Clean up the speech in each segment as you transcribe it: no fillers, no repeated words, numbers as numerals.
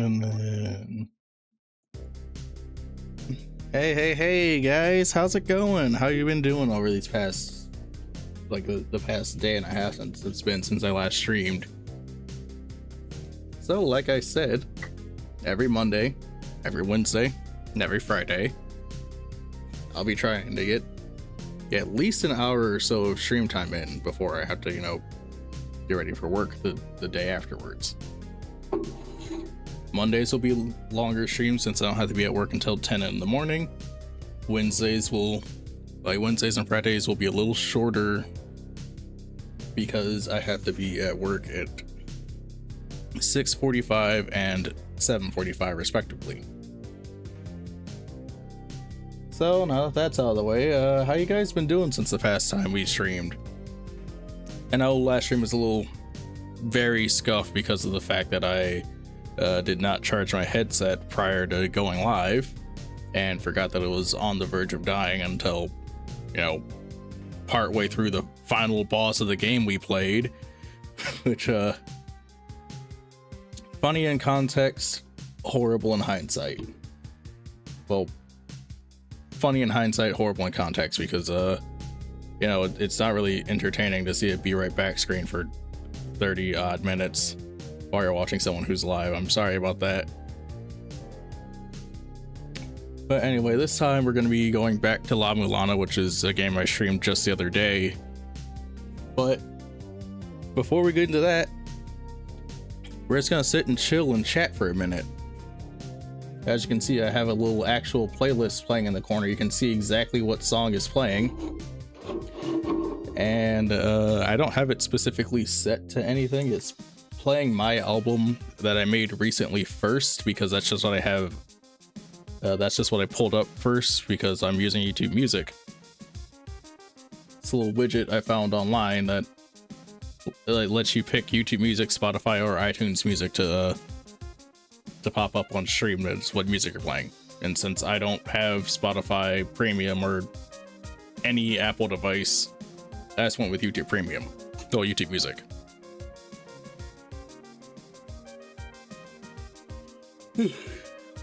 And then, hey, guys, how's it going? How you been doing over these past, like the past day and a half since it's been since I last streamed? So, like I said, every Monday, every Wednesday, and every Friday, I'll be trying to get at least an hour or so of stream time in before I have to, get ready for work the day afterwards. Mondays will be longer streams since I don't have to be at work until 10 in the morning. Wednesdays and Fridays will be a little shorter because I have to be at work at 6:45 and 7:45 respectively. So now that that's out of the way, how you guys been doing since the past time we streamed? I know last stream was a little very scuffed because of the fact that I did not charge my headset prior to going live and forgot that it was on the verge of dying until, part way through the final boss of the game we played, which, funny in context, horrible in hindsight. Well, funny in hindsight, horrible in context, because, it's not really entertaining to see a be right back screen for 30 odd minutes while you're watching someone who's live. I'm sorry about that. But anyway, this time we're going to be going back to La-Mulana, which is a game I streamed just the other day. But before we get into that, we're just going to sit and chill and chat for a minute. As you can see, I have a little actual playlist playing in the corner. You can see exactly what song is playing. And I don't have it specifically set to anything. It's playing my album that I made recently first, because that's just what I have. That's just what I pulled up first because I'm using YouTube Music. It's a little widget I found online that lets you pick YouTube Music, Spotify, or iTunes Music to pop up on stream. That's what music you're playing. And since I don't have Spotify Premium or any Apple device, I just went with YouTube Premium. Oh, YouTube Music.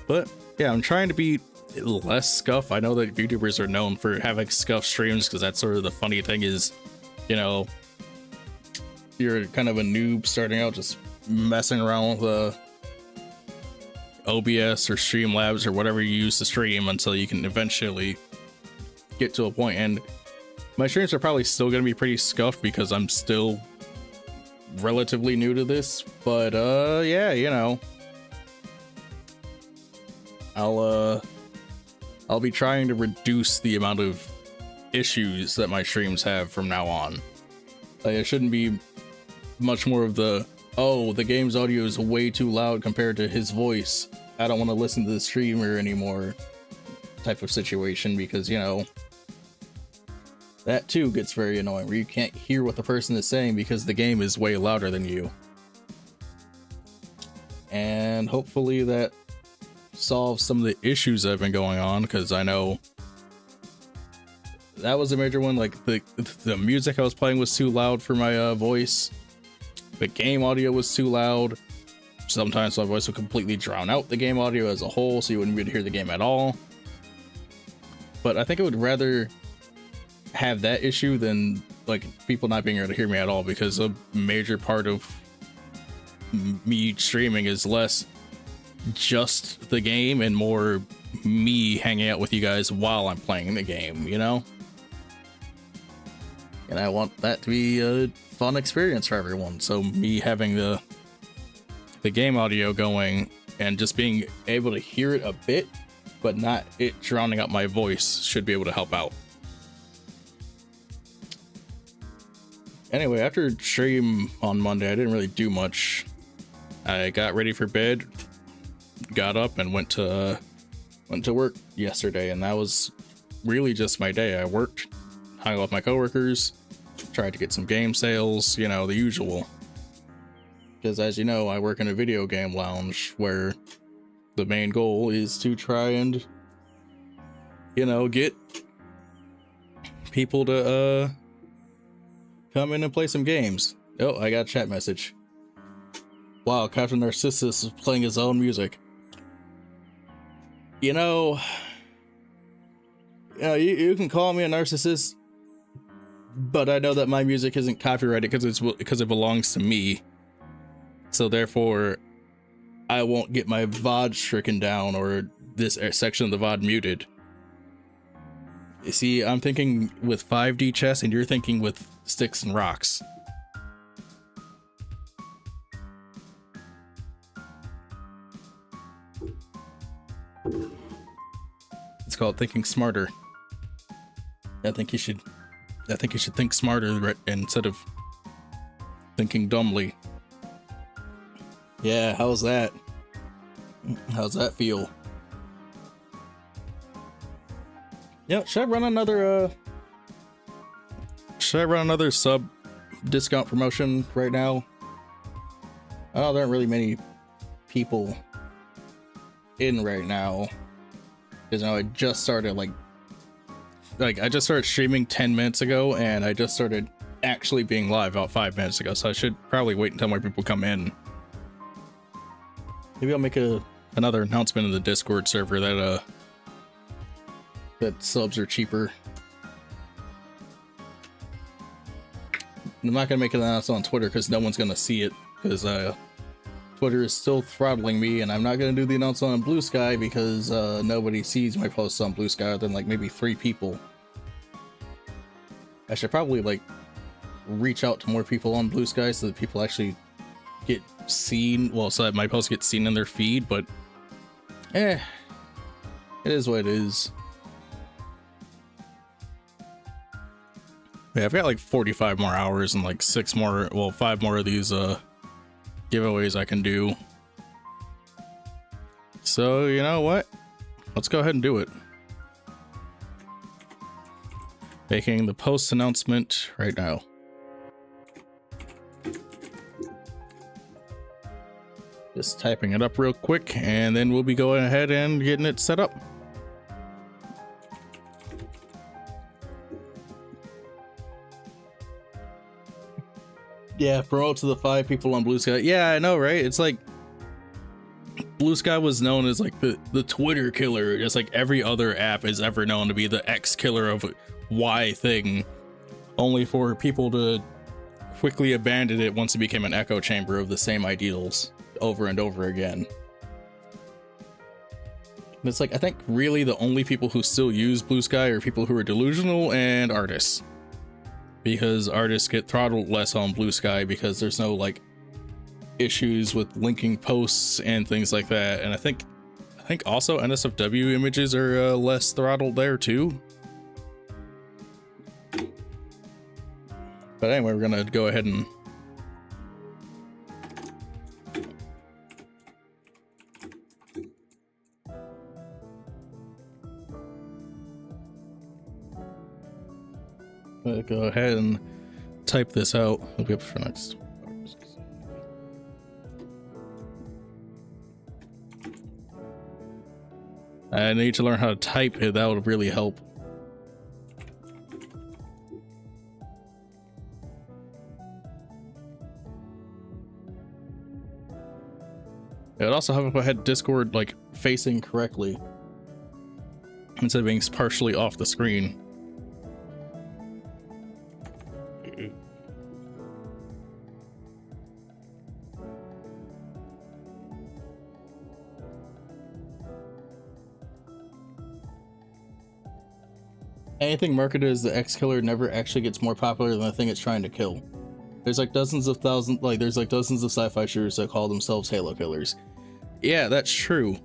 But yeah, I'm trying to be less scuff. I know that YouTubers are known for having scuff streams because that's sort of the funny thing is, you're kind of a noob starting out just messing around with OBS or Streamlabs or whatever you use to stream until you can eventually get to a point. And my streams are probably still going to be pretty scuffed because I'm still relatively new to this. But yeah, I'll be trying to reduce the amount of issues that my streams have from now on. It shouldn't be much more of the game's audio is way too loud compared to his voice, I don't want to listen to the streamer anymore type of situation, because that too gets very annoying where you can't hear what the person is saying because the game is way louder than you. And hopefully that solve some of the issues that have been going on, because I know that was a major one. Like the music I was playing was too loud for my voice. The game audio was too loud. Sometimes my voice would completely drown out the game audio as a whole, so you wouldn't be able to hear the game at all. But I think I would rather have that issue than like people not being able to hear me at all, because a major part of me streaming is less just the game and more me hanging out with you guys while I'm playing the game, and I want that to be a fun experience for everyone. So me having the game audio going and just being able to hear it a bit but not it drowning out my voice should be able to help out. Anyway, after stream on Monday, I didn't really do much. I got ready for bed, got up, and went to work yesterday, and that was really just my day. I worked, hung out with my coworkers, tried to get some game sales, the usual. Because as you know, I work in a video game lounge where the main goal is to try and, get people to come in and play some games. Oh, I got a chat message. Wow, Captain Narcissus is playing his own music. You know, you can call me a narcissist, but I know that my music isn't copyrighted because it belongs to me. So therefore, I won't get my VOD stricken down or this section of the VOD muted. You see, I'm thinking with 5D chess and you're thinking with sticks and rocks. It's called thinking smarter. I think you should think smarter instead of thinking dumbly. Yeah, how's that? How's that feel? Yeah, should I run another sub discount promotion right now? Oh, there aren't really many people in right now. Because I just started like I just started streaming 10 minutes ago, and I just started actually being live about 5 minutes ago, so I should probably wait until more people come in. Maybe I'll make another announcement in the Discord server that subs are cheaper. I'm not gonna make an announcement on Twitter because no one's gonna see it, because Twitter is still throttling me, and I'm not gonna do the announcement on Bluesky because nobody sees my posts on Bluesky other than like maybe 3 people. I should probably like reach out to more people on Bluesky so that people actually get seen, well, so that my posts get seen in their feed, but it is what it is. Yeah, I've got like 45 more hours and like 5 more of these giveaways I can do. So you know what, let's go ahead and do it. Making the post announcement right now. Just typing it up real quick, and then we'll be going ahead and getting it set up. Yeah, promote to the 5 people on Bluesky. Yeah, I know, right? It's like Bluesky was known as like the Twitter killer, just like every other app is ever known to be the X killer of Y thing, only for people to quickly abandon it once it became an echo chamber of the same ideals over and over again. And it's like, I think really the only people who still use Bluesky are people who are delusional and artists, because artists get throttled less on Bluesky because there's no like issues with linking posts and things like that. And I think also NSFW images are less throttled there too. But anyway, we're gonna go ahead and go ahead and type this out. We'll be up for next. I need to learn how to type it. That would really help. It would also help if I had Discord like facing correctly instead of being partially off the screen. Anything marketed as the X killer never actually gets more popular than the thing it's trying to kill. There's like dozens of sci-fi shooters that call themselves Halo killers. Yeah, that's true.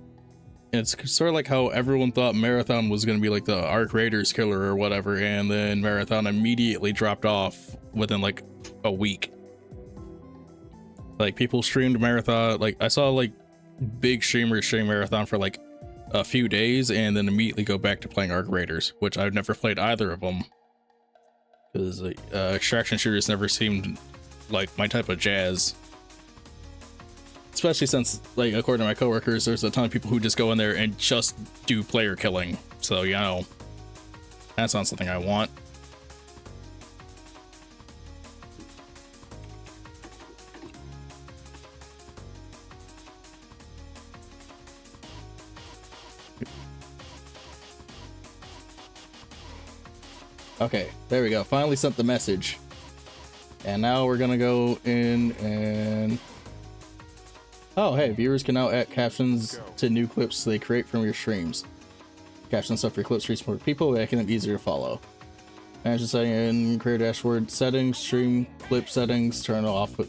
And it's sort of like how everyone thought Marathon was going to be like the Arc Raiders killer or whatever, and then Marathon immediately dropped off within like a week. Like people streamed Marathon, like I saw like big streamers stream Marathon for like a few days and then immediately go back to playing Arc Raiders, which I've never played either of them because extraction shooters never seemed like my type of jazz. Especially since, like, according to my coworkers, there's a ton of people who just go in there and just do player killing. So, you know, that's not something I want. Okay, there we go. Finally sent the message. And now we're gonna go in and... Oh, hey, viewers can now add captions to new clips they create from your streams. Caption stuff for your clips reach more people, making them easier to follow. Manage the setting in create dashboard settings, stream clip settings, turn off, but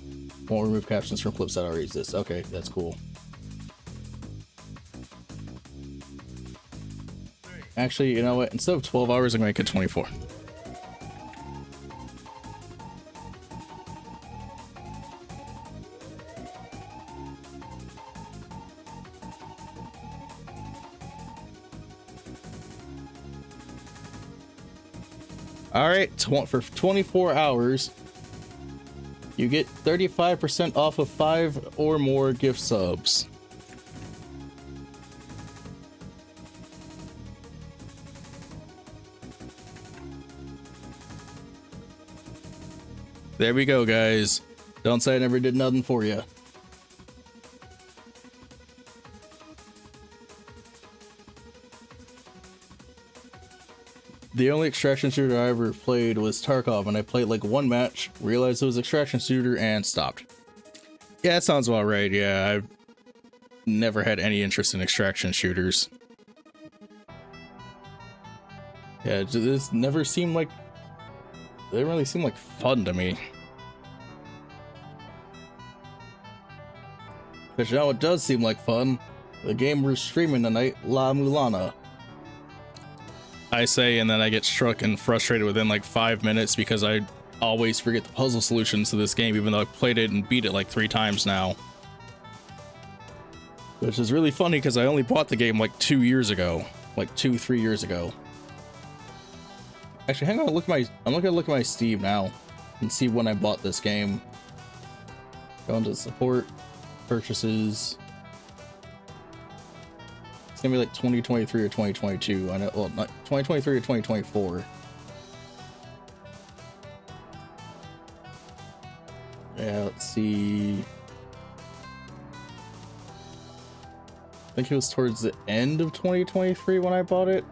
won't remove captions from clips that already exist. Okay, that's cool. Actually, you know what? Instead of 12 hours, I'm gonna make it 24. All right, for 24 hours, you get 35% off of 5 or more gift subs. There we go, guys. Don't say I never did nothing for you. The only extraction shooter I ever played was Tarkov, and I played like one match, realized it was extraction shooter, and stopped. Yeah, that sounds about right. Yeah, I've never had any interest in extraction shooters. Yeah, this never seemed like... They didn't really seem like fun to me. But you know what does seem like fun? The game we're streaming tonight, La-Mulana. I say, and then I get struck and frustrated within like 5 minutes because I always forget the puzzle solutions to this game, even though I played it and beat it like 3 times now. Which is really funny because I only bought the game like 2 years ago, like 2-3 years ago. Actually, hang on, I'm gonna look at my Steam now and see when I bought this game. Go into support, purchases. It's gonna be like 2023 or 2022. I know, well, not 2023 or 2024. Yeah, let's see. I think it was towards the end of 2023 when I bought it.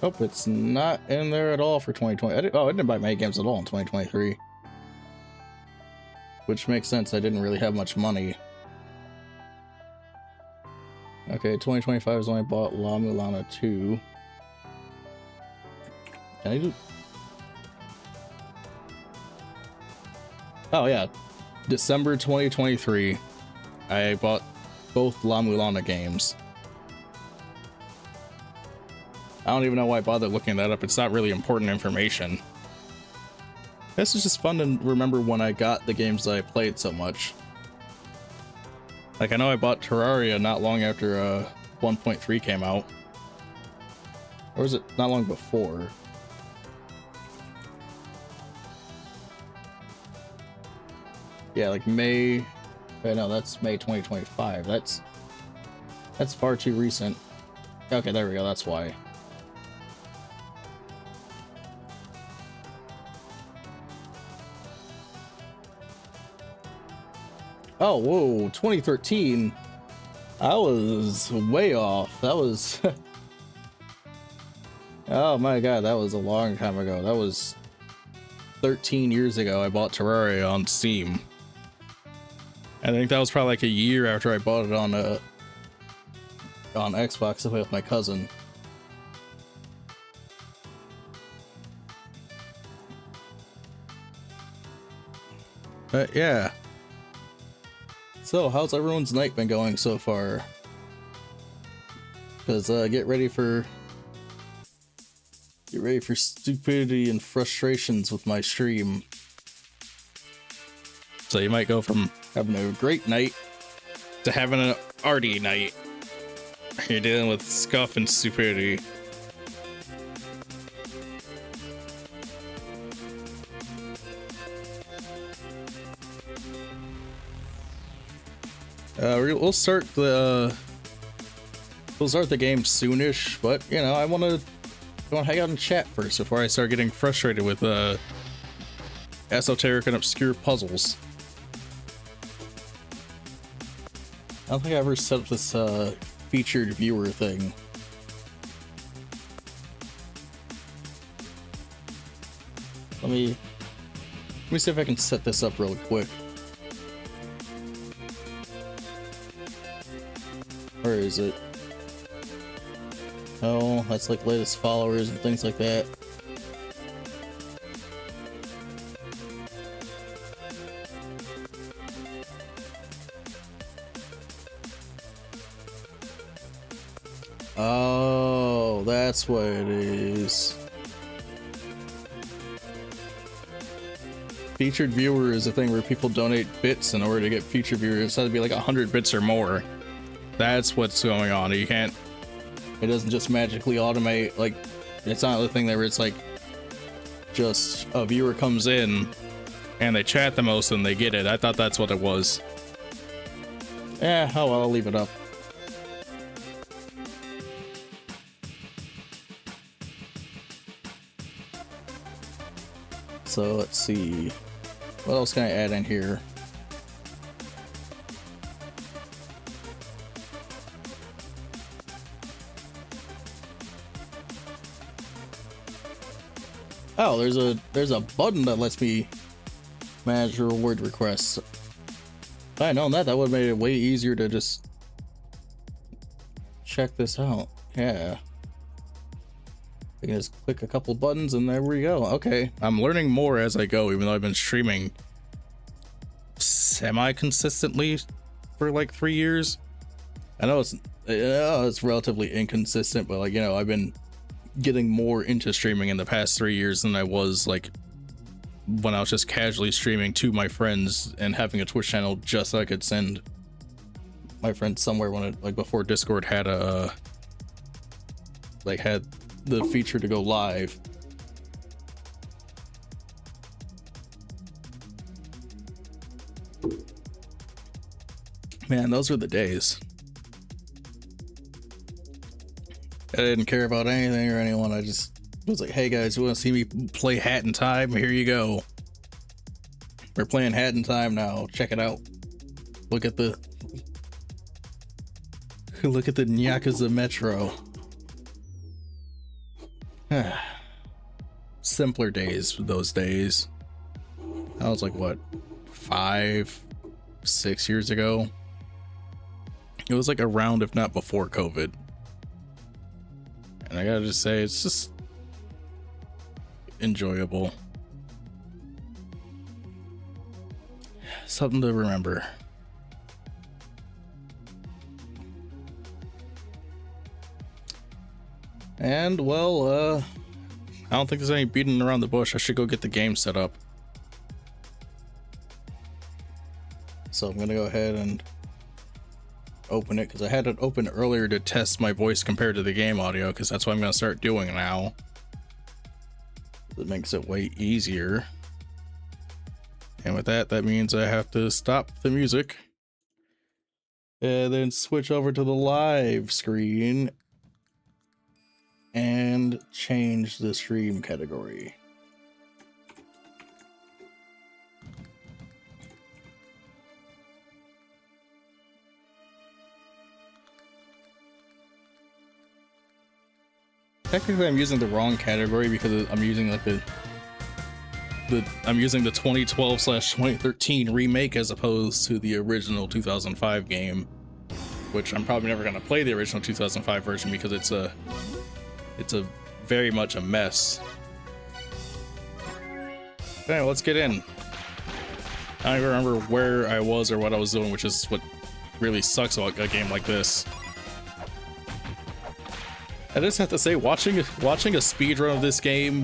Oh, it's not in there at all for 2020. I didn't buy many games at all in 2023. Which makes sense, I didn't really have much money. Okay, 2025 is when I bought La-Mulana 2. Can I do... Oh yeah, December 2023. I bought both La-Mulana games. I don't even know why I bothered looking that up. It's not really important information. This is just fun to remember when I got the games that I played so much. Like, I know I bought Terraria not long after 1.3 came out. Or was it not long before? Yeah, like May... no, that's May 2025. That's far too recent. Okay, there we go, that's why. Oh, whoa, 2013. I was way off. That was... Oh my god, that was a long time ago. That was 13 years ago I bought Terraria on Steam. I think that was probably like a year after I bought it on Xbox to play with my cousin. But yeah. So, how's everyone's night been going so far? Because get ready for stupidity and frustrations with my stream. So you might go from having a great night to having an arty night. You're dealing with scuff and stupidity. We'll start the game soonish, but you know I want to hang out and chat first before I start getting frustrated with esoteric and obscure puzzles. I don't think I ever set up this featured viewer thing. Let me see if I can set this up real quick. Where is it? Oh, that's like latest followers and things like that. Oh, that's what it is. Featured viewer is a thing where people donate bits in order to get featured viewers. It's had to be like 100 bits or more. That's what's going on. You can't, it doesn't just magically automate, like, it's not the thing that where it's like just a viewer comes in and they chat the most and they get it. I thought that's what it was. Yeah, oh well, I'll leave it up. So let's see, what else can I add in here? Oh, there's a button that lets me manage reward requests. If I had known that, that would have made it way easier to just check this out. Yeah. I can just click a couple buttons and there we go. Okay, I'm learning more as I go, even though I've been streaming semi-consistently for like 3 years. I know it's relatively inconsistent, but like, you know, I've been getting more into streaming in the past 3 years than I was like when I was just casually streaming to my friends and having a Twitch channel just so I could send my friends somewhere when it, like before Discord had a had the feature to go live. Man, those were the days. I didn't care about anything or anyone. I just was like, hey guys, you want to see me play Hat in Time? Here you go. We're playing Hat in Time now. Check it out. Look at the Yakuza Metro. Simpler days, those days. That was like what, 5-6 years ago. It was like around, if not before COVID. And I gotta just say, it's just enjoyable. Something to remember. And well, I don't think there's any beating around the bush. I should go get the game set up. So I'm gonna go ahead and open it because I had it open earlier to test my voice compared to the game audio, because that's what I'm gonna start doing now. It makes it way easier. And with that, that means I have to stop the music and then switch over to the live screen and change the stream category. Technically, I'm using the wrong category because I'm using like I'm using the 2012/2013 remake as opposed to the original 2005 game, which I'm probably never gonna play the original 2005 version because it's a very much a mess. Okay, let's get in. I don't even remember where I was or what I was doing, which is what really sucks about a game like this. I just have to say, watching a speedrun of this game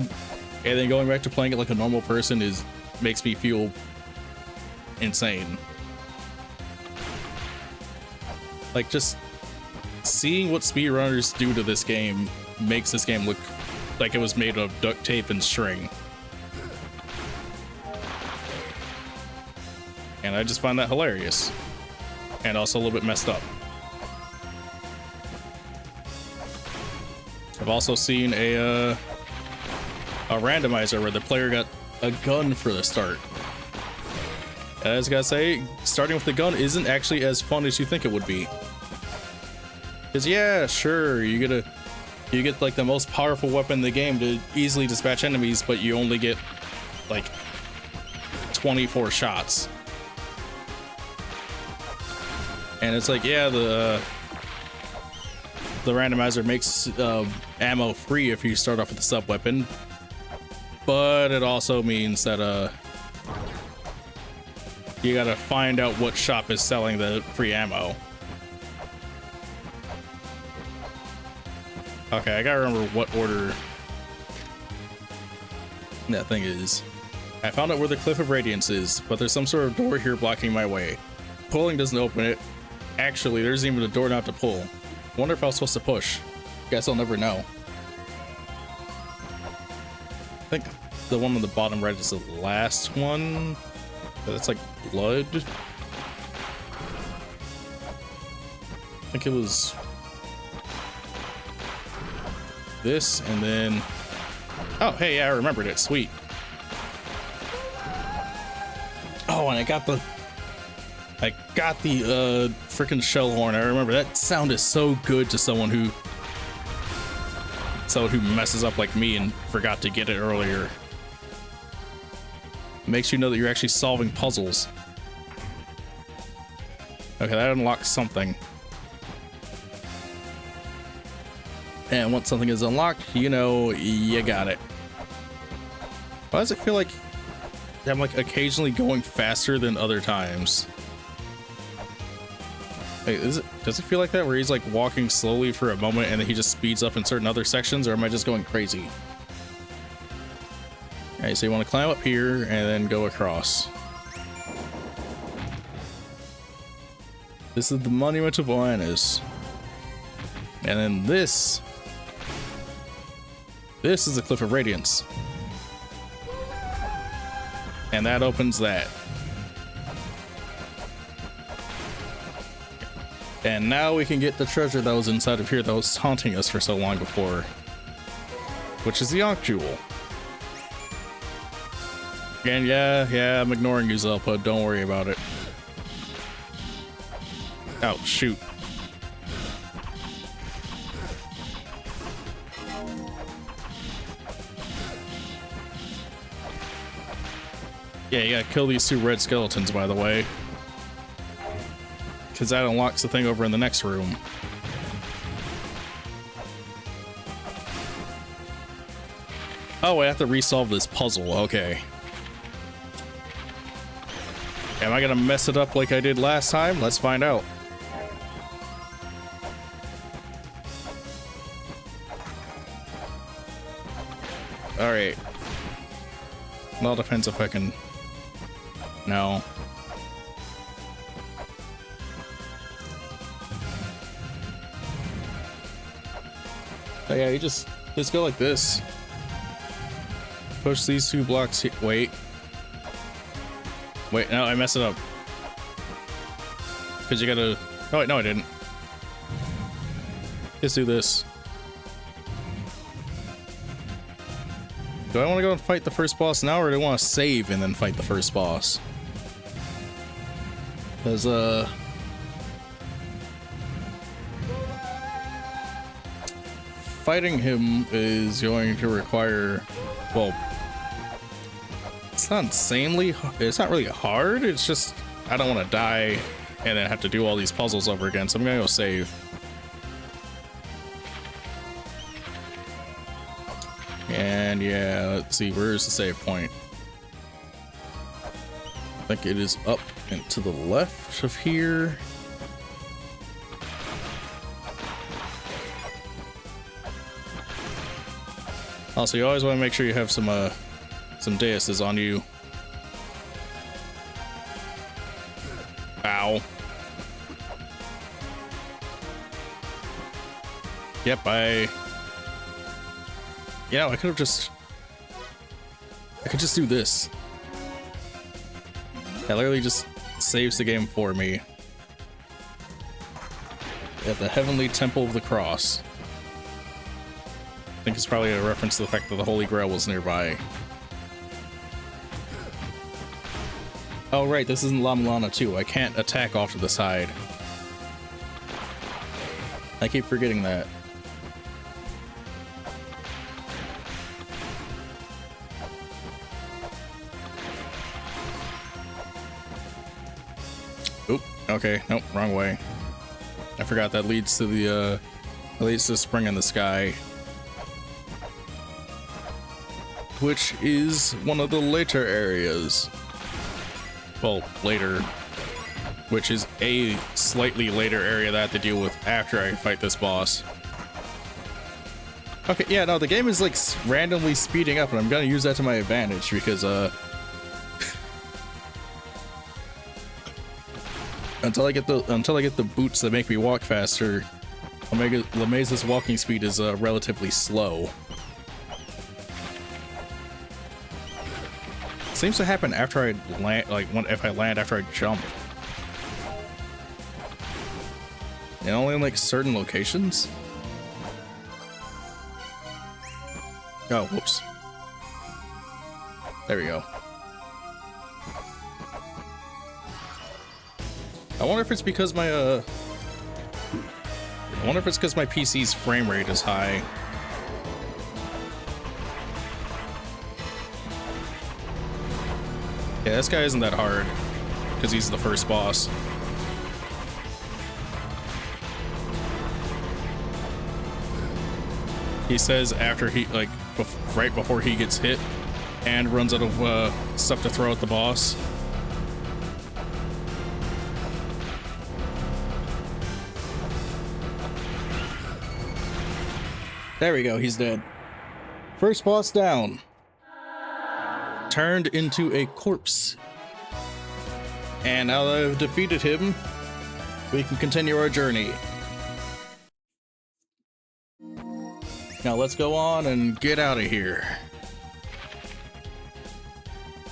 and then going back to playing it like a normal person makes me feel insane. Like, just seeing what speedrunners do to this game makes this game look like it was made of duct tape and string. And I just find that hilarious. And also a little bit messed up. I've also seen a randomizer where the player got a gun for the start. And I just gotta say, starting with the gun isn't actually as fun as you think it would be. Because yeah, sure, you get like the most powerful weapon in the game to easily dispatch enemies, but you only get like 24 shots. And it's like, yeah, the randomizer makes ammo free if you start off with the sub weapon, but it also means that you gotta find out what shop is selling the free ammo. Okay, I gotta remember what order that thing is. I found out where the Cliff of Radiance is, but there's some sort of door here blocking my way. Pulling doesn't open it. Actually, there's even a door not to pull. Wonder if I was supposed to push. Guess I'll never know. I think the one on the bottom right is the last one. That's like blood. I think it was this, and then oh hey, yeah, I remembered it. Sweet. Oh, and I got the freaking shell horn. I remember that sound is so good to someone who messes up like me and forgot to get it earlier. Makes you know that you're actually solving puzzles. Okay, that unlocks something. And once something is unlocked, you know you got it. Why does it feel like I'm like occasionally going faster than other times? Hey, does it feel like that where he's like walking slowly for a moment and then he just speeds up in certain other sections, or am I just going crazy? All right, so you want to climb up here and then go across. This is the Monument of Oannes. And then this is the Cliff of Radiance. And that opens that. And now we can get the treasure that was inside of here that was haunting us for so long before, which is the Ankh Jewel. And yeah, I'm ignoring you, Zelpa. Don't worry about it. Oh, shoot. Yeah, you gotta kill these two red skeletons, by the way, because that unlocks the thing over in the next room. Oh, I have to resolve this puzzle. Okay. Am I gonna mess it up like I did last time? Let's find out. All right. Well, depends if I can. No. Oh yeah, you just go like this. Push these two blocks here. Wait, no, I messed it up. Because you gotta. Oh wait, no, I didn't. Let's do this. Do I want to go and fight the first boss now, or do I want to save and then fight the first boss? Because fighting him is going to require, well, it's not insanely, it's not really hard, it's just I don't want to die and then have to do all these puzzles over again, so I'm gonna go save. And yeah, let's see, where's the save point? I think it is up and to the left of here. Also, you always want to make sure you have some deuses on you. Ow. Yep, you know, I could just do this. That literally just saves the game for me. At the Heavenly Temple of the Cross. I think it's probably a reference to the fact that the Holy Grail was nearby. Oh right, this isn't La-Mulana too. I can't attack off to the side. I keep forgetting that. Okay, nope, wrong way. I forgot that leads to the spring in the sky, which is one of the later areas. Well, later, which is a slightly later area that I have to deal with after I fight this boss. Okay, yeah, no, the game is like randomly speeding up, and I'm gonna use that to my advantage because until I get the boots that make me walk faster, Lameza's walking speed is relatively slow. Seems to happen after I land, like if I land after I jump, and only in like certain locations. Oh, whoops. There we go. I wonder if it's because my PC's frame rate is high. Yeah, this guy isn't that hard because he's the first boss. He says after he, like, right before he gets hit and runs out of stuff to throw at the boss. There we go, he's dead. First boss down. Turned into a corpse. And now that I've defeated him, we can continue our journey. Now let's go on and get out of here.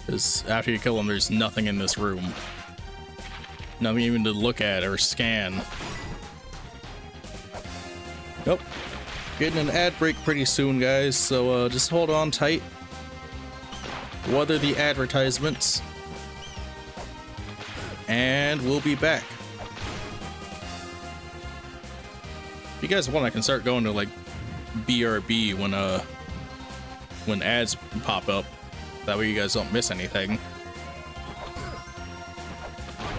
Because after you kill him, there's nothing in this room. Nothing even to look at or scan. Nope. Getting an ad break pretty soon, guys, so just hold on tight. Weather the advertisements. And we'll be back. If you guys want, I can start going to like BRB when ads pop up. That way you guys don't miss anything.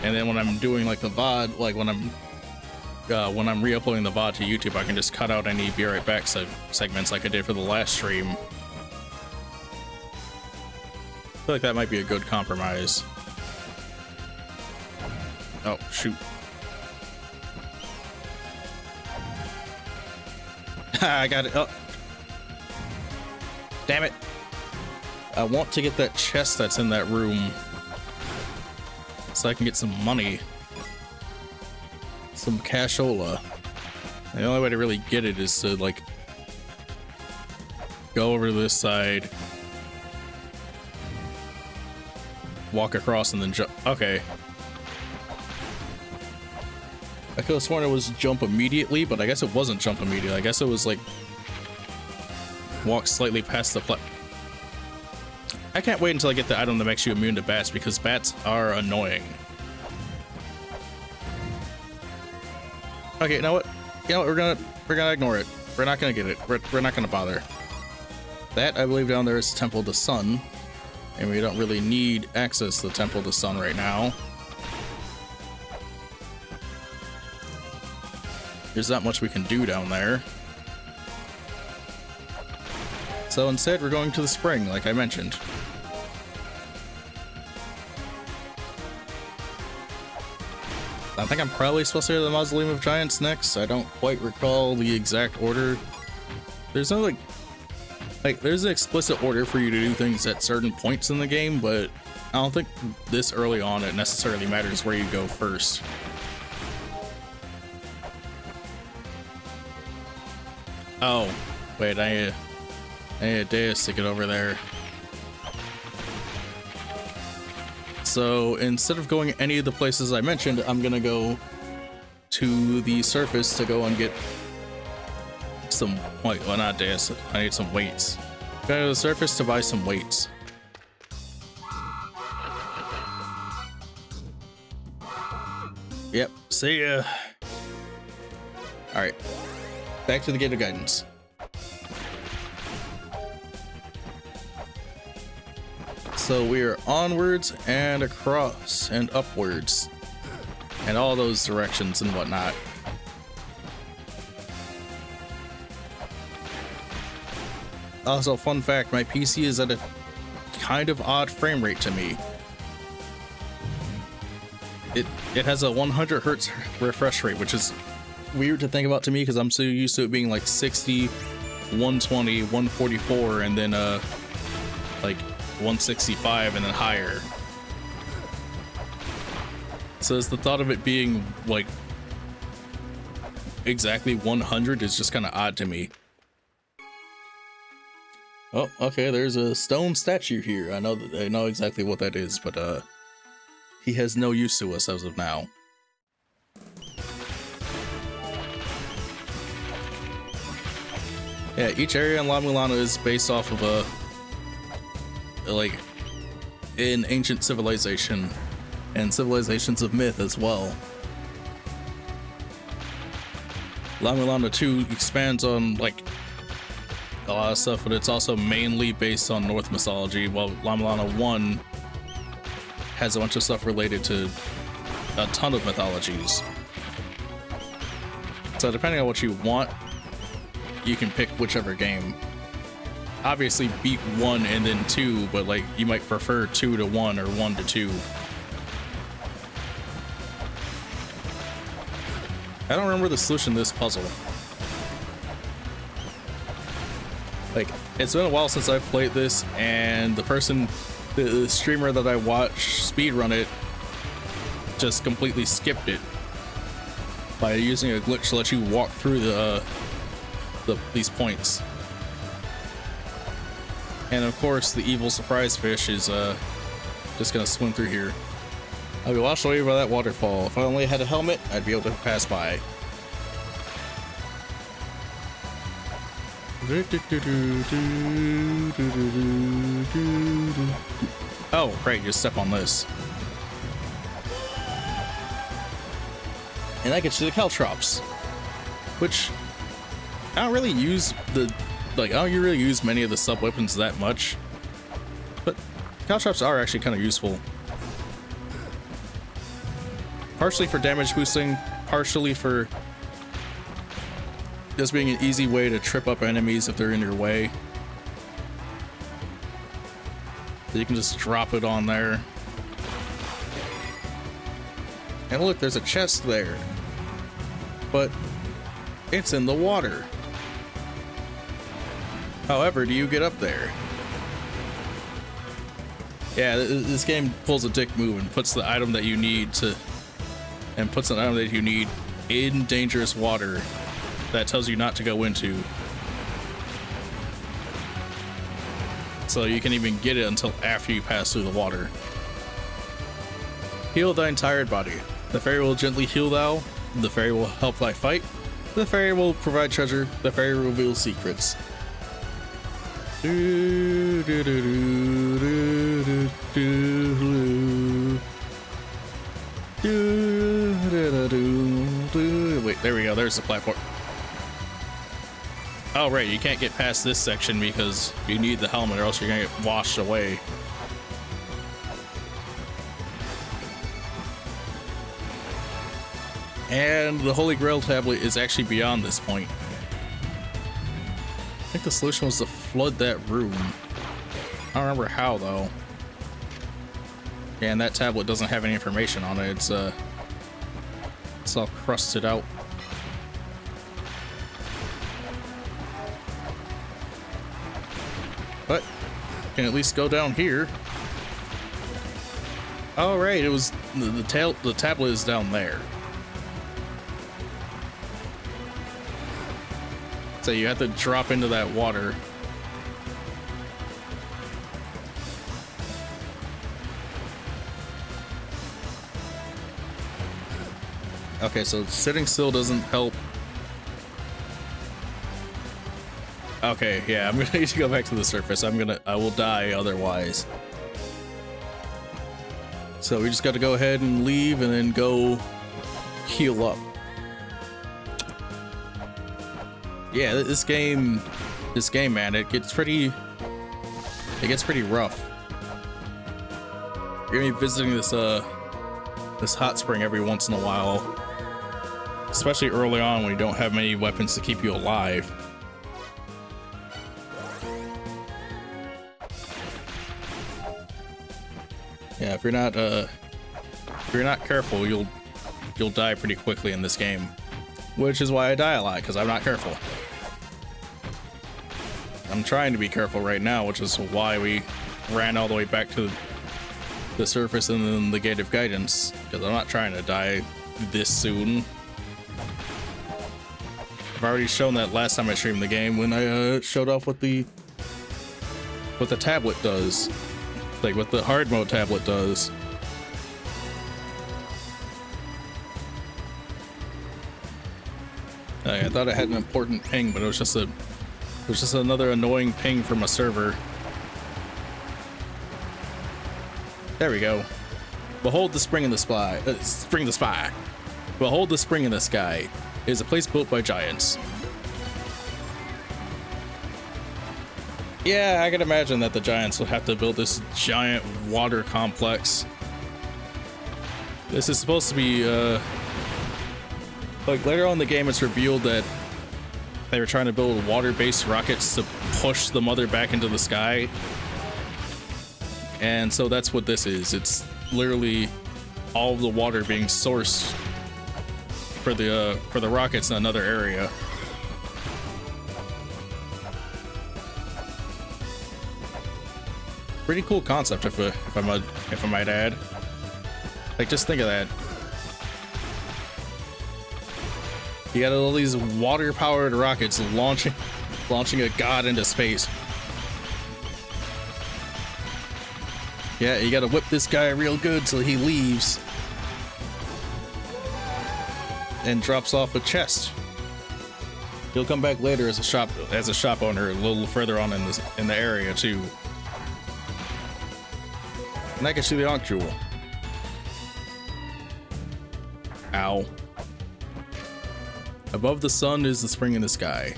And then when I'm doing like the VOD, like when I'm re-uploading the VOD to YouTube, I can just cut out any Be Right Back segments like I did for the last stream. I feel like that might be a good compromise. Oh, shoot. I got it. Oh. Damn it. I want to get that chest that's in that room so I can get some money. Some cashola. The only way to really get it is to like go over to this side, walk across, and then jump. Okay. I could have sworn it was jump immediately, but I guess it wasn't jump immediately. I guess it was like walk slightly past the I can't wait until I get the item that makes you immune to bats, because bats are annoying. Okay, you know what? We're gonna ignore it. We're not gonna get it. We're not gonna bother. That, I believe, down there is Temple of the Sun, and we don't really need access to the Temple of the Sun right now. There's not much we can do down there. So instead, we're going to the spring, like I mentioned. I think I'm probably supposed to go to the Mausoleum of Giants next. I don't quite recall the exact order. There's no like there's an explicit order for you to do things at certain points in the game, but I don't think this early on it necessarily matters where you go first. Oh, wait, I need a dais to get over there. So instead of going any of the places I mentioned, I'm gonna go to the surface to go and get some, wait, well, not dais, I need some weights. Go to the surface to buy some weights. Yep, see ya. Alright, back to the Gate of Guidance. So we are onwards and across and upwards. and all those directions and whatnot. Also, fun fact, my PC is at a kind of odd frame rate to me. It has a 100 hertz refresh rate, which is weird to think about to me because I'm so used to it being like 60, 120, 144, and then like 165 and then higher. So it's the thought of it being like exactly 100 is just kind of odd to me. Oh, okay, there's a stone statue here. I know exactly what that is, but he has no use to us as of now. Yeah, each area in La-Mulana is based off of like an ancient civilization and civilizations of myth as well. La-Mulana 2 expands on like a lot of stuff, but it's also mainly based on Norse mythology, while La-Mulana 1 has a bunch of stuff related to a ton of mythologies. So depending on what you want, you can pick whichever game. Obviously beat 1 and then 2, but like you might prefer 2 to 1 or 1 to 2. I don't remember the solution to this puzzle. Like, it's been a while since I've played this, and the streamer that I watch speedrun it just completely skipped it by using a glitch to let you walk through these points. And of course, the evil surprise fish is just gonna swim through here. I'll be washed away by that waterfall. If I only had a helmet, I'd be able to pass by. Oh, right, just step on this. And that gets you the caltrops, which I don't really use I don't really use many of the sub weapons that much, but caltrops are actually kind of useful. Partially for damage boosting, partially for just being an easy way to trip up enemies if they're in your way. So you can just drop it on there. And look, there's a chest there, but it's in the water. However, do you get up there? Yeah, this game pulls a dick move and puts the item that you need in dangerous water that tells you not to go into. So you can even get it until after you pass through the water. Heal thine tired body. The fairy will gently heal thou. The fairy will help thy fight. The fairy will provide treasure. The fairy will reveal secrets. Wait, there we go. There's the platform. Oh, right. You can't get past this section because you need the helmet or else you're gonna get washed away. And the Holy Grail tablet is actually beyond this point. I think the solution was to flood that room. I don't remember how though. And that tablet doesn't have any information on it. It's all crusted out. But can at least go down here. All right, it was the tablet is down there. So you have to drop into that water. Okay, so sitting still doesn't help. Okay, yeah, I'm gonna need to go back to the surface. I will die otherwise. So we just got to go ahead and leave and then go heal up. Yeah, this game, man, it gets pretty rough. You're gonna be visiting this this hot spring every once in a while, especially early on when you don't have many weapons to keep you alive. Yeah, if you're not careful, you'll die pretty quickly in this game, which is why I die a lot, because I'm not careful. I'm trying to be careful right now, which is why we ran all the way back to the surface and then the Gate of Guidance, because I'm not trying to die this soon. I've already shown that last time I streamed the game when I showed off what the tablet does, like what the hard mode tablet does. I thought I had an important ping, but it was just another annoying ping from a server. There we go. Behold the spring in the sky. Behold the spring in the sky. It is a place built by giants. Yeah, I can imagine that the giants will have to build this giant water complex. This is supposed to be, like later on in the game it's revealed that they were trying to build water-based rockets to push the mother back into the sky. And so that's what this is. It's literally all of the water being sourced for the rockets in another area. Pretty cool concept, if I might add. Like, just think of that. You got all these water-powered rockets launching a god into space. Yeah, you gotta whip this guy real good till he leaves and drops off a chest. He'll come back later as a shop owner a little further on in the area too. And that gets you the Ankh Jewel. Ow. Above the sun is the spring in the sky.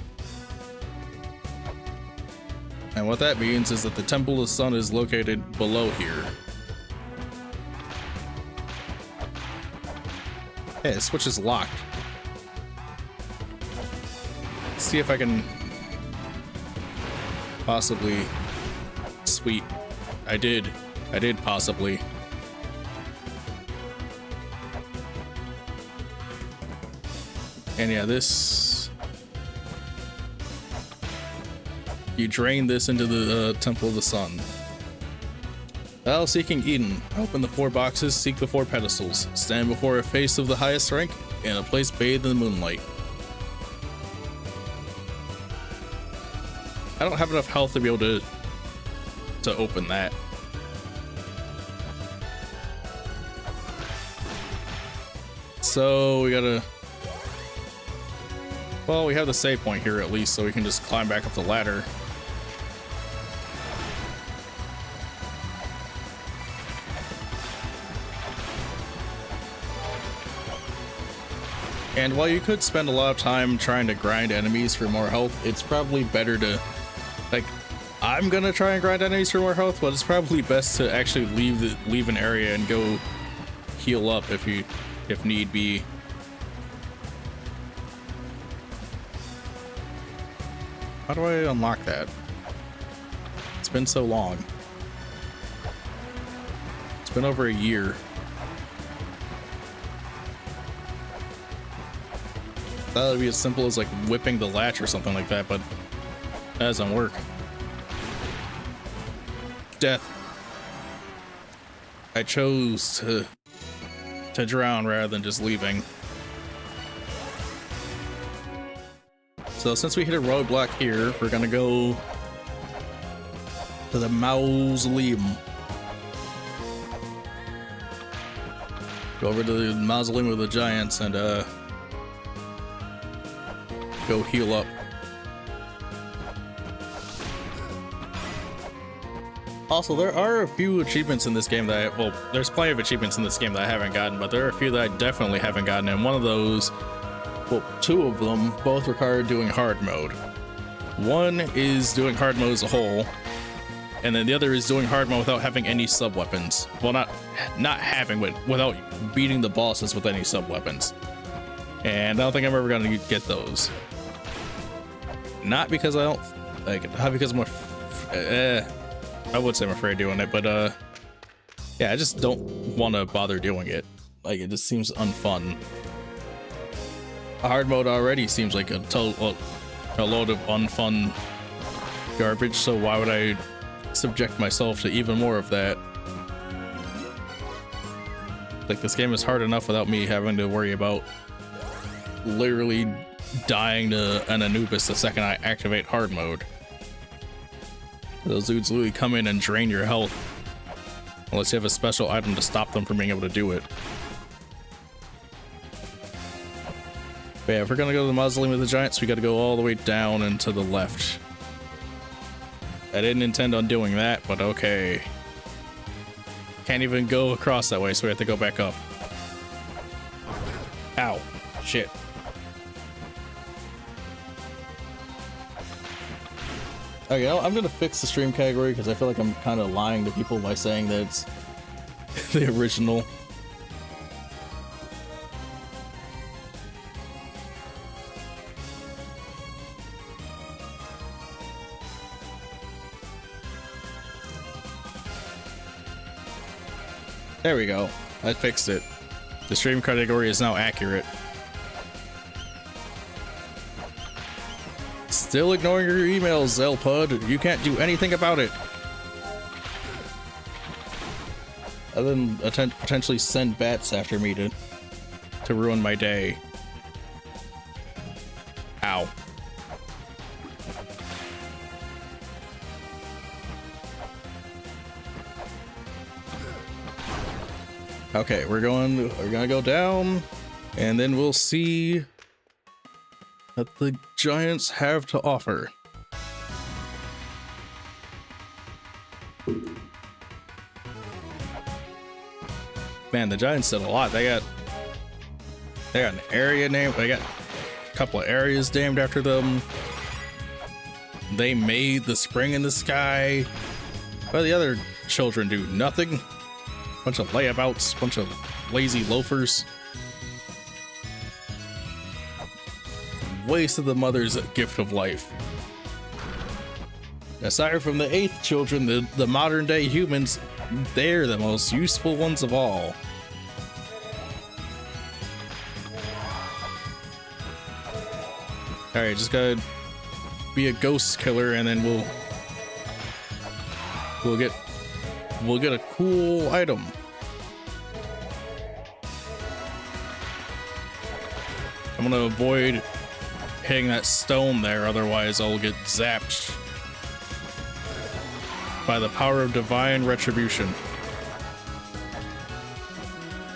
And what that means is that the Temple of the Sun is located below here. Hey, the switch is locked. Let's see if I can possibly... Sweet. I did possibly. And yeah, this... You drain this into the Temple of the Sun. While seeking Eden, open the 4 boxes, seek the 4 pedestals, stand before a face of the highest rank, in a place bathed in the moonlight. I don't have enough health to be able to open that. So we gotta... Well, we have the save point here at least, so we can just climb back up the ladder. And while you could spend a lot of time trying to grind enemies for more health, it's probably better to, like, I'm gonna try and grind enemies for more health, but it's probably best to actually leave an area and go heal up if need be. How do I unlock that? It's been so long. It's been over a year. That would be as simple as like whipping the latch or something like that, but that doesn't work. Death. I chose to drown rather than just leaving. So since we hit a roadblock here, we're gonna go to the mausoleum. Go over to the mausoleum of the giants and go heal up. Also, there are a few achievements in this game that well, there's plenty of achievements in this game that I haven't gotten, but there are a few that I definitely haven't gotten, and one of those, well, 2 of them both require doing hard mode. One is doing hard mode as a whole, and then the other is doing hard mode without having any sub weapons. Well, not not having without beating the bosses with any sub weapons. And I don't think I'm ever gonna get those. Not because I don't like, not because I'm I would say I'm afraid of doing it, but yeah, I just don't want to bother doing it. Like, it just seems unfun. Hard mode already seems like a load of unfun garbage, so why would I subject myself to even more of that? Like, this game is hard enough without me having to worry about literally dying to an Anubis the second I activate hard mode. Those dudes literally come in and drain your health unless you have a special item to stop them from being able to do it. But yeah, if we're gonna go to the Mausoleum of the Giants, we gotta go all the way down and to the left. I didn't intend on doing that, but okay. Can't even go across that way, so we have to go back up. Ow. Shit. Okay, I'm gonna fix the stream category because I feel like I'm kind of lying to people by saying that it's the original. There we go. I fixed it. The stream category is now accurate. Still ignoring your emails, Zelpud. You can't do anything about it. Other than potentially send bats after me to ruin my day. Ow. Okay, we're gonna go down, and then we'll see what the Giants have to offer. Man, the Giants did a lot. They got an area named. They got a couple of areas named after them. They made the spring in the sky. But the other children do nothing. Bunch of layabouts, bunch of lazy loafers. Waste of the mother's gift of life. Aside from the 8th children, the modern day humans, they're the most useful ones of all. Alright, just gotta be a ghost killer and then we'll get a cool item. I'm gonna avoid hitting that stone there, otherwise I'll get zapped by the power of divine retribution.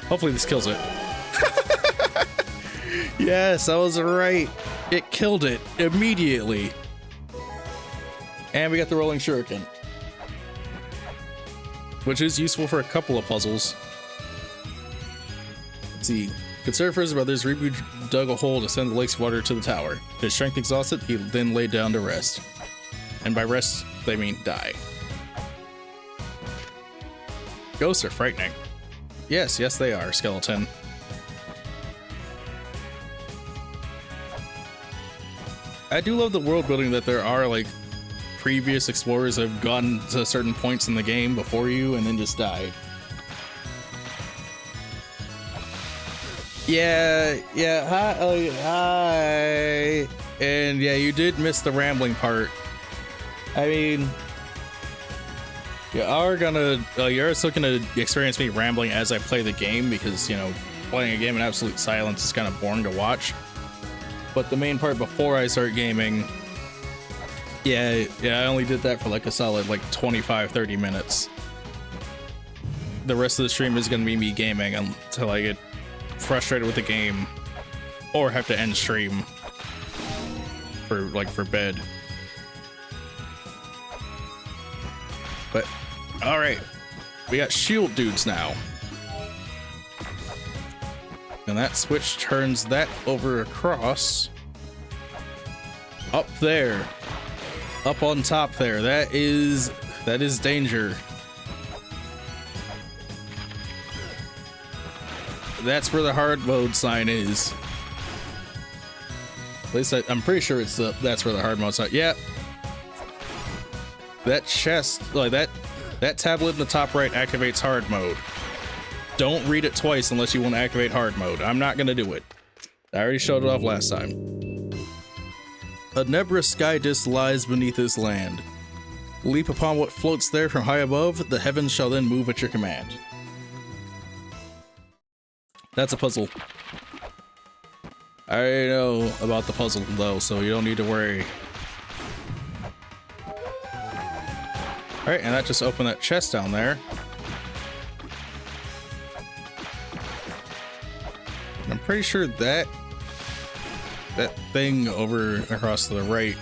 Hopefully this kills it. Yes, I was right. It killed it immediately. And we got the rolling shuriken, which is useful for a couple of puzzles. Let's see. Concerned for his brothers, Ribu dug a hole to send the lake's water to the tower. His strength exhausted, he then laid down to rest. And by rest, they mean die. Ghosts are frightening. Yes, they are, skeleton. I do love the world building that there are, like, previous explorers have gotten to certain points in the game before you and then just died. Yeah, hi. And yeah, you did miss the rambling part. I mean, you're still gonna experience me rambling as I play the game because, you know, playing a game in absolute silence is kind of boring to watch. But the main part before I start gaming, yeah, I only did that for like a solid like 25-30 minutes. The rest of the stream is gonna be me gaming until I get frustrated with the game or have to end stream for bed. But all right, we got shield dudes now, and that switch turns that over across up there, up on top there. That is danger. That's where the hard mode sign is. At least I'm pretty sure it's that's where the hard mode sign. Yeah. That chest, like that tablet in the top right activates hard mode. Don't read it twice unless you want to activate hard mode. I'm not gonna do it. I already showed it off last time. A nebulous sky disk lies beneath this land. Leap upon what floats there from high above. The heavens shall then move at your command. That's a puzzle. I already know about the puzzle though, so you don't need to worry. Alright, and that just opened that chest down there. I'm pretty sure that thing over across to the right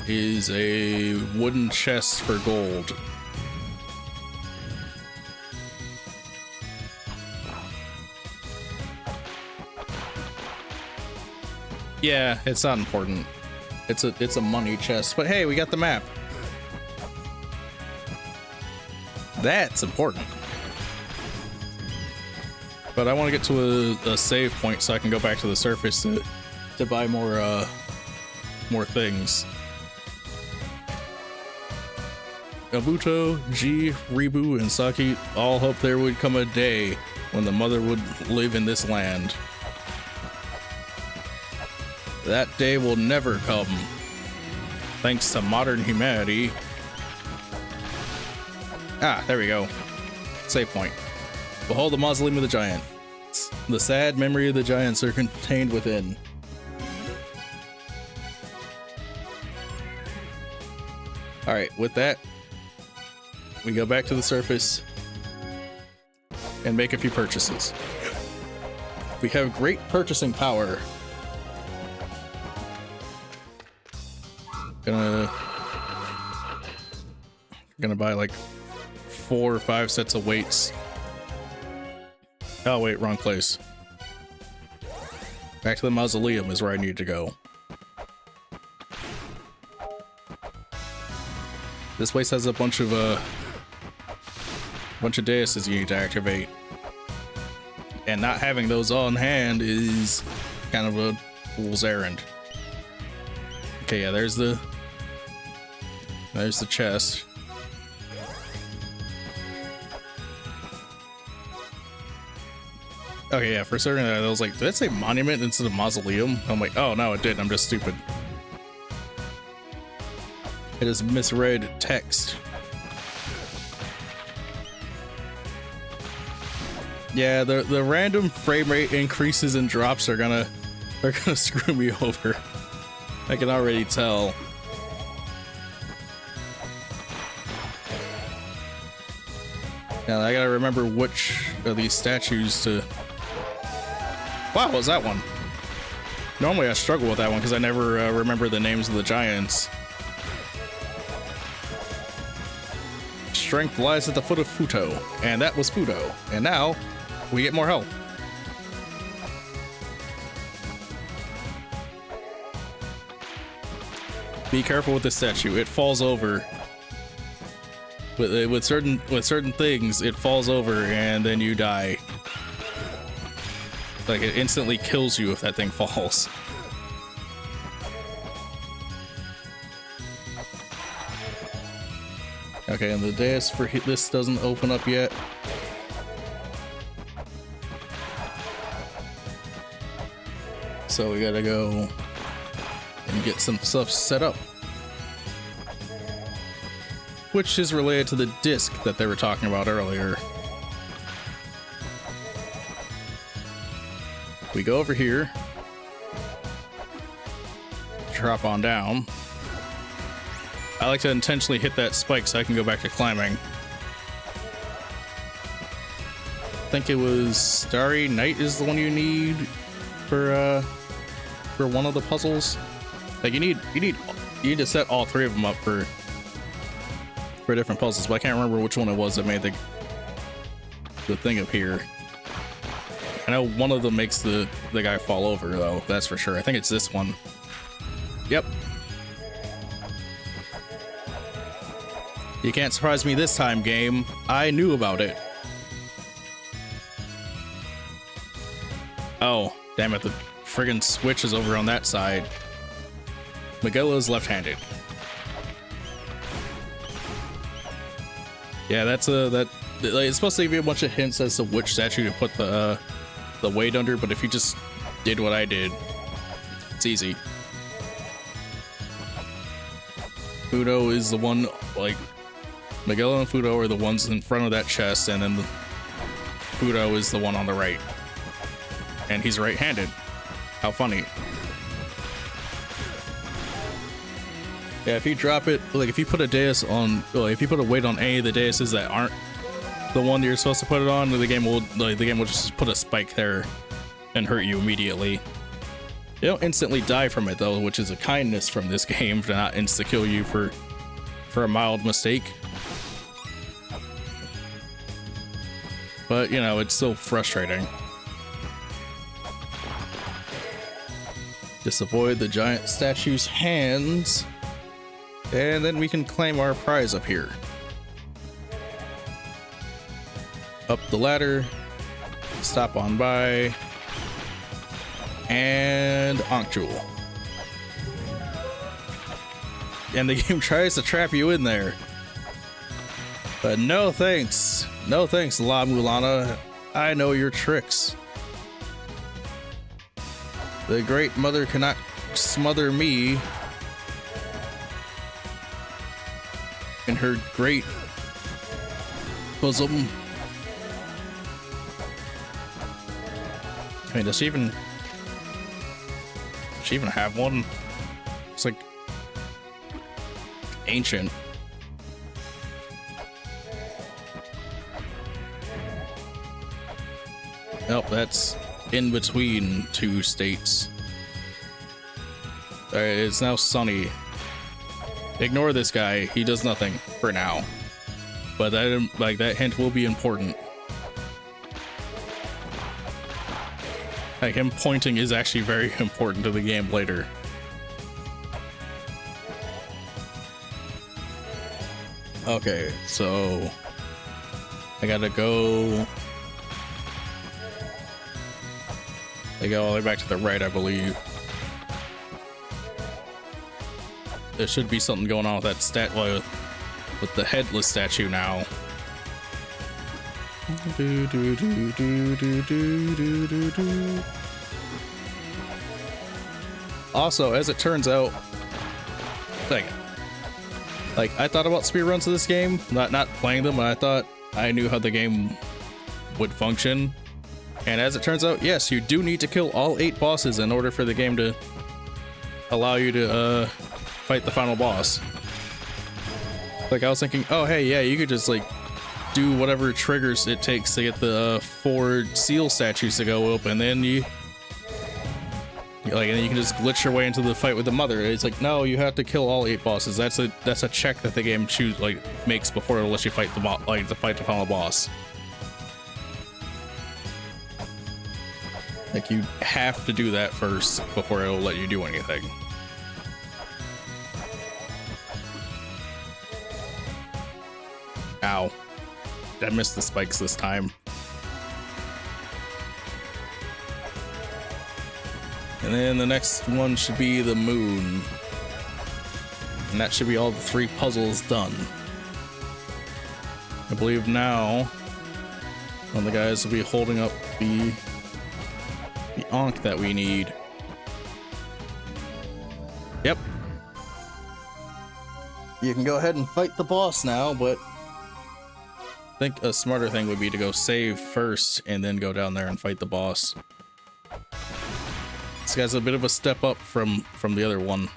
is a wooden chest for gold. Yeah, it's not important. It's a money chest, but hey, we got the map. That's important. But I want to get to a save point so I can go back to the surface to buy more things. Abuto, G, Ribu, and Saki all hoped there would come a day when the mother would live in this land. That day will never come, thanks to modern humanity. Ah, there we go. Save point. Behold the mausoleum of the giant. The sad memory of the giants are contained within. Alright, with that, we go back to the surface and make a few purchases. We have great purchasing power. Gonna buy like 4 or 5 sets of weights. Oh wait, wrong place. Back to the mausoleum is where I need to go. This place has a bunch of daises you need to activate, and not having those on hand is kind of a fool's errand. Okay, yeah, there's the chest. Okay, yeah, for certain I was like, did that say monument instead of mausoleum? I'm like, oh no, it didn't. I'm just stupid. It is misread text. Yeah, the random frame rate increases and drops are gonna screw me over. I can already tell. Now I gotta remember which of these statues to. Wow, what was that one? Normally I struggle with that one because I never remember the names of the giants. Strength lies at the foot of Futo, and that was Futo. And now we get more health. Be careful with this statue; it falls over. With certain things, it falls over, and then you die. Like, it instantly kills you if that thing falls. Okay, and the dais for this doesn't open up yet. So we gotta go and get some stuff set up. Which is related to the disc that they were talking about earlier. We go over here, drop on down. I like to intentionally hit that spike so I can go back to climbing. I think it was Starry Night is the one you need for one of the puzzles. Like you need to set all 3 of them up for different puzzles, but I can't remember which one it was that made the thing appear. I know one of them makes the guy fall over though, that's for sure. I think it's this one. Yep. You can't surprise me this time, game. I knew about it. Oh, damn it, the friggin' switch is over on that side. Miguel is left-handed. Yeah, that's like, it's supposed to give you a bunch of hints as to which statue to put the weight under, but if you just did what I did, it's easy. Fudo is the one, like, Miguel and Fudo are the ones in front of that chest, and then Fudo is the one on the right. And he's right-handed. How funny. Yeah, if you drop it, like if you put a dais on, well, if you put a weight on any of the daises that aren't the one that you're supposed to put it on, the game will just put a spike there and hurt you immediately. You don't instantly die from it though, which is a kindness from this game to not insta kill you for a mild mistake. But you know, it's still frustrating. Just avoid the giant statue's hands, and then we can claim our prize up here. Up the ladder, stop on by, and Ankh Jewel. And the game tries to trap you in there. But no thanks. No thanks, La-Mulana. I know your tricks. The Great Mother cannot smother me in her great bosom. I mean, does she even have one? It's like ancient. Nope, that's in between two states. Alright, it's now sunny. Ignore this guy, he does nothing for now. But that hint will be important. Like, him pointing is actually very important to the game later. Okay, so I gotta go all the way back to the right, I believe. There should be something going on with that with the headless statue now. Also, as it turns out, like I thought about speedruns of this game, not playing them, but I thought I knew how the game would function. And as it turns out, yes, you do need to kill all 8 bosses in order for the game to allow you to fight the final boss. Like, I was thinking, oh hey, yeah, you could just like do whatever triggers it takes to get the 4 seal statues to go up, and then and then you can just glitch your way into the fight with the mother. It's like, no, you have to kill all 8 bosses. That's a check that the game makes before it'll let you fight the final boss. Like, you have to do that first before it'll let you do anything. Ow. I missed the spikes this time. And then the next one should be the moon. And that should be all the 3 puzzles done. I believe now one of the guys will be holding up the Ankh that we need. Yep. You can go ahead and fight the boss now, but I think a smarter thing would be to go save first and then go down there and fight the boss. This guy's a bit of a step up from the other one.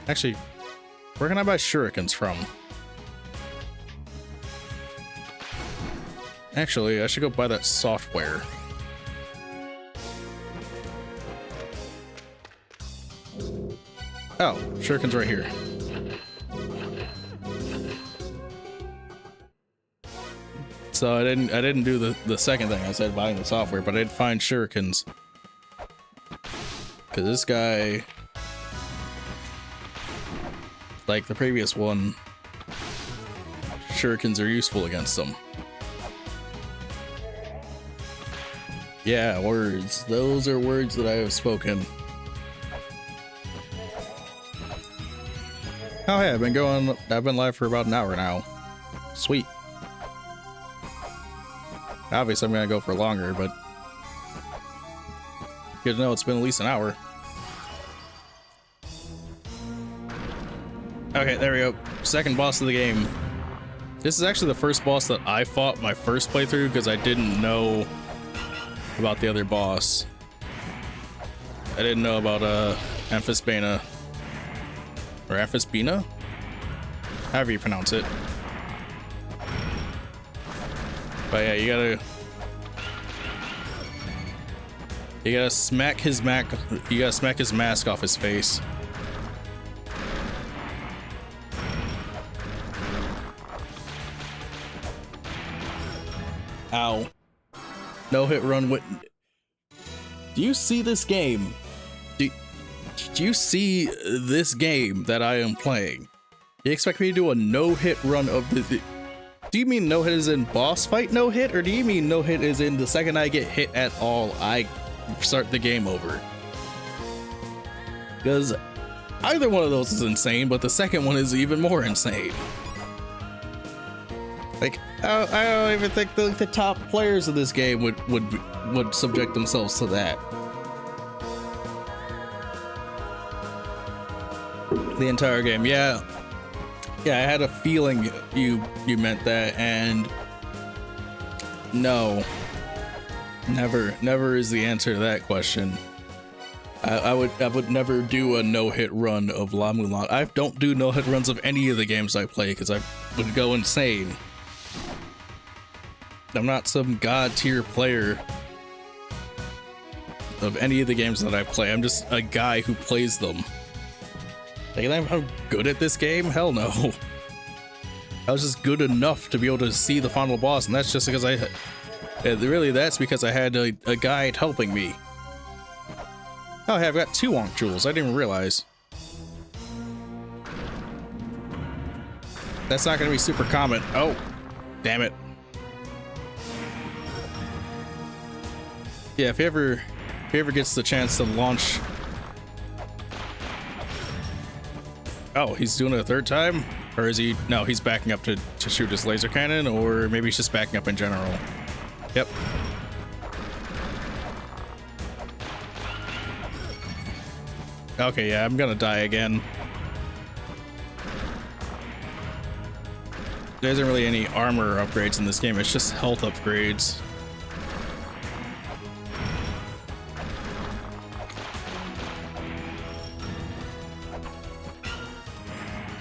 Actually, where can I buy shurikens from? Actually, I should go buy that software. Oh, shuriken's right here. So I didn't do the second thing. I said buying the software, but I did find shurikens. Cause this guy, like the previous one, shurikens are useful against them. Yeah, words. Those are words that I have spoken. Oh hey, I've been live for about an hour now. Sweet. Obviously I'm gonna go for longer, but good to know it's been at least an hour. Okay, there we go. Second boss of the game. This is actually the first boss that I fought my first playthrough because I didn't know about the other boss. I didn't know about Amphisbaena. Or Amphisbaena? However you pronounce it. But yeah, you gotta smack his mask off his face. Ow. No hit run with. Do you see this game? Do you see this game that I am playing? You expect me to do a no hit run of the. Do you mean no hit is in boss fight no hit, or do you mean no hit is in the second I get hit at all, I start the game over? Because either one of those is insane, but the second one is even more insane. Like, I don't even think the top players of this game would subject themselves to that. The entire game, yeah. Yeah, I had a feeling you meant that, and no. Never is the answer to that question. I would never do a no-hit run of La-Mulana. I don't do no-hit runs of any of the games I play because I would go insane. I'm not some god tier player of any of the games that I play. I'm just a guy who plays them. Like, I'm good at this game? Hell no. I was just good enough to be able to see the final boss, and that's just because that's because I had a guide helping me. Oh, hey, I've got 2 Ankh Jewels. I didn't even realize. That's not gonna be super common. Oh, damn it. Yeah, if he ever gets the chance to launch. Oh, he's doing it a third time? Or is he? No, he's backing up to shoot his laser cannon, or maybe he's just backing up in general. Yep. Okay, yeah, I'm gonna die again. There isn't really any armor upgrades in this game, it's just health upgrades.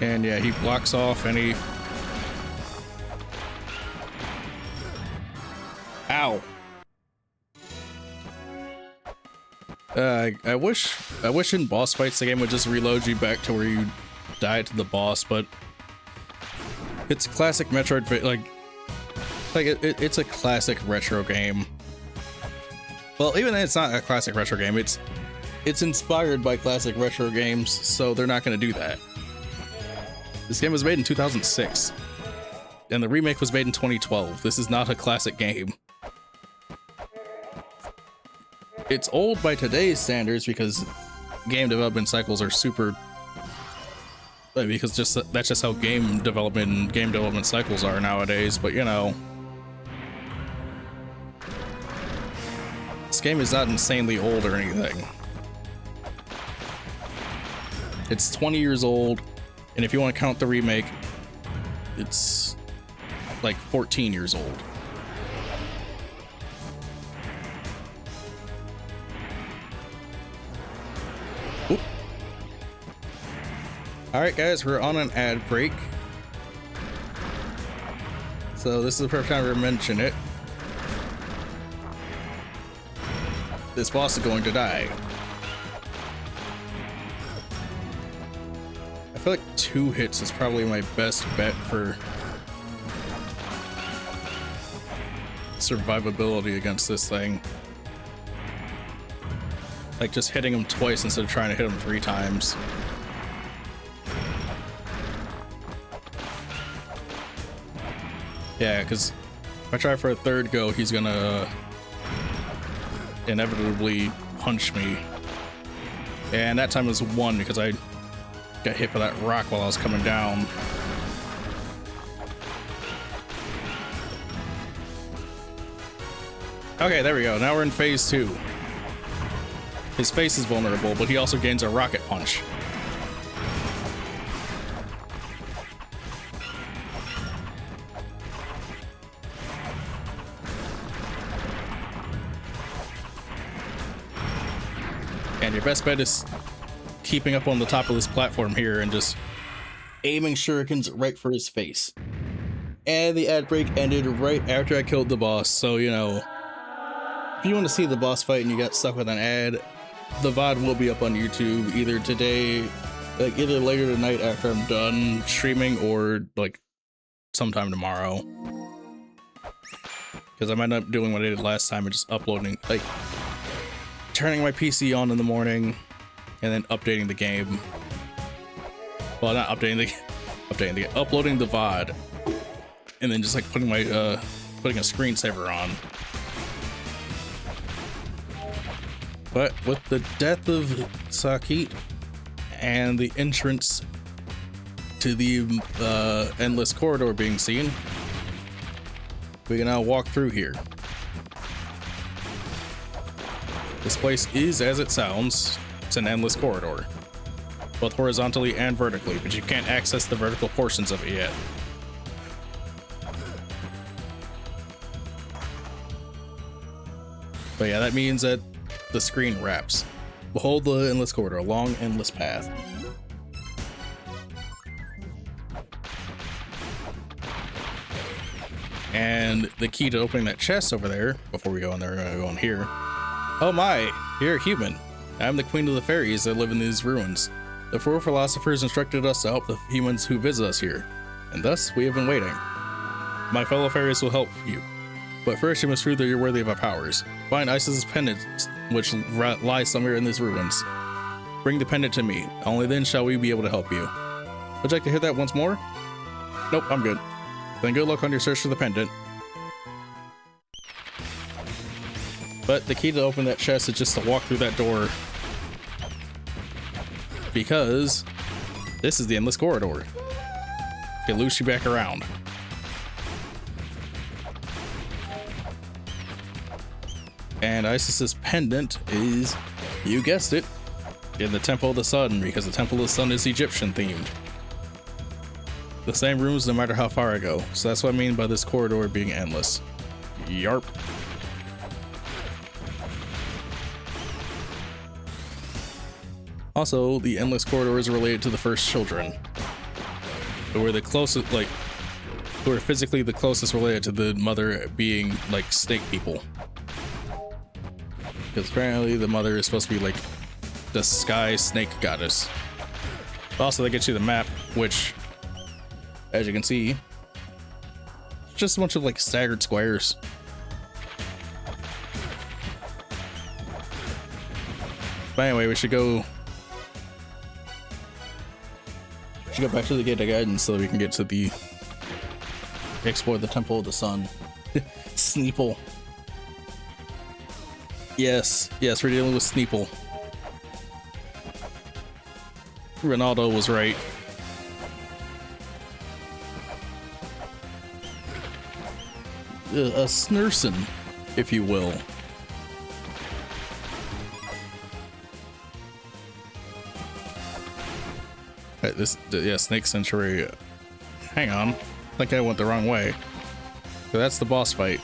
And yeah, he blocks off any. Ow. I wish in boss fights the game would just reload you back to where you died to the boss, but it's classic Metroid, it's a classic retro game. Well, even then it's not a classic retro game. It's inspired by classic retro games, so they're not going to do that. This game was made in 2006, and the remake was made in 2012. This is not a classic game. It's old by today's standards because game development cycles are super. Because that's just how game development cycles are nowadays. But you know, this game is not insanely old or anything. It's 20 years old. And if you want to count the remake, it's like 14 years old. Oop. All right, guys, we're on an ad break. So this is the perfect time to mention it. This boss is going to die. I feel like 2 hits is probably my best bet for survivability against this thing. Like just hitting him twice instead of trying to hit him 3 times. Yeah, because if I try for a third go, he's gonna inevitably punch me. And that time was 1 because I got hit by that rock while I was coming down. Okay, there we go. Now we're in phase 2. His face is vulnerable, but he also gains a rocket punch. And your best bet is keeping up on the top of this platform here and just aiming shurikens right for his face. And the ad break ended right after I killed the boss, so you know, if you want to see the boss fight and you got stuck with an ad, the VOD will be up on YouTube either today, like either later tonight after I'm done streaming, or like sometime tomorrow. Because I might not doing what I did last time and just uploading, like turning my PC on in the morning and then updating the game. Well, not updating the uploading the VOD, and then just like putting my putting a screensaver on. But with the death of Sakit and the entrance to the endless corridor being seen, we can now walk through here. This place is as it sounds. It's an endless corridor, both horizontally and vertically, but you can't access the vertical portions of it yet. But yeah, that means that the screen wraps. Behold the endless corridor, a long, endless path. And the key to opening that chest over there, before we go in there, we're gonna go in here. Oh my, you're a human. I'm the queen of the fairies that live in these ruins. The 4 philosophers instructed us to help the humans who visit us here, and thus we have been waiting. My fellow fairies will help you, but first you must prove that you're worthy of our powers. Find Isis's pendant, which lies somewhere in these ruins. Bring the pendant to me. Only then shall we be able to help you. Would you like to hear that once more? Nope, I'm good. Then good luck on your search for the pendant. But the key to open that chest is just to walk through that door, because this is the endless corridor. It loops you back around. And Isis's pendant is, you guessed it, in the Temple of the Sun, because the Temple of the Sun is Egyptian themed. The same rooms no matter how far I go. So that's what I mean by this corridor being endless. Yarp. Also, the endless corridor is related to the first children, who are the closest, like, who are physically the closest related to the mother being like snake people. Because apparently the mother is supposed to be like the sky snake goddess. Also, they get you the map, which, as you can see, it's just a bunch of like staggered squares. But anyway, we should go back to the Gate of Guidance so that we can get to the explore the Temple of the Sun. Sneeple. Yes, we're dealing with Sneeple. Ronaldo was right. A Snurson, if you will. Right, yeah, Snake Sanctuary. Hang on, I think I went the wrong way. So that's the boss fight.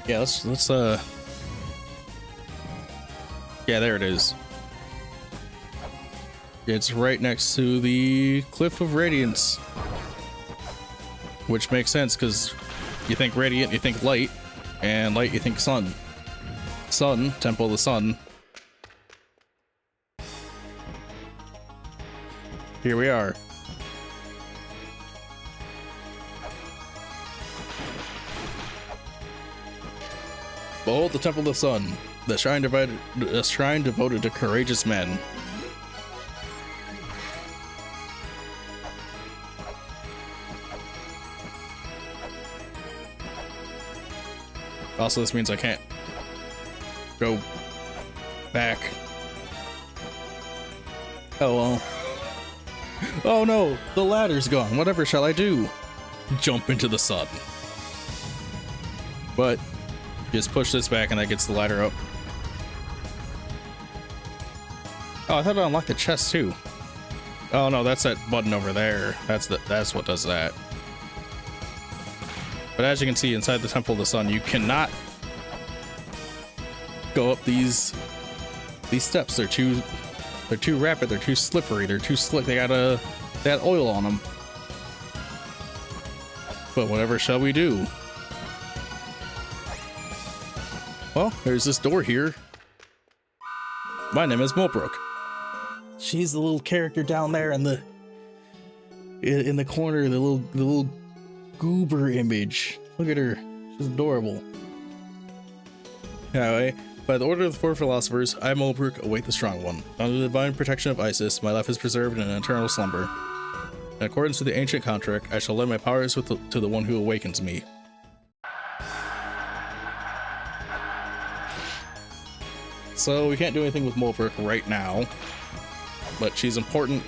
Yeah, let's yeah, there it is. It's right next to the Cliff of Radiance, which makes sense because you think radiant, you think light, and light, you think sun. Sun, Temple of the Sun. Here we are. Behold the Temple of the Sun, the shrine devoted to courageous men. Also, this means I can't go back. Oh well. Oh no, the ladder's gone. Whatever shall I do? Jump into the sun. But just push this back and that gets the ladder up. Oh, I thought I unlocked the chest too. Oh no, that's that button over there. That's what does that. But as you can see inside the Temple of the Sun, you cannot go up these steps. They're too rapid, they're too slippery, they're too slick. They got oil on them. But whatever shall we do? Well, there's this door here. My name is Mulbrook. She's the little character down there in the corner, the little goober image. Look at her. She's adorable. Anyway, by the order of the four philosophers, I, Mulbrook, await the strong one. Under the divine protection of Isis, my life is preserved in an eternal slumber. In accordance with the ancient contract, I shall lend my powers to the one who awakens me. So we can't do anything with Mulbrook right now, but she's important.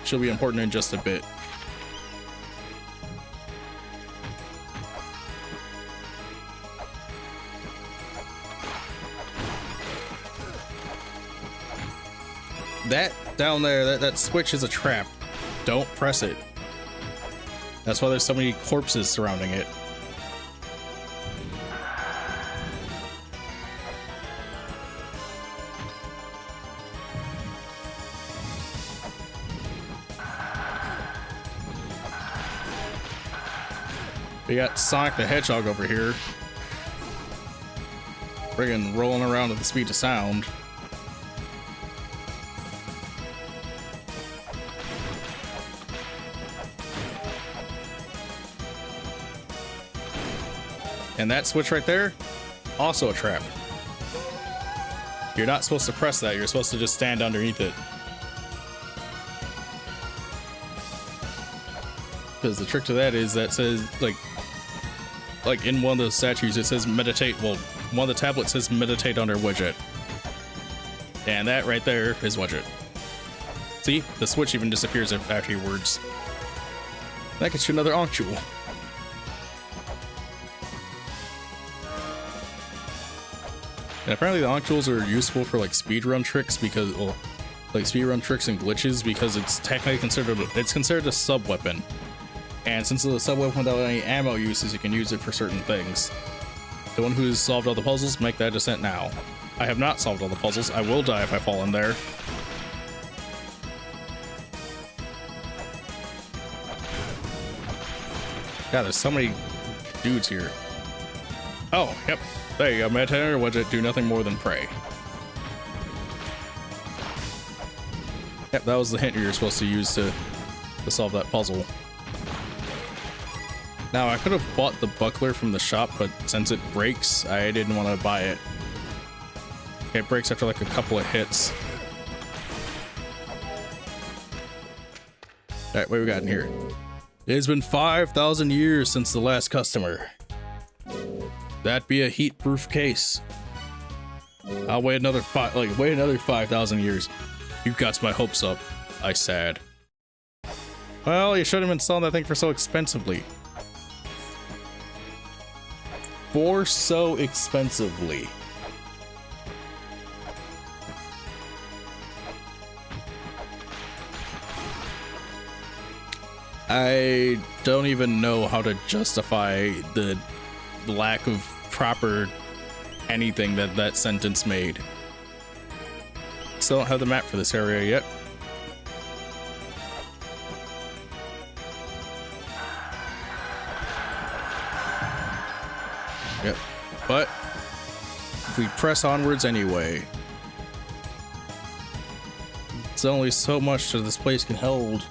She'll be important in just a bit. That down there, that switch is a trap. Don't press it. That's why there's so many corpses surrounding it. We got Sonic the Hedgehog over here. Friggin' rolling around at the speed of sound. And that switch right there, also a trap. You're not supposed to press that, you're supposed to just stand underneath it. Because the trick to that is that says, like in one of those statues, it says meditate. Well, one of the tablets says meditate under widget. And that right there is widget. See, the switch even disappears afterwards. That gets you another Ankh Jewel. And apparently the Ankh Jewels are useful for like speedrun tricks because, well, like speedrun tricks and glitches because it's technically considered a sub weapon. And since it's a sub weapon without any ammo uses, you can use it for certain things. The one who's solved all the puzzles, make that descent now. I have not solved all the puzzles. I will die if I fall in there. God, there's so many dudes here. Oh, yep. There you go. Meditate under widget, do nothing more than pray. Yep, that was the hint you're supposed to use to solve that puzzle. Now, I could have bought the buckler from the shop, but since it breaks, I didn't want to buy it. It breaks after like a couple of hits. Alright, what we got in here? It has been 5,000 years since the last customer. That be a heat-proof case. I'll wait another 5,000 years. You got my hopes up, I said. Well, you shouldn't have been selling that thing for so expensively. For so expensively. I don't even know how to justify the lack of proper anything that sentence made. Still don't have the map for this area yet. Yep. But if we press onwards anyway, it's only so much that this place can hold.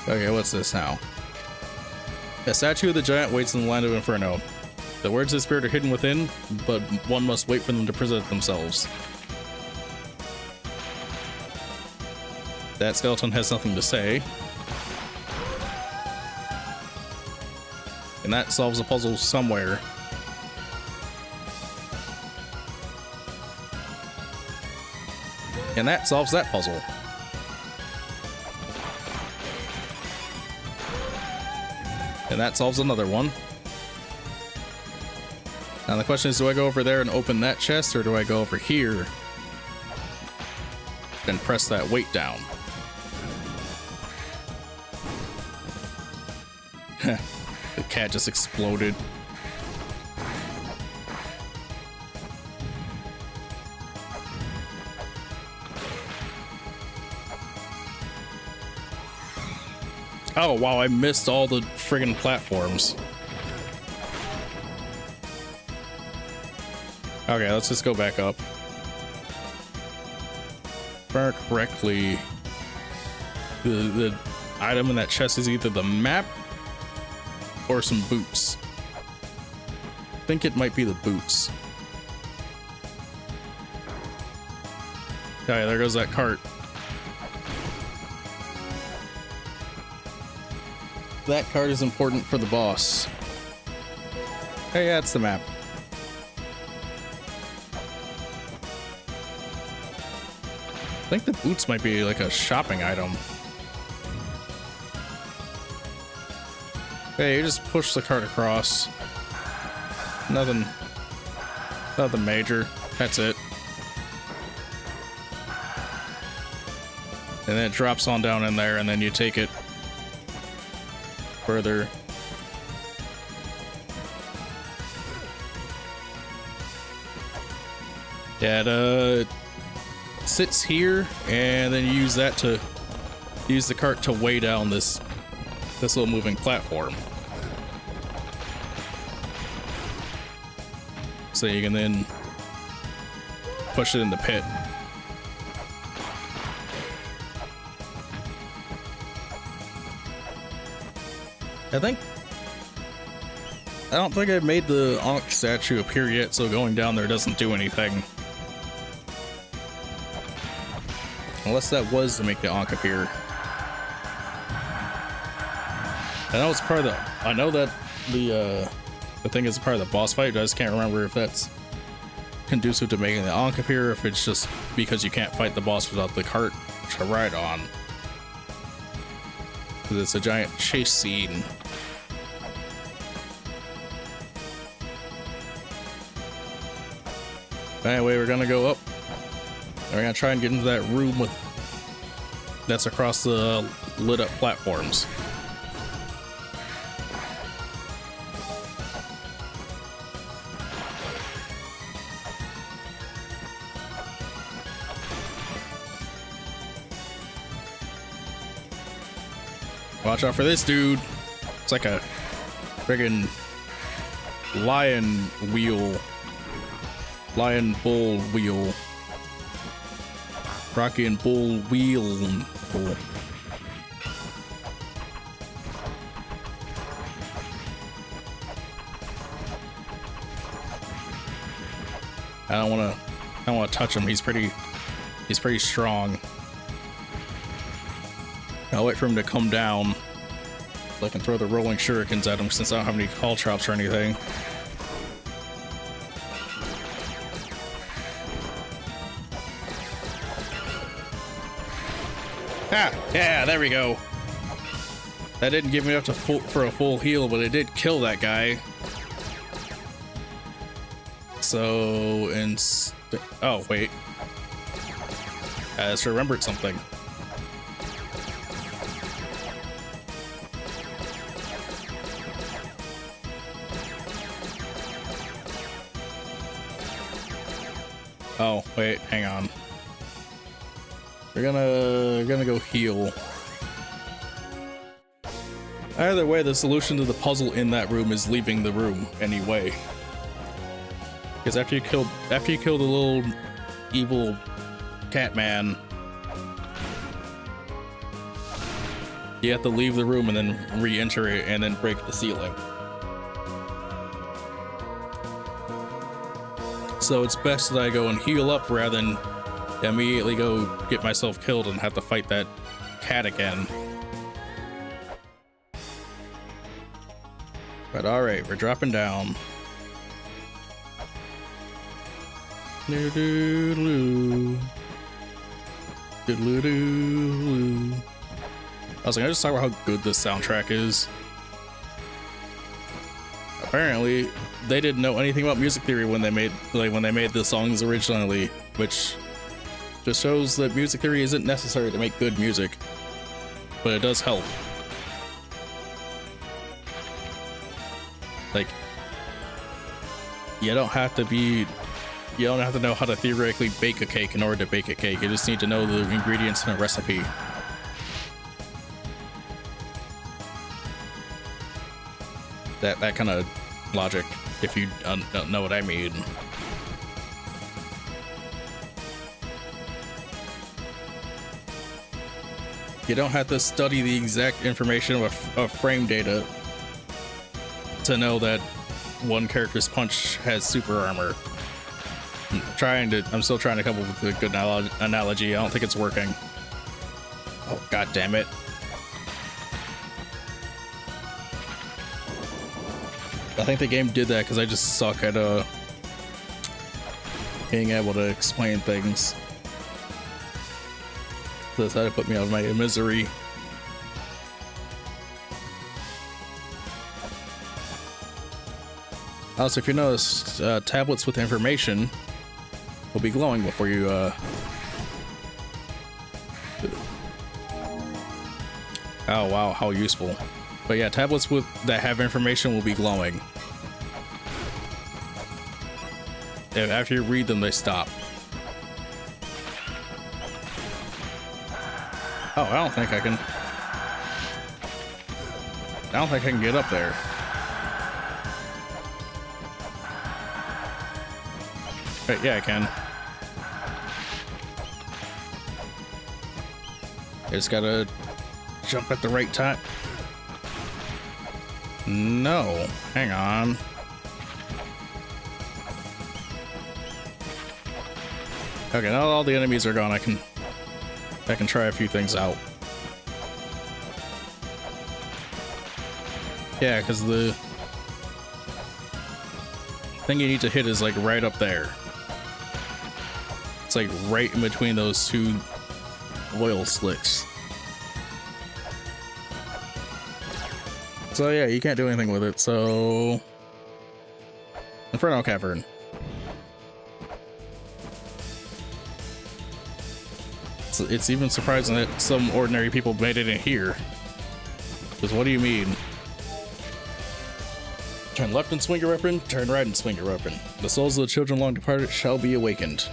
Okay, what's this now? A statue of the giant waits in the land of Inferno. The words of the spirit are hidden within, but one must wait for them to present themselves. That skeleton has nothing to say. And that solves a puzzle somewhere. And that solves that puzzle. And that solves another one. Now the question is, do I go over there and open that chest, or do I go over here and press that weight down? The cat just exploded. Oh wow, I missed all the friggin' platforms. Okay, let's just go back up. If I remember correctly, the item in that chest is either the map or some boots. I think it might be the boots. Okay, there goes that cart. That card is important for the boss. Hey, yeah, it's the map. I think the boots might be like a shopping item. Hey, you just push the cart across. Nothing major. That's it. And then it drops on down in there, and then you take it further. Yeah, it sits here, and then you use that to use the cart to weigh down this little moving platform. So you can then push it in the pit. I don't think I've made the Ankh statue appear yet, so going down there doesn't do anything. Unless that was to make the Ankh appear. I know it's part of the... I know that the thing is part of the boss fight, but I just can't remember if that's conducive to making the Ankh appear, or if it's just because you can't fight the boss without the cart to ride on. Because it's a giant chase scene. Anyway, we're gonna go up. And we're gonna try and get into that room that's across the lit up platforms. Watch out for this dude. It's like a friggin' lion bull wheel. Rocky and bull wheel. Bull. I don't want to touch him. He's pretty strong. I'll wait for him to come down so I can throw the rolling shurikens at him, since I don't have any call chops or anything. Ah, yeah, there we go. That didn't give me enough for a full heal, but it did kill that guy. So, oh, wait. I just remembered something. Oh, wait, hang on. We're gonna go heal. Either way, the solution to the puzzle in that room is leaving the room anyway. Because after you kill the little evil cat man, you have to leave the room and then re-enter it and then break the ceiling. So it's best that I go and heal up rather than immediately go get myself killed and have to fight that cat again. But alright, we're dropping down. Doo-doo-doo. Doo-doo-doo. I was like, I just talk about how good this soundtrack is. Apparently, they didn't know anything about music theory when they made the songs originally, which just shows that music theory isn't necessary to make good music, but it does help. Like, you don't have to know how to theoretically bake a cake in order to bake a cake. You just need to know the ingredients in a recipe. That kind of logic, if you don't know what I mean. You don't have to study the exact information of frame data to know that one character's punch has super armor. I'm still trying to come up with a good analogy. I don't think it's working. Oh, god damn it. I think the game did that because I just suck at being able to explain things. So that's how to put me out of my misery. Also, if you notice, tablets with information will be glowing before you oh wow, how useful. But yeah, tablets that have information will be glowing. And after you read them, they stop. Oh, I don't think I can get up there. But yeah, I can. I just gotta jump at the right time. No, hang on. Okay, now all the enemies are gone. I can try a few things out. Yeah, because the thing you need to hit is like right up there. It's like right in between those two oil slicks. So yeah, you can't do anything with it, so... Inferno Cavern. It's even surprising that some ordinary people made it in here. Because what do you mean? Turn left and swing your weapon, turn right and swing your weapon. The souls of the children long departed shall be awakened.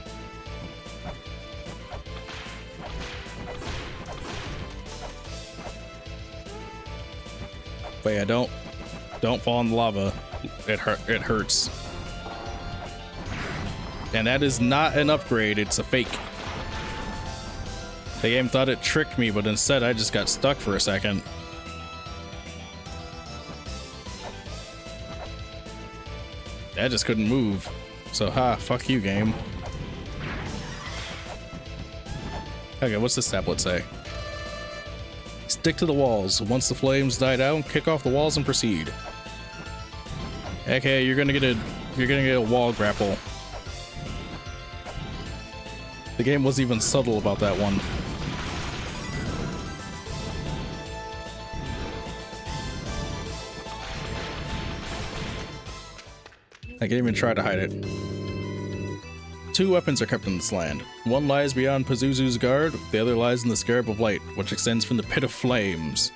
But yeah, don't fall in the lava. It hurts. And that is not an upgrade, it's a fake. The game thought it tricked me, but instead I just got stuck for a second. I just couldn't move. So fuck you, game. Okay, what's this tablet say? Stick to the walls. Once the flames die down, kick off the walls and proceed. Okay, you're gonna get a wall grapple. The game wasn't even subtle about that one. I can't even try to hide it. Two weapons are kept in this land. One lies beyond Pazuzu's guard, the other lies in the Scarab of Light, which extends from the Pit of Flames.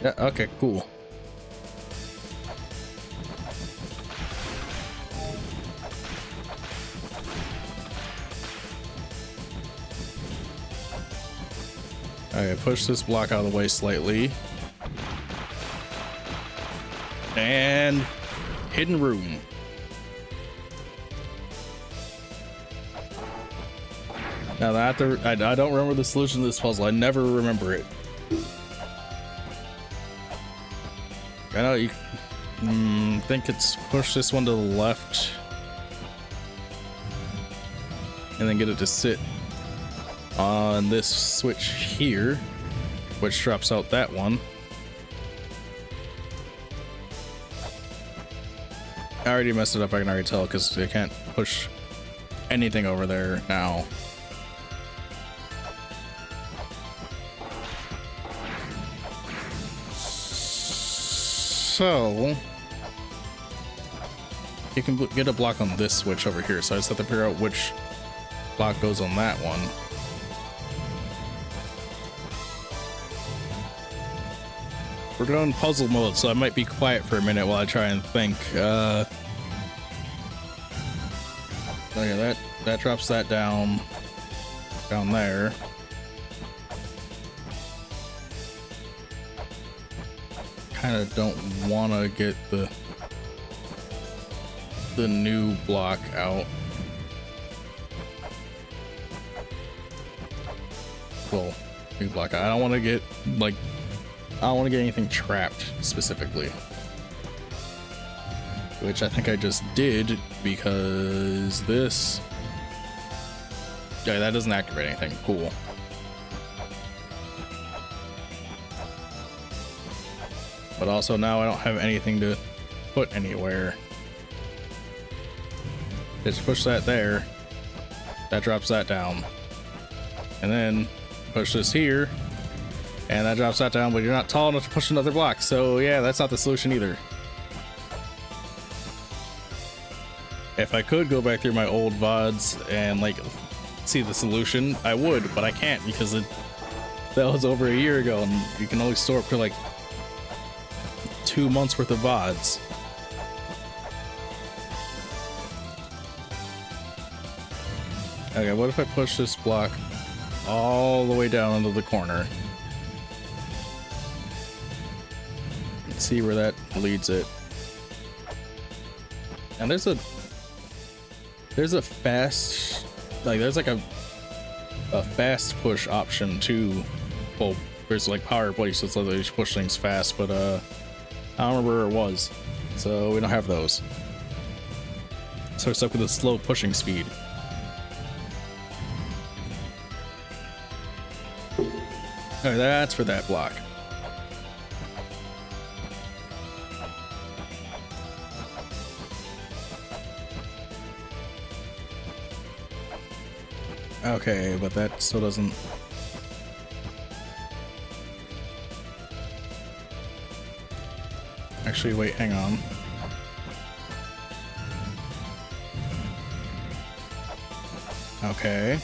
Yeah, okay, cool. Alright, push this block out of the way slightly. And hidden room. Now that I don't remember the solution to this puzzle. I never remember it. I know you think it's push this one to the left and then get it to sit on this switch here. which drops out that one. I already messed it up, I can already tell, because I can't push anything over there now. So you can get a block on this switch over here, so I just have to figure out which block goes on that one. We're doing puzzle mode, so I might be quiet for a minute while I try and think. Okay, that drops that down there. Kind of don't want to get the new block out. Well, new block. I don't want to get like, I don't want to get anything trapped specifically, which I think I just did because this. Yeah, that doesn't activate anything. Cool. But also now I don't have anything to put anywhere. Just push that there. That drops that down. And then push this here. And that drops that down, but you're not tall enough to push another block. So yeah, that's not the solution either. If I could go back through my old VODs and like see the solution, I would, but I can't because that was over a year ago and you can only store up to like 2 months worth of VODs. Okay, what if I push this block all the way down into the corner? Let's see where that leads it. And there's a fast, like there's like a fast push option too. Well, there's like power places so that you push things fast, but I don't remember where it was, so we don't have those. So we're stuck with a slow pushing speed. Okay, that's for that block. Okay, but that still doesn't. Actually, wait, hang on. Okay.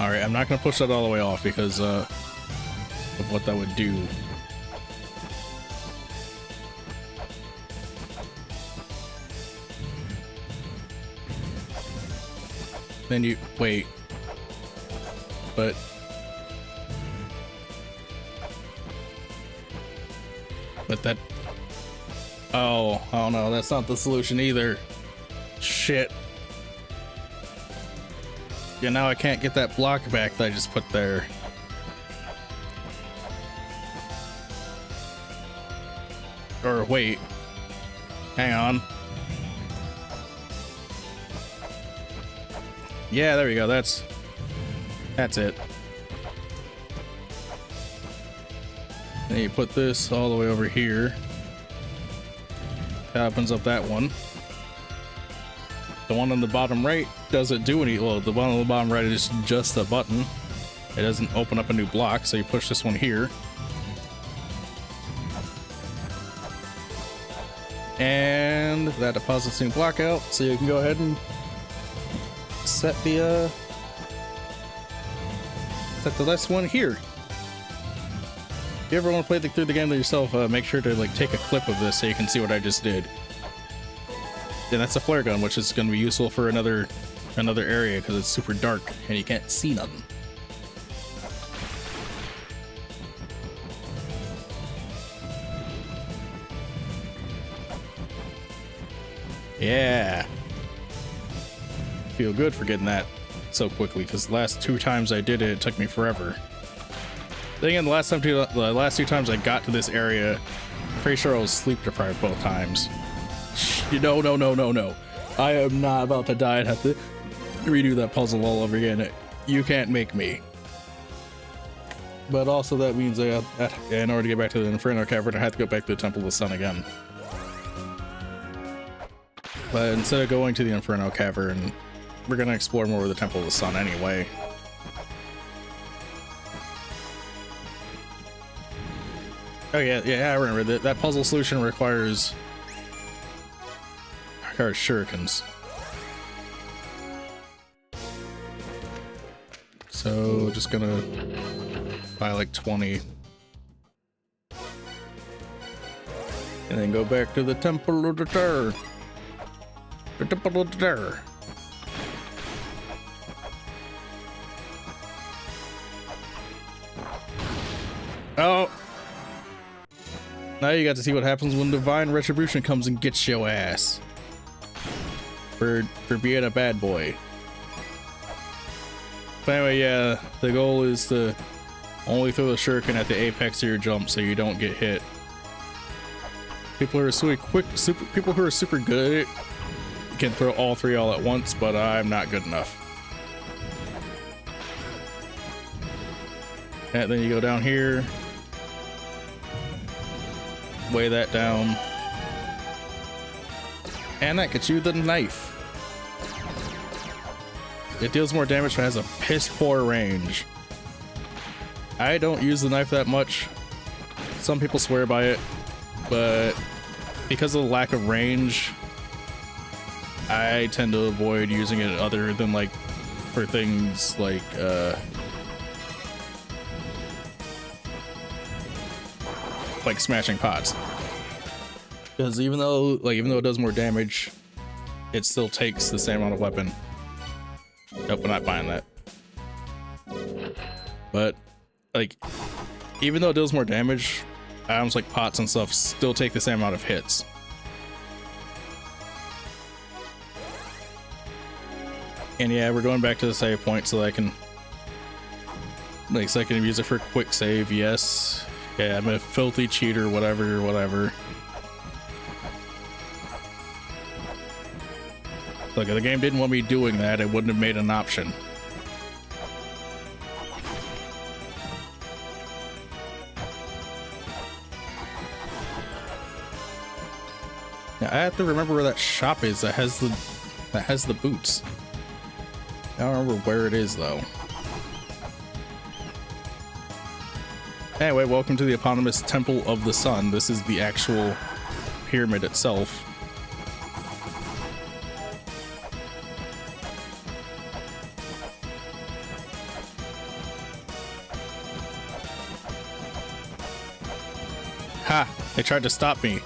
Alright, I'm not going to push that all the way off because of what that would do. Then you wait, but that, oh no, that's not the solution either. Shit. Yeah, now I can't get that block back that I just put there. Or wait, hang on. Yeah, there we go. That's it. Then you put this all the way over here. That opens up that one. The one on the bottom right doesn't do any. Well, the one on the bottom right is just a button. It doesn't open up a new block, so you push this one here. And that deposits new block out, so you can go ahead and set the last one here. If you ever want to play through the game yourself, make sure to like take a clip of this so you can see what I just did. And that's a flare gun, which is going to be useful for another area because it's super dark and you can't see nothing. Yeah. Feel good for getting that so quickly, because the last 2 times I did it, it took me forever. Then again, the last 2 times I got to this area, pretty sure I was sleep deprived both times. No. I am not about to die and have to redo that puzzle all over again. You can't make me. But also that means in order to get back to the Inferno Cavern, I have to go back to the Temple of the Sun again. But instead of going to the Inferno Cavern, we're gonna explore more of the Temple of the Sun anyway. Oh yeah, I remember that puzzle solution requires shurikens. So just gonna buy like 20. And then go back to the Temple of the Terror. The Temple of the Terror. Oh! Now you got to see what happens when Divine Retribution comes and gets your ass. For being a bad boy. But anyway, yeah, the goal is to only throw the shuriken at the apex of your jump so you don't get hit. People who are people who are super good at it can throw all 3 all at once, but I'm not good enough. And then you go down here, weigh that down, and that gets you the knife. It deals more damage but has a piss poor range. I don't use the knife that much. Some people swear by it, but because of the lack of range, I tend to avoid using it other than like for things like smashing pots. Because even though it does more damage, it still takes the same amount of weapon. Nope, I'm not buying that. But like, even though it deals more damage, items like pots and stuff still take the same amount of hits. And yeah, we're going back to the save point so that I can use it for quick save. Yes. Yeah, I'm a filthy cheater, whatever. Look, if the game didn't want me doing that, it wouldn't have made an option. Now, I have to remember where that shop is that has the boots. I don't remember where it is though. Anyway, welcome to the eponymous Temple of the Sun. This is the actual pyramid itself. Ha! They tried to stop me.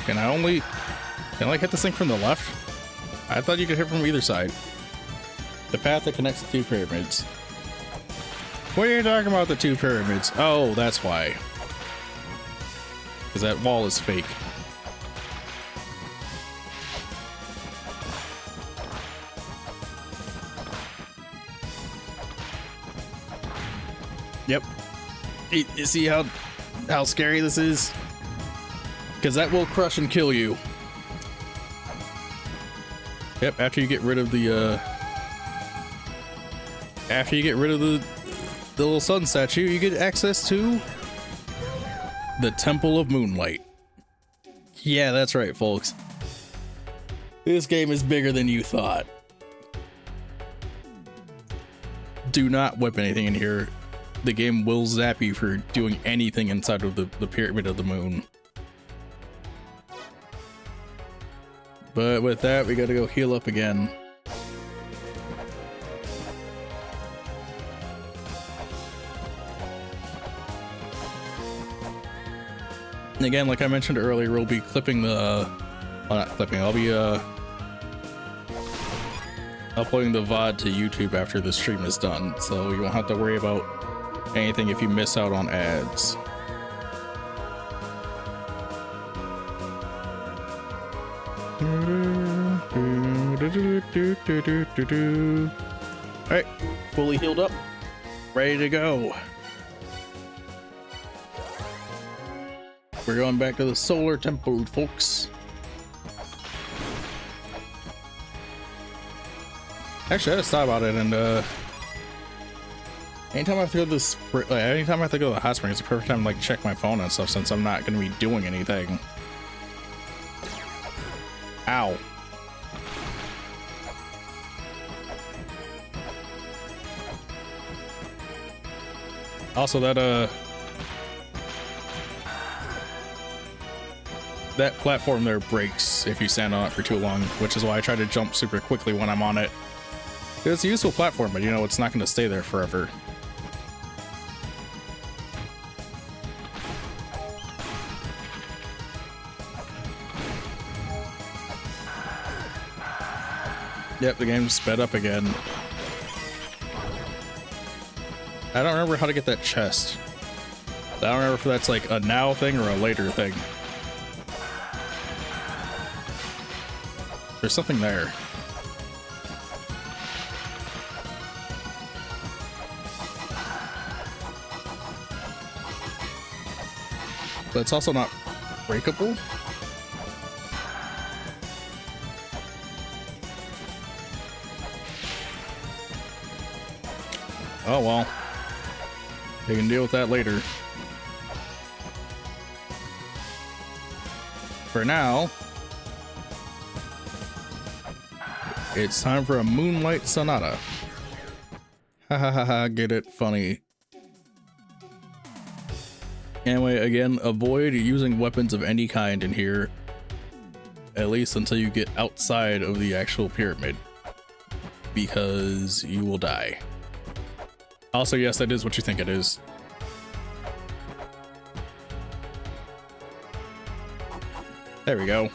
Can I like hit this thing from the left? I thought you could hit from either side. The path that connects the 2 pyramids. What are you talking about, the 2 pyramids? Oh, that's why. Because that wall is fake. Yep. You see how scary this is? Because that will crush and kill you. Yep, after you get rid of the little sun statue, you get access to the Temple of Moonlight. Yeah, that's right, folks. This game is bigger than you thought. Do not whip anything in here. The game will zap you for doing anything inside of the Pyramid of the Moon. But with that, we gotta go heal up again. And again, like I mentioned earlier, we'll be clipping the... well, not clipping, I'll be uploading the VOD to YouTube after the stream is done, so you won't have to worry about anything if you miss out on ads. Alright, fully healed up, ready to go. We're going back to the Solar Temple, folks. Actually, I just thought about it, and anytime I have to go to this, anytime I have to go to the hot spring, it's the perfect time to like check my phone and stuff, since I'm not going to be doing anything. Ow. Also, that platform there breaks if you stand on it for too long, which is why I try to jump super quickly when I'm on it. It's a useful platform, but you know, it's not going to stay there forever. Yep, the game sped up again. I don't remember how to get that chest. I don't remember if that's like a now thing or a later thing. There's something there. But it's also not breakable. Oh well. They can deal with that later. For now, it's time for a Moonlight Sonata. Ha ha ha ha, get it? Funny. Anyway, again, avoid using weapons of any kind in here, at least until you get outside of the actual pyramid, because you will die. Also, yes, that is what you think it is. There we go.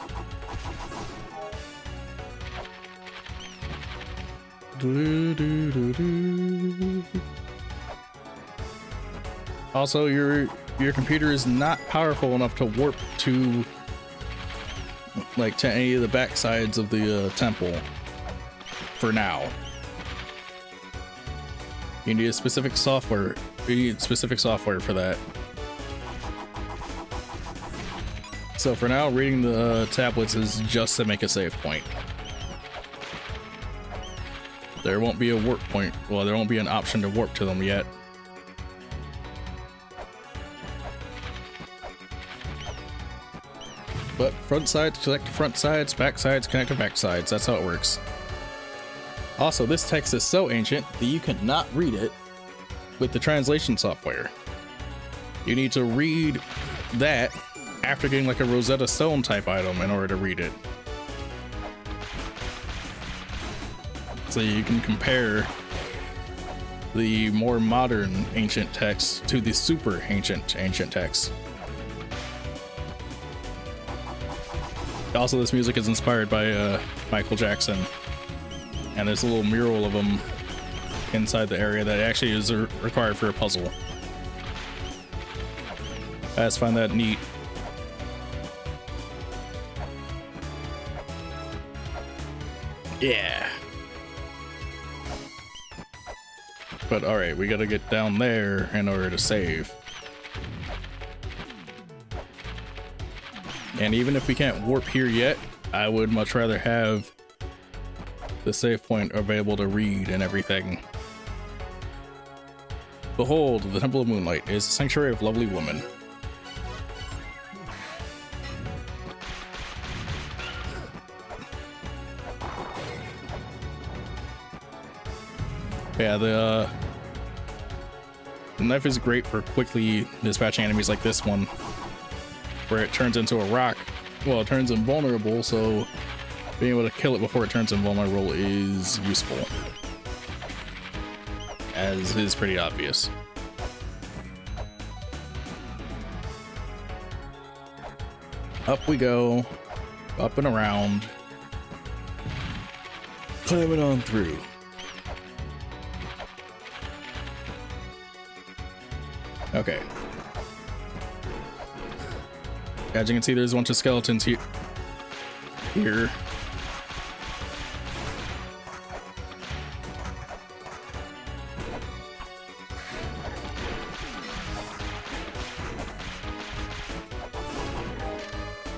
Also, your computer is not powerful enough to warp to like to any of the back sides of the temple for now. You need a specific software. You need specific software for that. So for now, reading the tablets is just to make a save point. There won't be a warp point. Well, there won't be an option to warp to them yet. But front sides connect to front sides, back sides connect to back sides. That's how it works. Also, this text is so ancient that you cannot read it with the translation software. You need to read that after getting like a Rosetta Stone type item in order to read it. So you can compare the more modern ancient text to the super ancient text. Also, this music is inspired by Michael Jackson. And there's a little mural of him inside the area that actually is required for a puzzle. I just find that neat. Yeah. But alright, we gotta get down there in order to save. And even if we can't warp here yet, I would much rather have the save point available to read and everything. Behold, the Temple of Moonlight is the sanctuary of lovely women. Yeah, the knife is great for quickly dispatching enemies like this one, where it turns into a rock. Well, it turns invulnerable, so being able to kill it before it turns invulnerable is useful, as is pretty obvious. Up we go, up and around, climbing on through. Okay. As you can see, there's a bunch of skeletons here.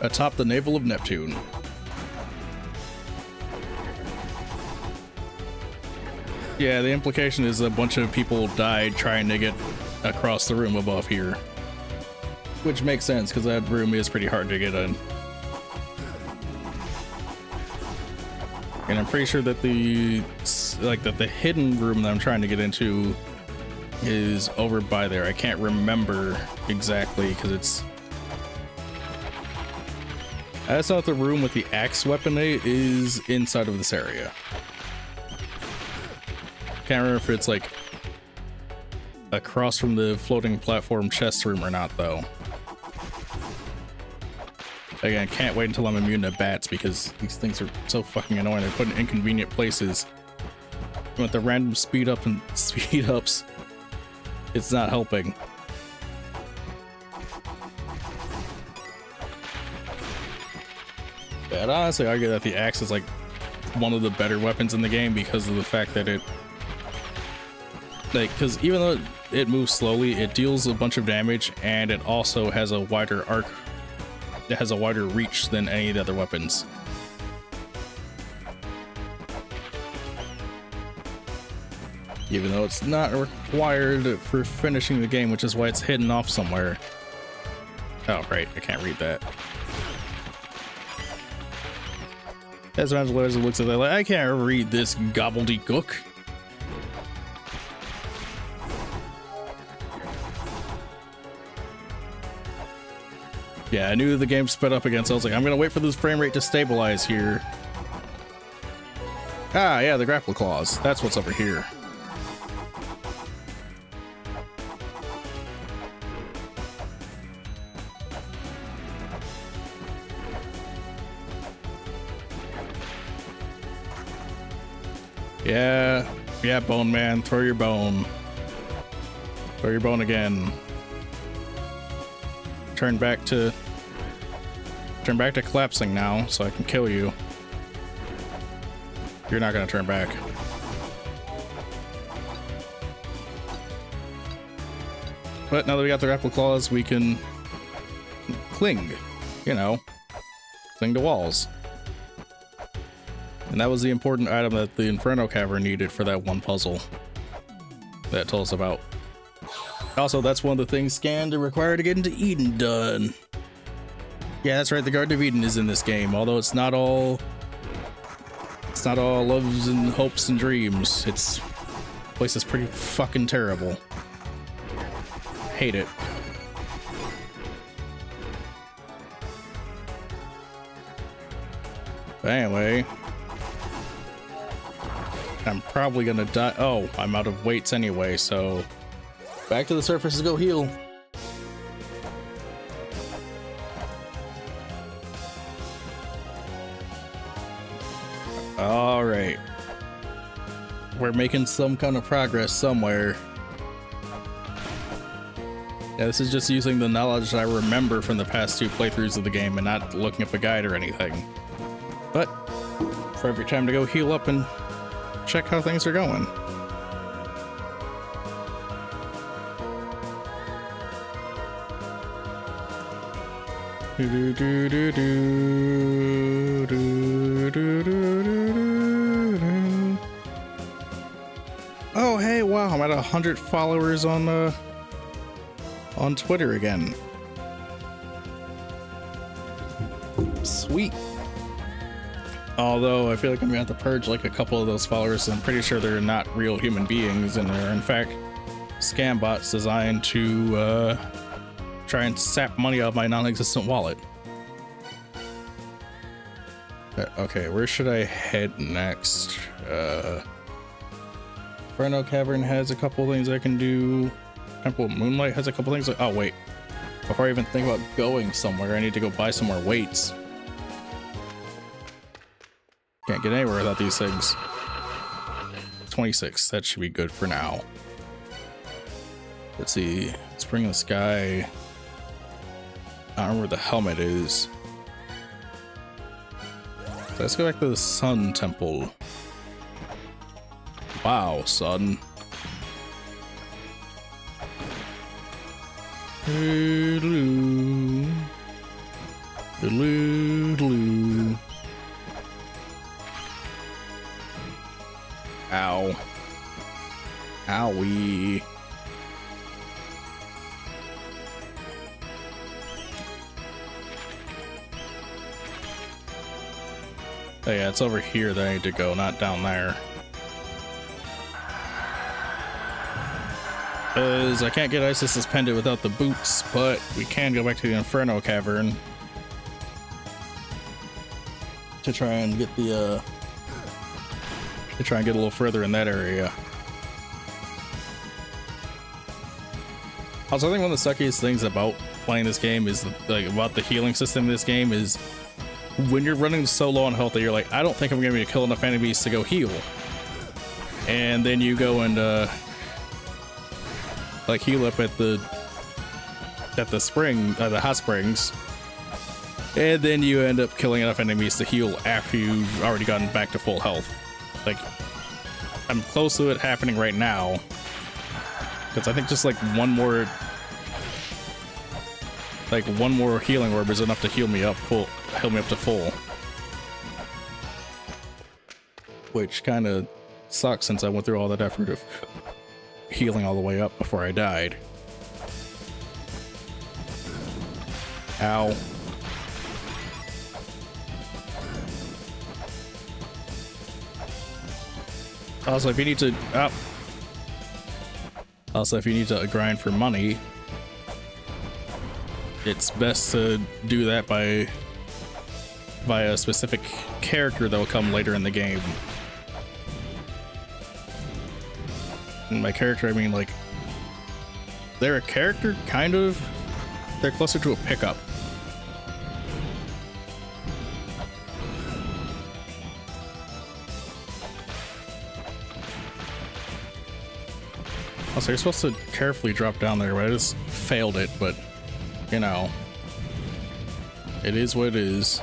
atop the navel of Neptune. Yeah, the implication is a bunch of people died trying to get across the room above here. Which makes sense, because that room is pretty hard to get in. And I'm pretty sure that the hidden room that I'm trying to get into is over by there. I can't remember exactly, because it's... I just thought the room with the axe weaponry is inside of this area. Can't remember if it's like across from the floating platform chest room or not, though. Again, can't wait until I'm immune to bats, because these things are so fucking annoying. They're put in inconvenient places. With the random speed up and speed ups, it's not helping. Yeah, I'd honestly argue that the axe is like one of the better weapons in the game because of the fact that it, like, because even though it moves slowly, it deals a bunch of damage, and it also has a wider arc. It has a wider reach than any of the other weapons. Even though it's not required for finishing the game, which is why it's hidden off somewhere. Oh, right, I can't read that. As Angela looks at that, like, I can't read this gobbledygook. Yeah, I knew the game sped up again, so I was like, I'm gonna wait for this frame rate to stabilize here. Ah, yeah, the grapple claws. That's what's over here. Yeah, Bone Man, throw your bone. Throw your bone again. Turn back to collapsing now, so I can kill you. You're not gonna turn back. But now that we got the grapple claws, we can cling, you know, cling to walls. And that was the important item that the Inferno Cavern needed for that one puzzle that it told us about. Also, that's one of the things scanned and required to get into Eden done. Yeah, that's right, the Garden of Eden is in this game, although it's not all loves and hopes and dreams. This place is pretty fucking terrible. Hate it. But anyway, I'm probably gonna die. Oh, I'm out of weights anyway, so back to the surface to go heal. All right, we're making some kind of progress somewhere. Yeah, this is just using the knowledge I remember from the past 2 playthroughs of the game and not looking up a guide or anything. But for every time to go heal up and check how things are going. Oh, hey, wow, I'm at 100 followers on Twitter again. Sweet. Although I feel like I'm gonna have to purge like a couple of those followers. I'm pretty sure they're not real human beings and they're in fact scam bots designed to try and sap money out of my non-existent wallet. Okay, where should I head next? Inferno Cavern has a couple things I can do. Temple of Moonlight has a couple things. Oh wait, before I even think about going somewhere, I need to go buy some more weights. Can't get anywhere without these things. 26, that should be good for now. Let's see, Spring in the Sky. I don't remember where the helmet is. So let's go back to the Sun Temple. Wow, son. Doodaloo. Ow. Owie. Oh yeah, it's over here that I need to go, not down there. Because I can't get Isis suspended without the boots, but we can go back to the Inferno Cavern to try and get the a little further in that area. Also, I think one of the suckiest things about playing this game is like about the healing system in this game is when you're running so low on health that you're like, I don't think I'm gonna be able to kill enough enemies to go heal, and then you go and like heal up at the spring, the hot springs, and then you end up killing enough enemies to heal after you've already gotten back to full health. Like, I'm close to it happening right now, because I think just like one more healing orb is enough to heal me up to full, which kind of sucks since I went through all that effort of healing all the way up before I died. Ow. Also, if you need to grind for money, it's best to do that by a specific character that will come later in the game. And by character, I mean, like, they're a character, kind of. They're closer to a pickup. Also, you're supposed to carefully drop down there, but I just failed it, but, you know, it is what it is.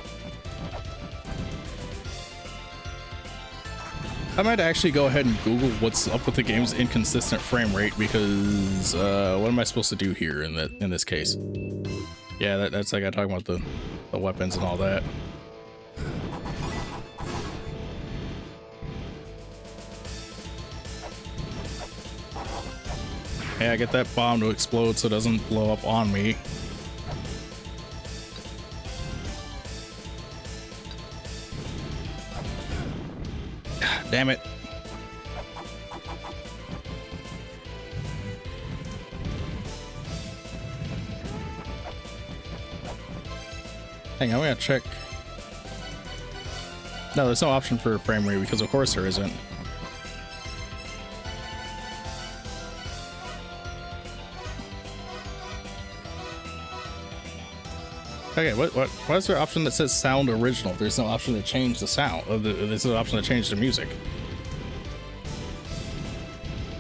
I might actually go ahead and Google what's up with the game's inconsistent frame rate, because what am I supposed to do here in this case? Yeah, that's like I talk about the weapons and all that. Hey, I get that bomb to explode so it doesn't blow up on me. Damn it. Hang on, we gotta check. No, there's no option for frame rate, because of course there isn't. Okay, why is there an option that says sound original? There's no option to change the sound. There's no option to change the music.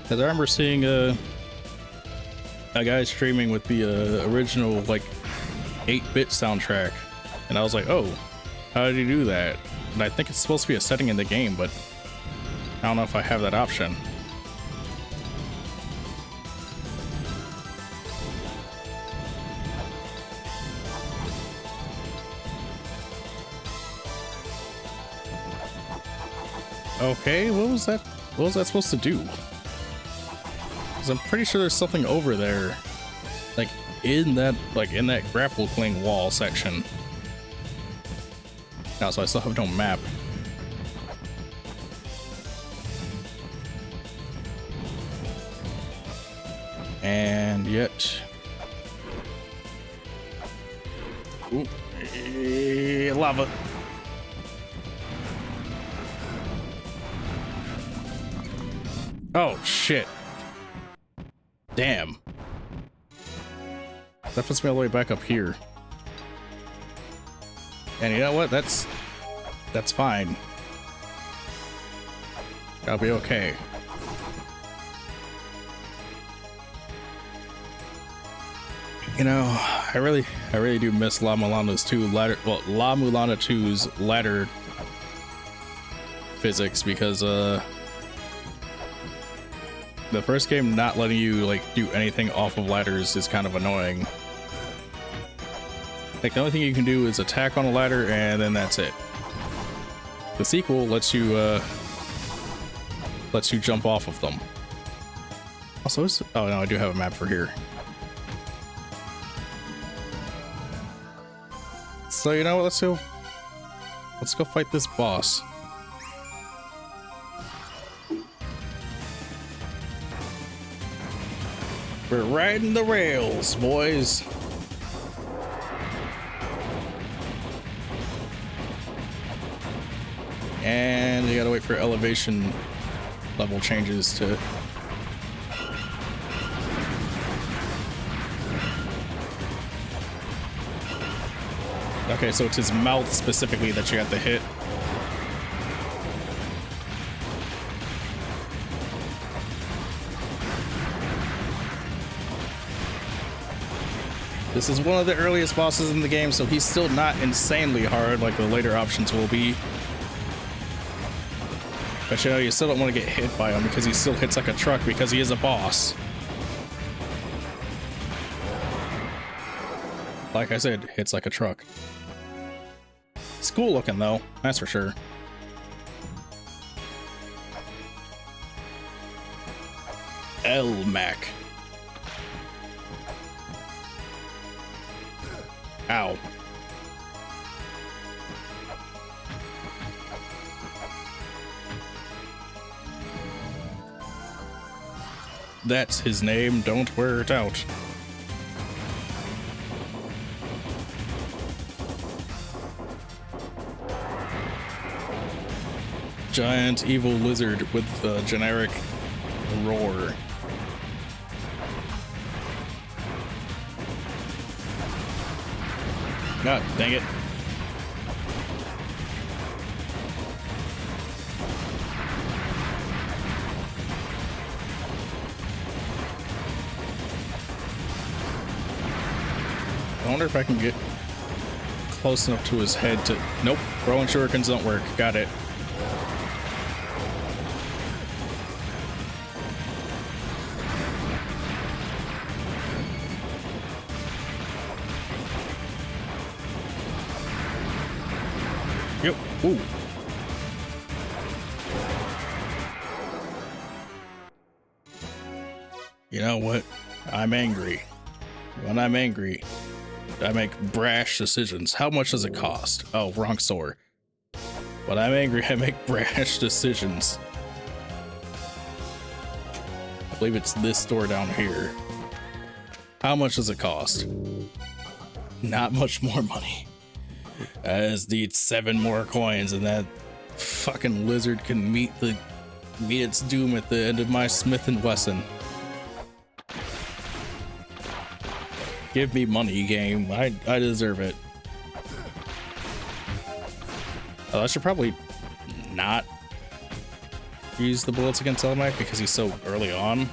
Because I remember seeing a guy streaming with the original, like, 8-bit soundtrack, and I was like, oh, how did he do that? And I think it's supposed to be a setting in the game, but I don't know if I have that option. Okay, what was that supposed to do? Because I'm pretty sure there's something over there, like in that grapple cling wall section. Now, so I still have no map. And yet, ooh, lava. Oh, shit. Damn. That puts me all the way back up here. And you know what? That's fine. I'll be okay. You know, I really do miss La-Mulana's La-Mulana 2's ladder physics, because the first game not letting you like do anything off of ladders is kind of annoying. Like the only thing you can do is attack on a ladder and then that's it. The sequel lets you jump off of them. Also, oh no, I do have a map for here. So you know what? Let's go fight this boss. We're riding the rails, boys. And you gotta wait for elevation level changes to... Okay, so it's his mouth specifically that you have to hit. This is one of the earliest bosses in the game, so he's still not insanely hard like the later options will be. But you know, you still don't want to get hit by him because he still hits like a truck because he is a boss. Like I said, hits like a truck. It's cool looking though, that's for sure. L-Mac. Ow. That's his name, don't wear it out. Giant evil lizard with a generic roar. God dang it. I wonder if I can get close enough to his head to... Nope, throwing shurikens don't work. Got it. Yep. Ooh. You know what? I'm angry. When I'm angry, I make brash decisions. How much does it cost? Oh, wrong store. When I'm angry, I make brash decisions. I believe it's this store down here. How much does it cost? Not much more money. I just need 7 more coins and that fucking lizard can meet its doom at the end of my Smith & Wesson. Give me money, game. I deserve it. Oh, I should probably not use the bullets against Elmac because he's so early on. I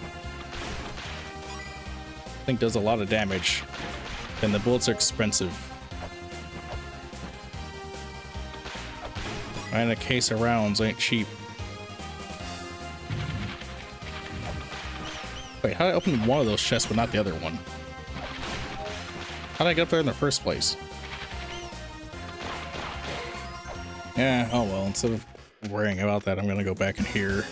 think does a lot of damage, and the bullets are expensive. And a case of rounds ain't cheap. Wait, how did I open one of those chests but not the other one? How did I get up there in the first place? Yeah, oh well, instead of worrying about that, I'm gonna go back in here.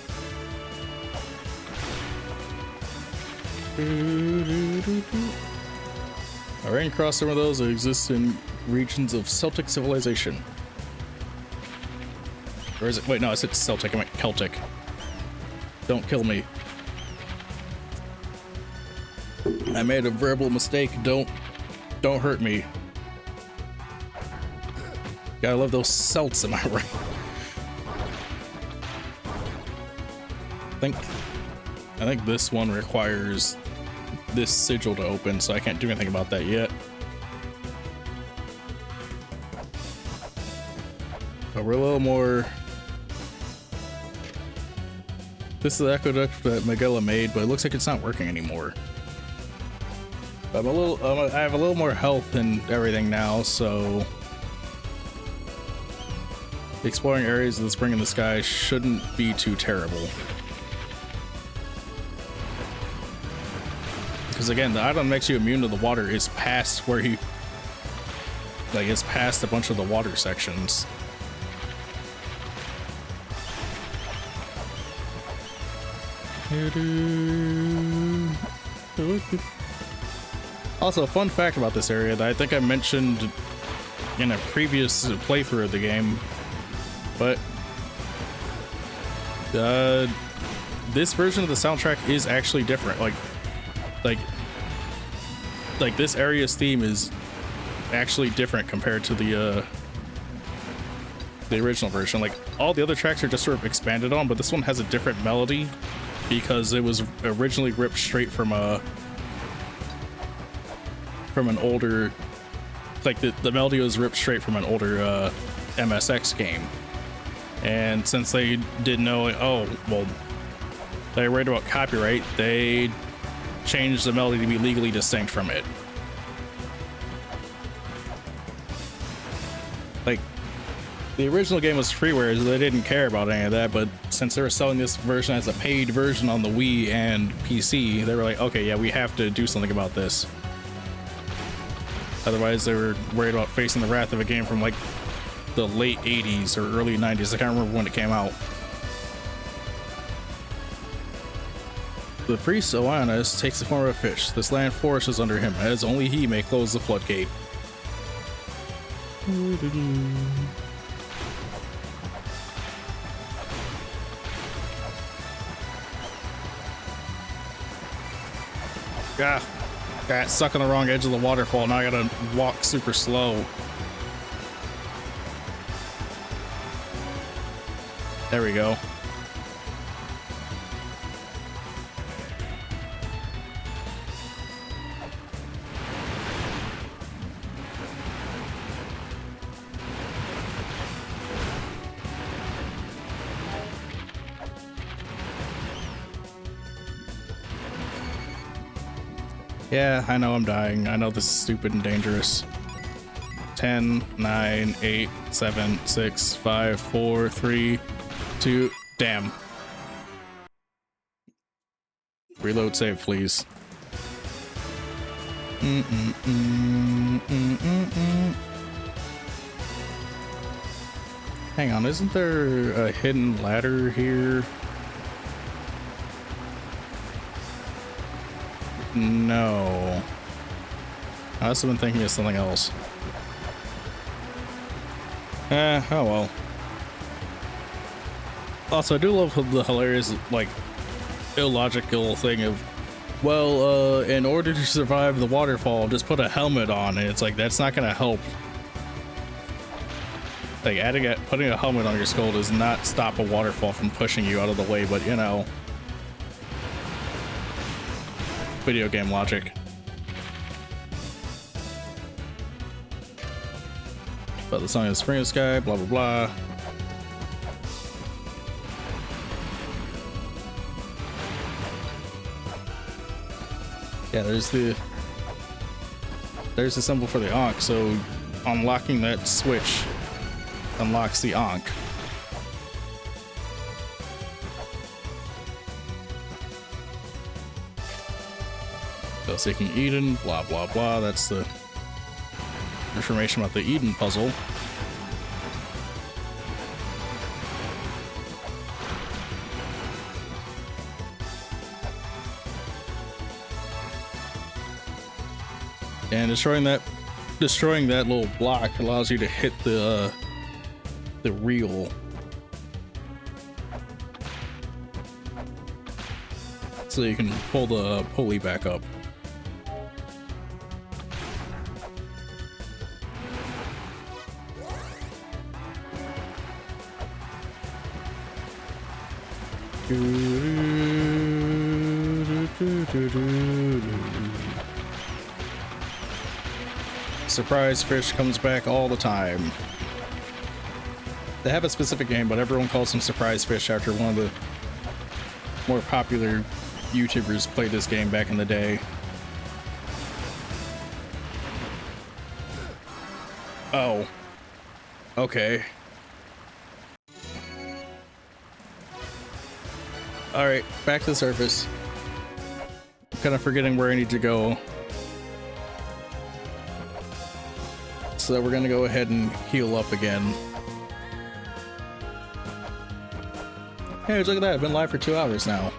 I ran across some of those that exist in regions of Celtic civilization. Or is it? Wait, no, I said Celtic, I meant Celtic. Don't kill me. I made a verbal mistake, don't hurt me. Gotta love those Celts, am I right? I think this one requires this sigil to open, so I can't do anything about that yet. But we're a little more... This is the aqueduct that Magella made, but it looks like it's not working anymore. I have a little more health and everything now, so exploring areas of the spring in the sky shouldn't be too terrible. Because again, the item that makes you immune to the water is past where you like it's past a bunch of the water sections. Also, a fun fact about this area that I think I mentioned in a previous playthrough of the game, but this version of the soundtrack is actually different. Like this area's theme is actually different compared to the original version. Like all the other tracks are just sort of expanded on, but this one has a different melody because it was originally ripped straight from an older, like the melody was ripped straight from an older MSX game. And since they didn't know, oh well, they were worried about copyright, they changed the melody to be legally distinct from it. Like, the original game was freeware, so they didn't care about any of that, but since they were selling this version as a paid version on the Wii and PC, they were like, okay, yeah, we have to do something about this. Otherwise, they were worried about facing the wrath of a game from like the late 80s or early 90s. I can't remember when it came out. The priest Oannes takes the form of a fish. This land flourishes under him, as only he may close the floodgate. Got stuck on the wrong edge of the waterfall. Now I gotta walk super slow. There we go. Yeah, I know I'm dying. I know this is stupid and dangerous. 10, 9, 8, 7, 6, 5, 4, 3, 2, damn. Reload save, please. Hang on, isn't there a hidden ladder here? No. I must have been thinking of something else. Oh well. Also, I do love the hilarious, like, illogical thing of, well, in order to survive the waterfall, just put a helmet on. And it's like, that's not gonna help. Like, putting a helmet on your skull does not stop a waterfall from pushing you out of the way, but you know. Video game logic. But the song is Spring of the Sky, blah blah blah. Yeah, there's the symbol for the Ankh, so unlocking that switch unlocks the Ankh. Seeking Eden, blah blah blah. That's the information about the Eden puzzle. And destroying that little block allows you to hit the reel. So you can pull the pulley back up. Surprise fish comes back all the time. They have a specific name, but everyone calls them surprise fish after one of the more popular YouTubers played this game back in the day. Oh. Okay. Alright, back to the surface. I'm kind of forgetting where I need to go. so we're gonna go ahead and heal up again. Hey, look at that, I've been live for 2 hours now.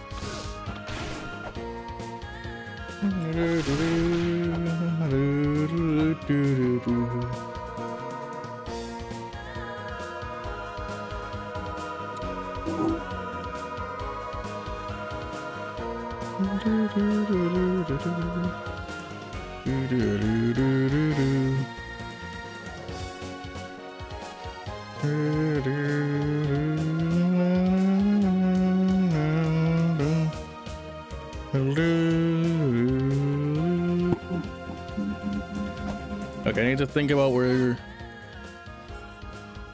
Okay, I need to think about where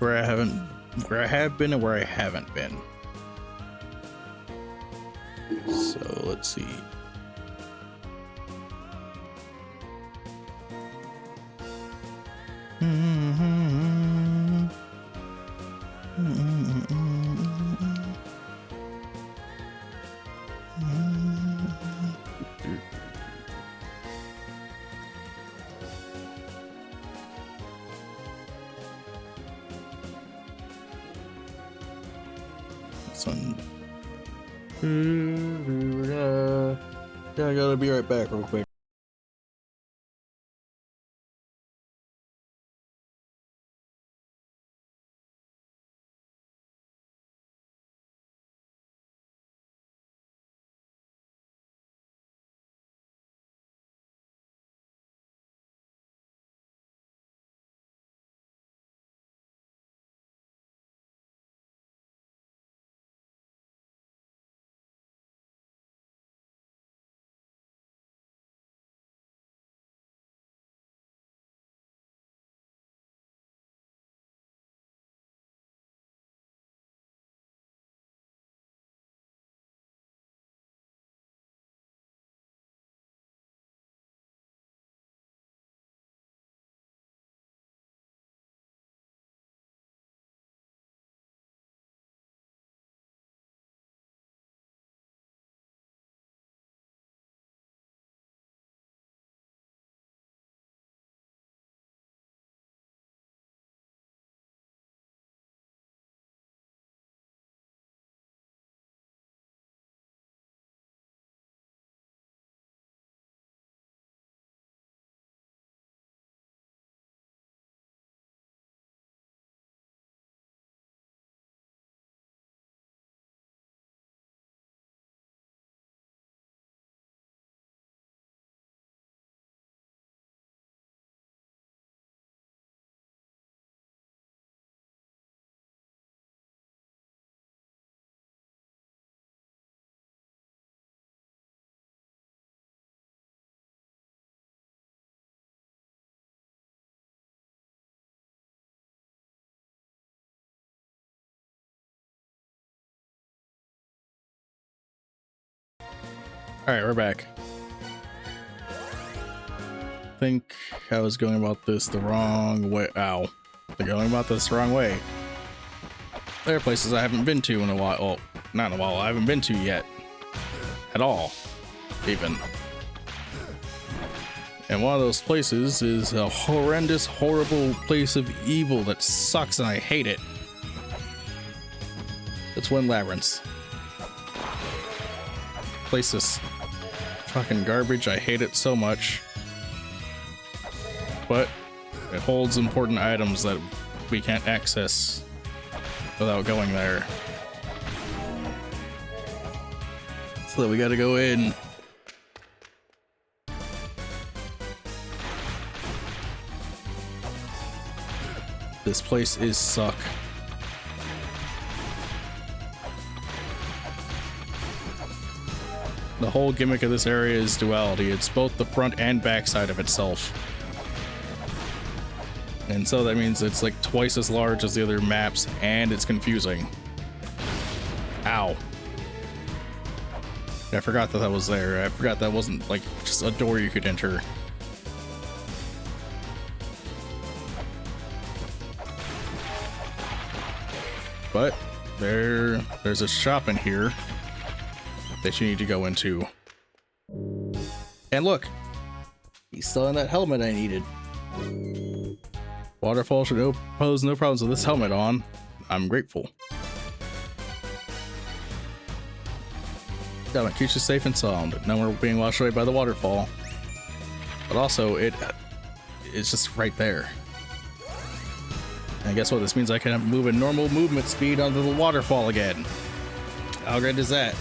I have been and where I haven't been. So let's see. Yeah, I gotta be right back real quick. Alright, we're back. I think I was going about this the wrong way. Ow. I'm going about this the wrong way. There are places I haven't been to in a while. Well, not in a while. I haven't been to yet. At all. Even. And one of those places is a horrendous, horrible place of evil that sucks and I hate it. It's Wind Labyrinth. Place is fucking garbage. I hate it so much. But it holds important items that we can't access without going there. So we gotta go in. This place is suck. The whole gimmick of this area is duality. It's both the front and back side of itself. And so that means it's like twice as large as the other maps, and it's confusing. Ow. I forgot that was there. I forgot that wasn't like just a door you could enter. But there's a shop in here that you need to go into. And look, he's selling that helmet I needed. Waterfall should pose no problems with this helmet on. I'm grateful. Damn it, keeps you safe and sound. No more being washed away by the waterfall. But also, it's just right there. And guess what? This means I can move at normal movement speed onto the waterfall again. How great is that?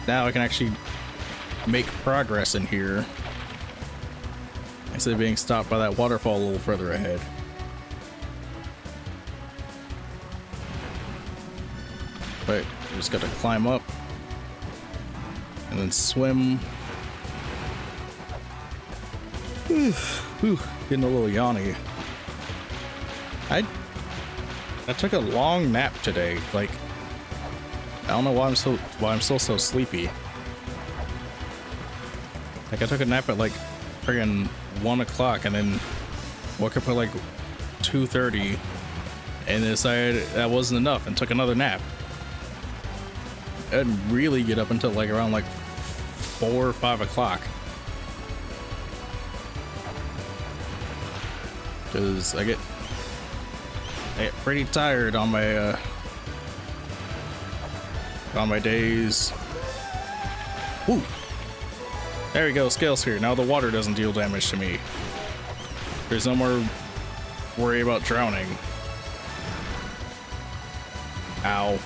Now I can actually make progress in here instead of being stopped by that waterfall a little further ahead. But you just got to climb up and then swim. Whew, getting a little yawny. I took a long nap today. Like, I don't know why I'm still so sleepy. Like, I took a nap at like friggin' 1 o'clock and then woke up at like 2:30 and decided that wasn't enough and took another nap. I didn't really get up until like around like 4 or 5 o'clock. Because I get pretty tired on my days. Ooh. There we go, scale sphere. Now the water doesn't deal damage to me. There's no more worry about drowning. Ow.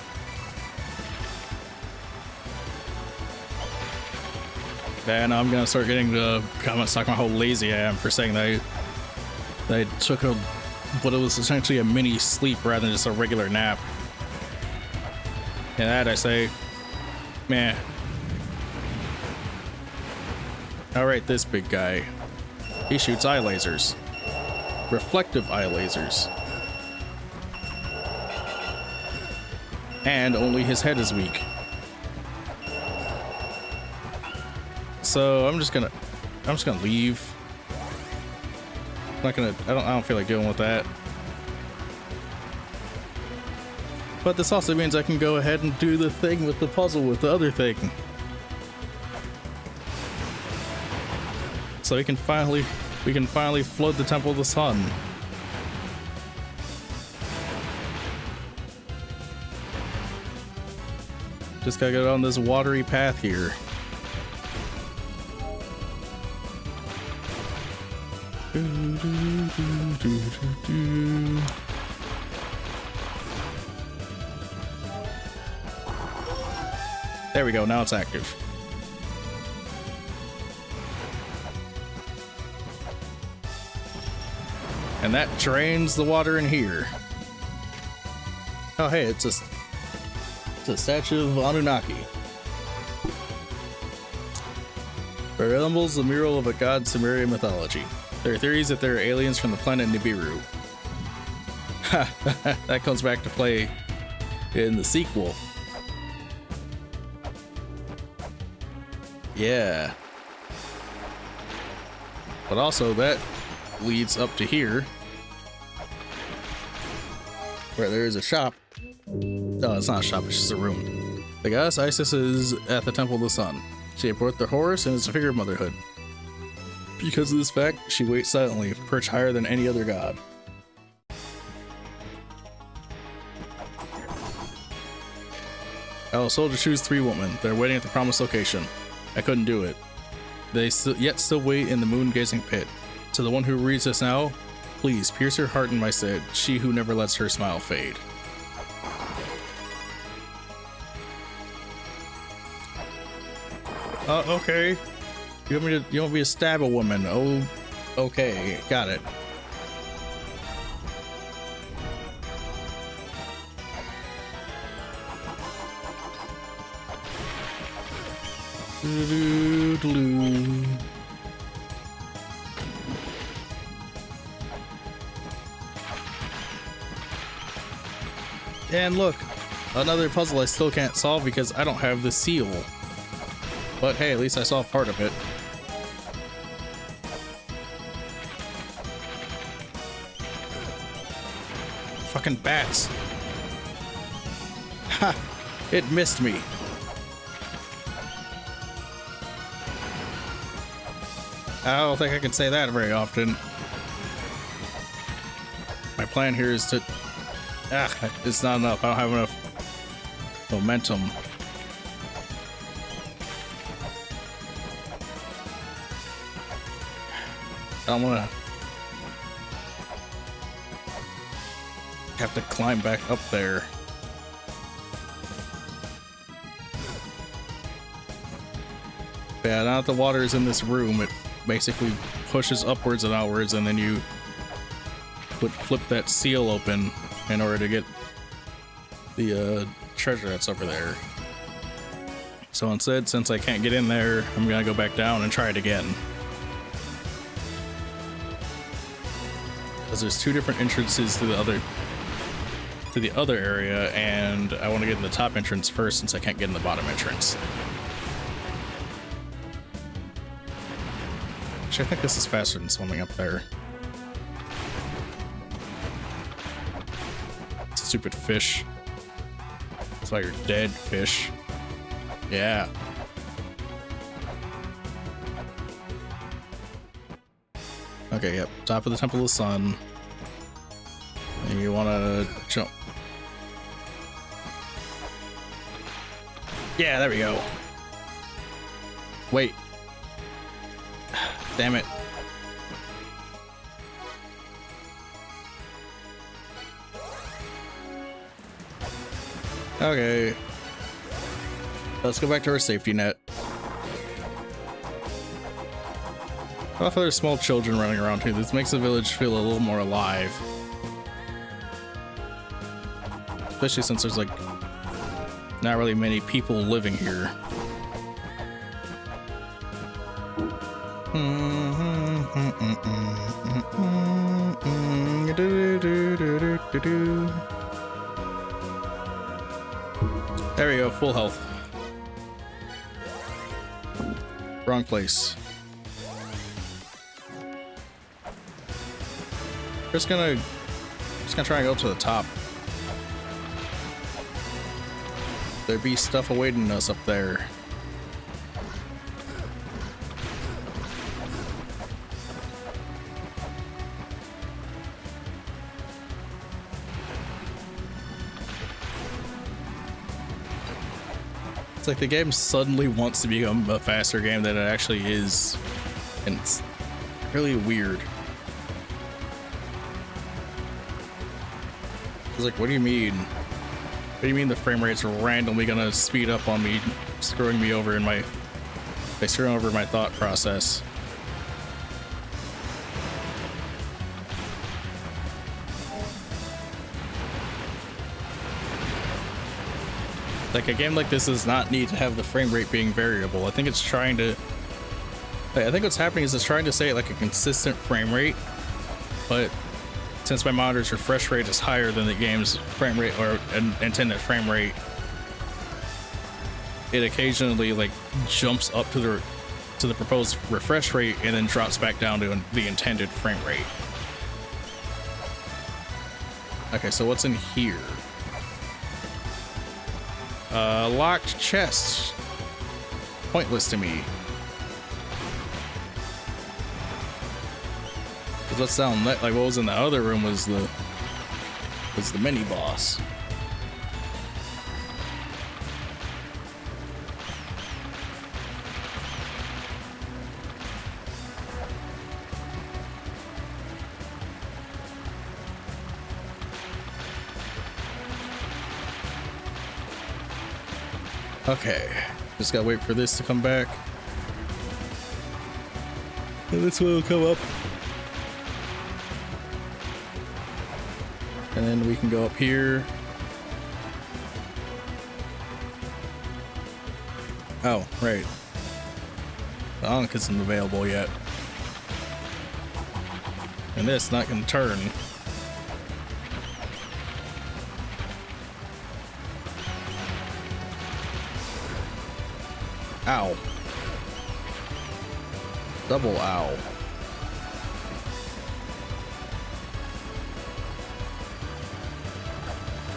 And I'm gonna start getting the comments talking about how lazy I am for saying that I took what was essentially a mini sleep rather than just a regular nap. And that I say, meh. Alright, this big guy. He shoots eye lasers. Reflective eye lasers. And only his head is weak. So I'm just gonna leave. I don't feel like dealing with that. But this also means I can go ahead and do the thing with the puzzle with the other thing. So we can finally flood the Temple of the Sun. Just gotta go down this watery path here. There we go, now it's active. And that drains the water in here. Oh hey, it's a statue of Anunnaki. It resembles the mural of a god Sumerian mythology. There are theories that there are aliens from the planet Nibiru. That comes back to play in the sequel. Yeah. But also that leads up to here, where there is a shop. No, it's not a shop, it's just a room. The goddess Isis is at the Temple of the Sun. She had birthed the Horus and is a figure of motherhood. Because of this fact, she waits silently, perched higher than any other god. I will soldier choose 3 women. They're waiting at the promised location. I couldn't do it. They yet still wait in the moon-gazing pit. To the one who reads this now, please pierce her heart in my stead, she who never lets her smile fade. Okay. You want me to stab a woman? Oh, okay, got it. And look, another puzzle I still can't solve because I don't have the seal. But hey, at least I solved part of it. Fucking bats. Ha! It missed me. I don't think I can say that very often. My plan here is to... it's not enough. I don't have enough momentum. I don't want to have to climb back up there. Yeah, now that the water is in this room, it basically pushes upwards and outwards, and then you would flip that seal open in order to get the treasure that's over there. So instead, since I can't get in there, I'm gonna go back down and try it again. Because there's two different entrances to the other area, and I want to get in the top entrance first since I can't get in the bottom entrance. Actually, I think this is faster than swimming up there. Stupid fish. That's why you're dead, fish. Yeah. Okay, yep. Top of the Temple of the Sun. And you want to jump. Yeah, there we go. Wait. Damn it. Okay. Let's go back to our safety net. I love how there's small children running around too. This makes the village feel a little more alive. Especially since there's like not really many people living here. There we go, full health. Wrong place. Just gonna try and go up to the top. There be stuff awaiting us up there. It's like the game suddenly wants to become a faster game than it actually is, and it's really weird. It's like, what do you mean? What do you mean the frame rate's randomly gonna speed up on me, screwing me over by screwing over my thought process? Like, a game like this does not need to have the frame rate being variable. I think it's trying to... I think what's happening is it's trying to say like a consistent frame rate, but since my monitor's refresh rate is higher than the game's frame rate or intended frame rate, it occasionally like jumps up to the proposed refresh rate and then drops back down to the intended frame rate. Okay, so what's in here? Locked chest. Pointless to me. Cause what's down that, like what was in the other room was the mini boss. Okay, just gotta wait for this to come back. And this one will come up. And then we can go up here. Oh, right. The Ankh isn't available yet. And this not gonna turn. Ow. Double ow.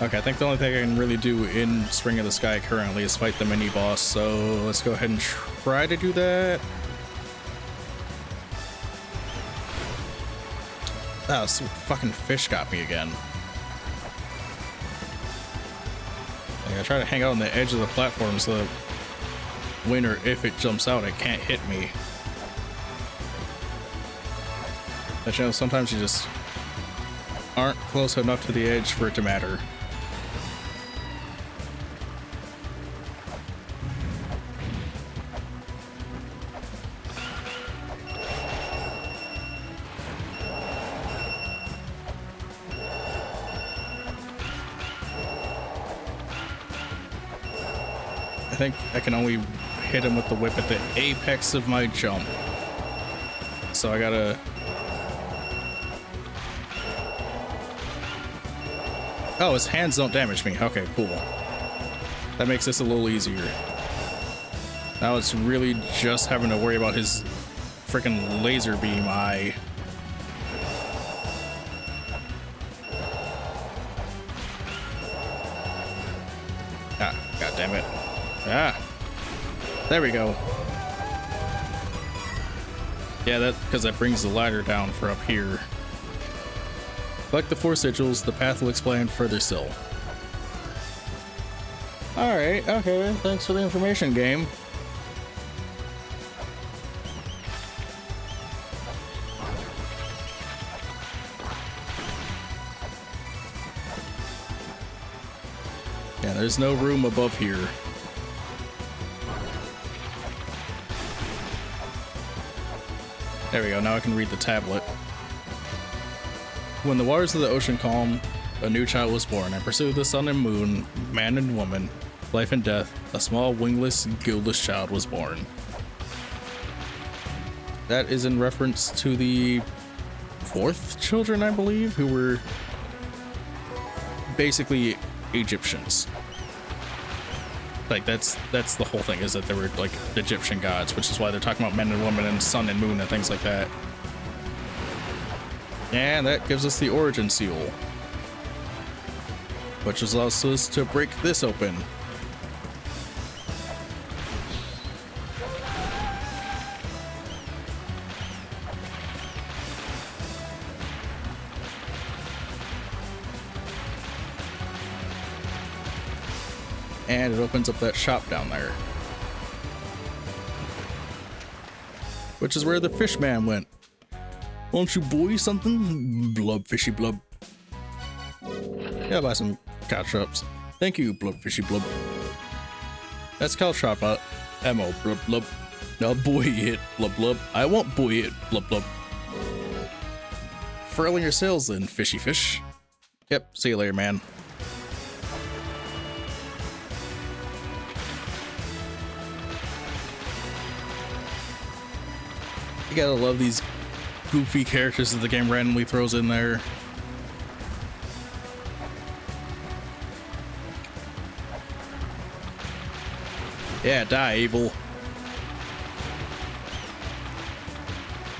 Okay, I think the only thing I can really do in Spring of the Sky currently is fight the mini boss, so let's go ahead and try to do that. Oh, this fucking fish got me again. Like, I try to hang out on the edge of the platform so that when or if it jumps out, it can't hit me. But you know, sometimes you just aren't close enough to the edge for it to matter. I think I can only hit him with the whip at the apex of my jump. So I gotta... Oh, his hands don't damage me. Okay, cool. That makes this a little easier. Now it's really just having to worry about his freaking laser beam eye. Ah, god damn it. Ah, there we go. Yeah, that because that brings the ladder down for up here. Collect the 4 sigils, the path will explain further still. Alright, okay, thanks for the information, game. Yeah, there's no room above here. There we go, now I can read the tablet. When the waters of the ocean calmed, a new child was born, and pursued the sun and moon, man and woman, life and death, a small wingless, gillless child was born. That is in reference to the 4th children, I believe, who were basically Egyptians. Like, that's the whole thing, is that they were like Egyptian gods, which is why they're talking about men and women and sun and moon and things like that. And that gives us the origin seal, which allows us to break this open. And it opens up that shop down there, which is where the fish man went. Won't you buy something? Blub fishy blub. Yeah, buy some caltrops. Thank you, blub fishy blub. That's caltrop, ammo, blub blub. Now buy it, blub blub. I won't buy it, blub blub. Furling your sails then, fishy fish. Yep, see you later, man. You gotta love these goofy characters that the game randomly throws in there. Yeah, die, evil.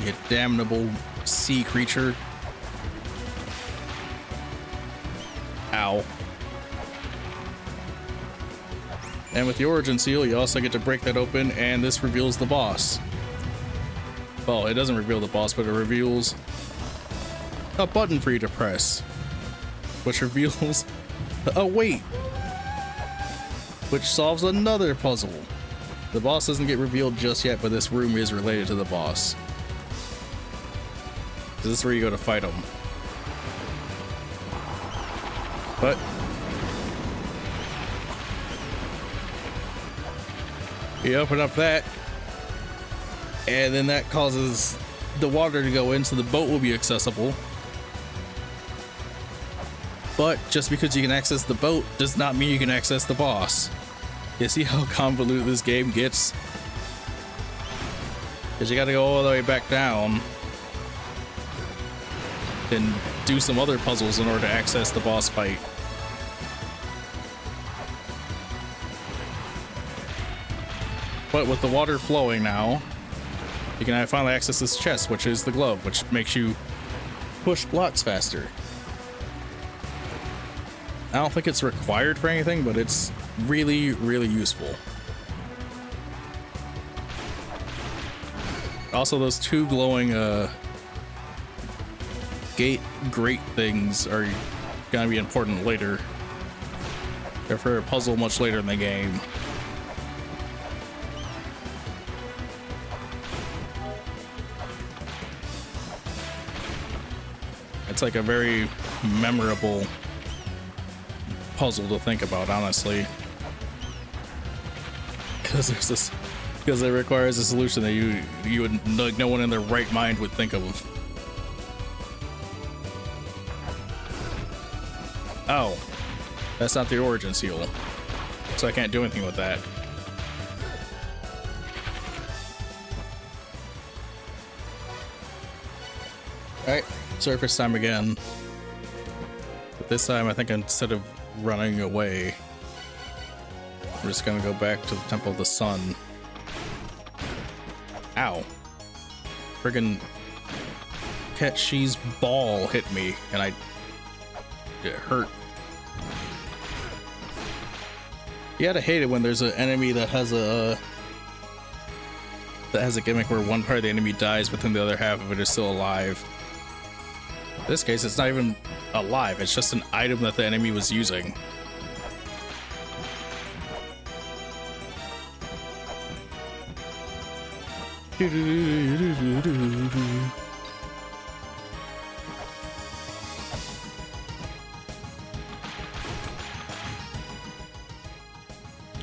You damnable sea creature. Ow. And with the origin seal, you also get to break that open, and this reveals the boss. Well, it doesn't reveal the boss, but it reveals a button for you to press, which reveals a weight, which solves another puzzle. The boss doesn't get revealed just yet, but this room is related to the boss. This is where you go to fight him. But you open up that, and then that causes the water to go in, so the boat will be accessible. But just because you can access the boat does not mean you can access the boss. You see how convoluted this game gets? Because you gotta go all the way back down and do some other puzzles in order to access the boss fight. But with the water flowing now, you can finally access this chest, which is the glove, which makes you push blocks faster. I don't think it's required for anything, but it's really, really useful. Also, those 2 glowing great things are gonna be important later. They're for a puzzle much later in the game. It's like a very memorable puzzle to think about, honestly. Because it requires a solution that you would, like, no one in their right mind would think of. Oh, that's not the origin seal, so I can't do anything with that. All right, surface time again. But this time, I think instead of running away, I'm just gonna go back to the Temple of the Sun. Ow. Friggin' Ketchi's ball hit me, and it hurt. You gotta hate it when there's an enemy that has a gimmick where one part of the enemy dies, but then the other half of it is still alive. In this case, it's not even alive, it's just an item that the enemy was using.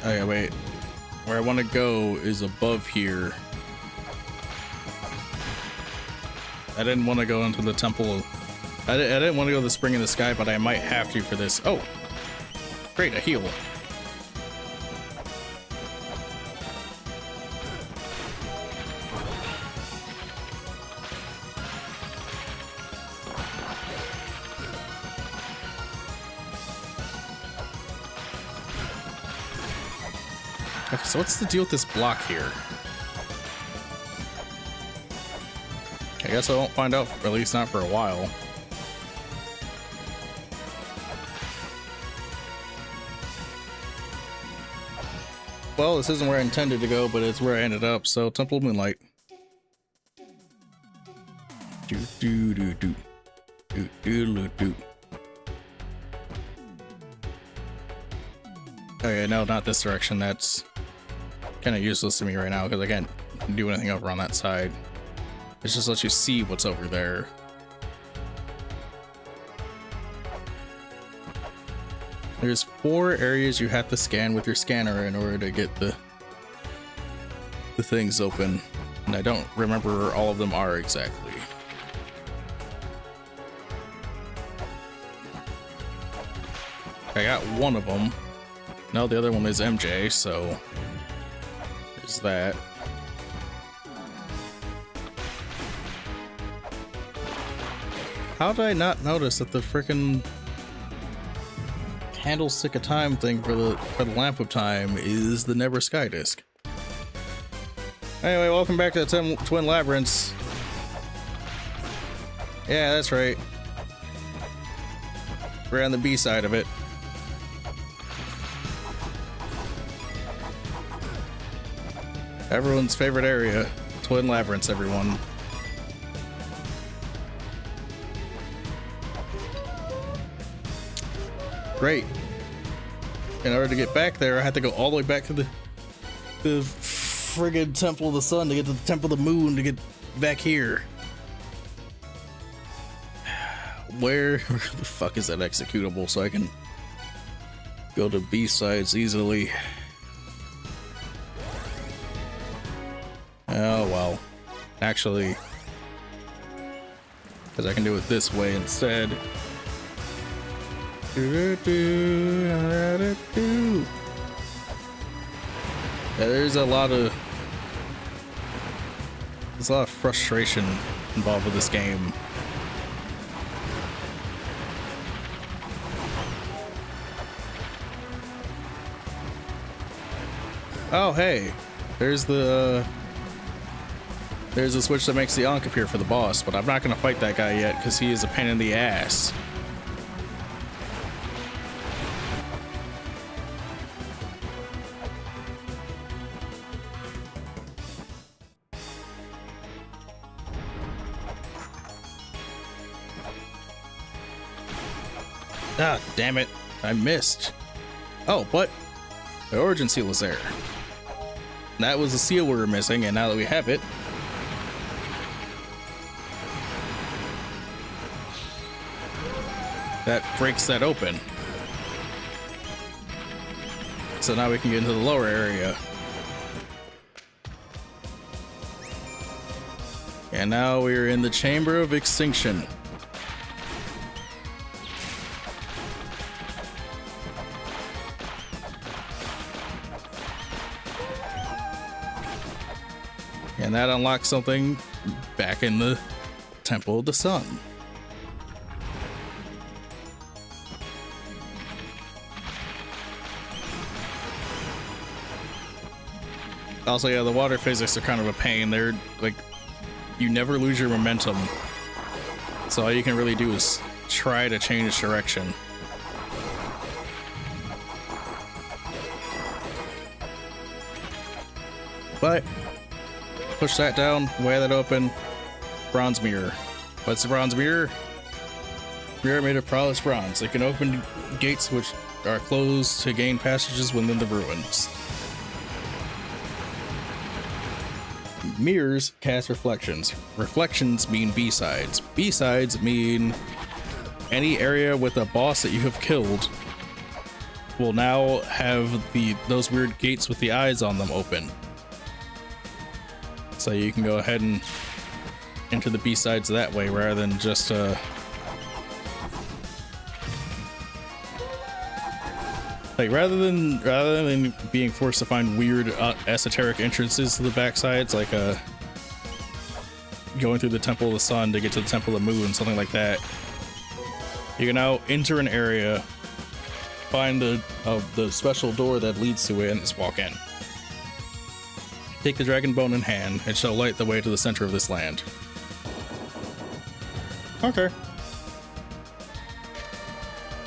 Okay, wait. Where I want to go is above here. I didn't want to go into the temple. I didn't want to go to the spring in the sky, but I might have to for this. Oh, great, a heal. Okay, so what's the deal with this block here? I guess I won't find out, or at least not for a while. Well, this isn't where I intended to go, but it's where I ended up, so Temple of Moonlight. Do do do do. Do do do do. Okay, no, not this direction. That's kind of useless to me right now because I can't do anything over on that side. It just lets you see what's over there. There's 4 areas you have to scan with your scanner in order to get the things open, and I don't remember where all of them are exactly. I got one of them. No, the other one is MJ, so there's that. How did I not notice that the frickin' candlestick of time thing for the lamp of time is the Never Sky disc? Anyway, welcome back to the Twin Labyrinths. Yeah, that's right. We're on the B side of it. Everyone's favorite area, Twin Labyrinths, everyone. Great. In order to get back there, I had to go all the way back to the friggin' Temple of the Sun to get to the Temple of the Moon to get back here. Where the fuck is that executable so I can go to B-sides easily? Oh well. Actually, because I can do it this way instead. Yeah, there's a lot of frustration involved with this game. Oh hey, there's the switch that makes the Ankh appear for the boss, but I'm not gonna fight that guy yet because he is a pain in the ass. Ah, damn it. I missed. Oh, but the origin seal is there. That was the seal we were missing, and now that we have it, that breaks that open. So now we can get into the lower area. And now we're in the Chamber of Extinction. And that unlocks something back in the Temple of the Sun. Also, yeah, the water physics are kind of a pain. They're like, you never lose your momentum. So all you can really do is try to change direction. But push that down, weigh that open. Bronze mirror. What's the bronze mirror? Mirror made of polished bronze. It can open gates which are closed to gain passages within the ruins. Mirrors cast reflections. Reflections mean B-sides. B-sides mean any area with a boss that you have killed will now have those weird gates with the eyes on them open. So you can go ahead and enter the B-sides that way rather than just like rather than being forced to find weird esoteric entrances to the backsides, like going through the Temple of the Sun to get to the Temple of the Moon, something like that. You can now enter an area, find the special door that leads to it, and just walk in. Take the dragon bone in hand. It shall light the way to the center of this land. Okay.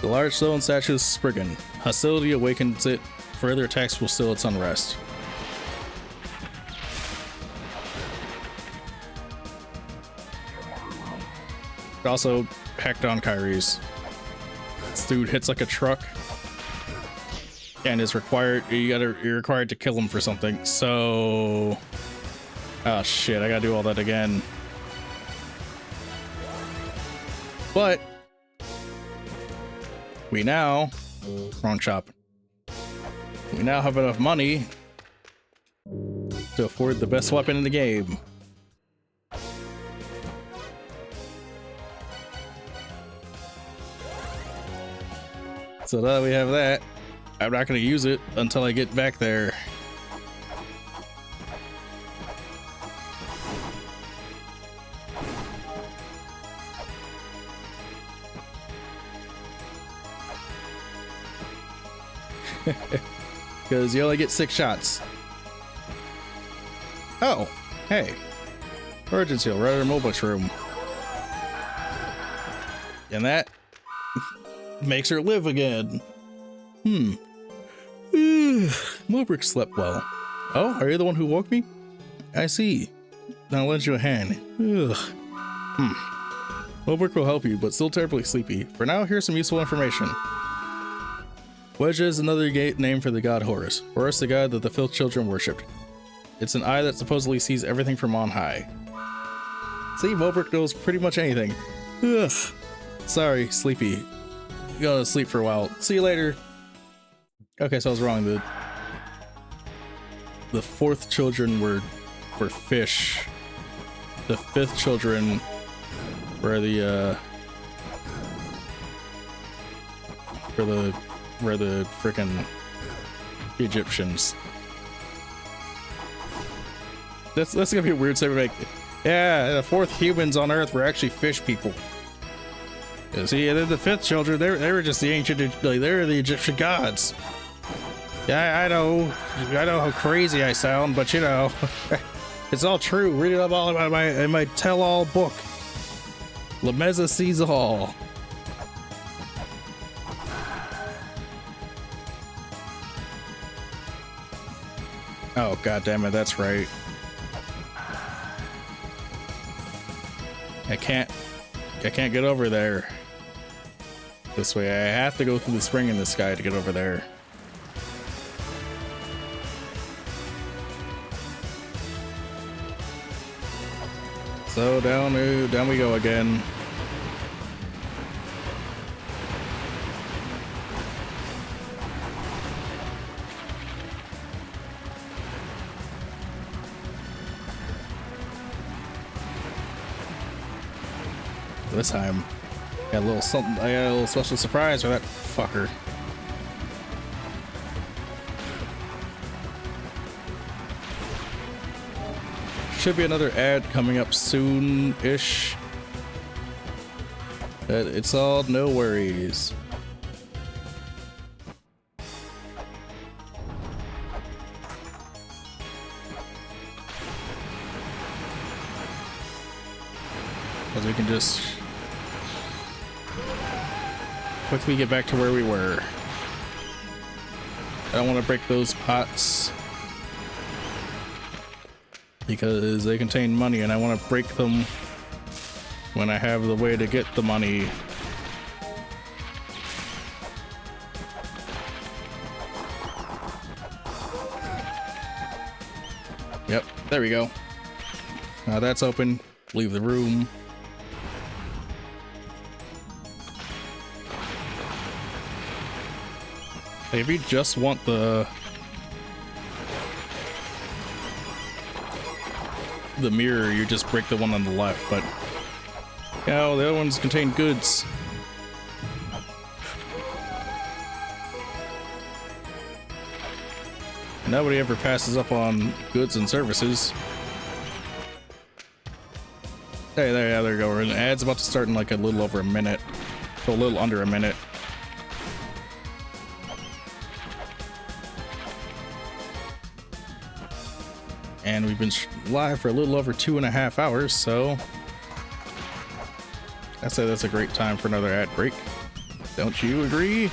The large stone statue is Spriggan. Hostility awakens it. Further attacks will still its unrest. Also, hacked on Kyrie's. This dude hits like a truck and is required. You're required to kill him for something. So, oh shit! I gotta do all that again. But we now, wrong shop. We now have enough money to afford the best weapon in the game. So now that we have that, I'm not going to use it until I get back there. Because you only get 6 shots. Oh, hey. Origin seal, right in Mulbrick's room. And that makes her live again. Mulbrick slept well. Oh, are you the one who woke me? I see. Now I'll lend you a hand. Mulbrick will help you, but still terribly sleepy. For now, here's some useful information. Wedge is another name for the god Horus. Horus, the god that the Filth children worshipped. It's an eye that supposedly sees everything from on high. See, Mulbrick knows pretty much anything. Ugh. Sorry, sleepy. Go to sleep for a while. See you later. Okay, so I was wrong. The 4th children were fish. The 5th children were the frickin' Egyptians. That's gonna be a weird statement. Like, yeah, the 4th humans on Earth were actually fish people. See, and then the 5th children, they were just the ancient, like, they were the Egyptian gods. Yeah, I know how crazy I sound, but you know, it's all true. Read it up all about in my tell-all book. Lameza sees all. Oh, god damn it, that's right. I can't get over there. This way, I have to go through the spring in the sky to get over there. So down we go again. This time, got a little something. I got a little special surprise for that fucker. Should be another ad coming up soon-ish. But it's all no worries. Because we can just quickly get back to where we were. I don't want to break those pots because they contain money, and I want to break them when I have the way to get the money. Yep, there we go. Now that's open. Leave the room. If you just want the mirror, you just break the one on the left, but you know, the other ones contain goods. Nobody ever passes up on goods and services. Hey, there you go. The ad's about to start in like a little over a minute, so a little under a minute. And we've been live for a little over 2.5 hours, so I'd say that's a great time for another ad break. Don't you agree?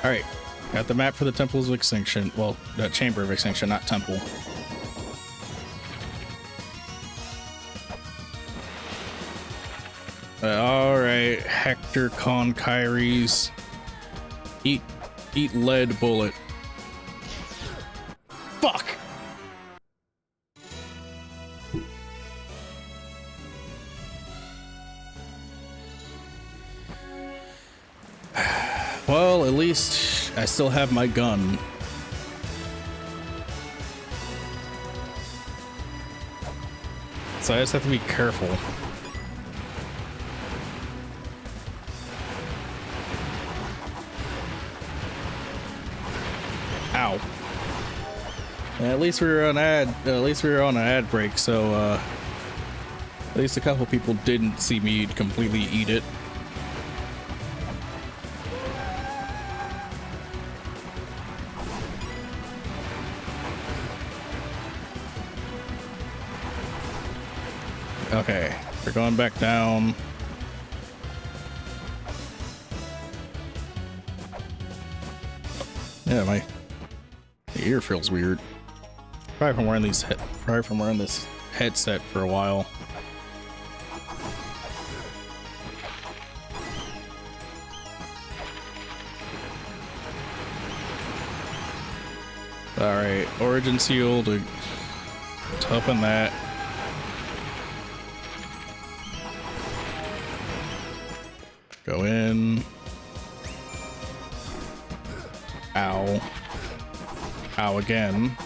All right, got the map for the Temples of Extinction. Well, the Chamber of Extinction, not Temple. All right, Hector Conkyries. Eat lead bullet. Fuck. Well, at least I still have my gun. So I just have to be careful. Ow. At least we were on an ad break, so at least a couple people didn't see me completely eat it. Okay, we're going back down. Yeah, my ear feels weird. Probably from wearing this headset for a while. All right, origin seal to open that. Go in. Ow. Ow again.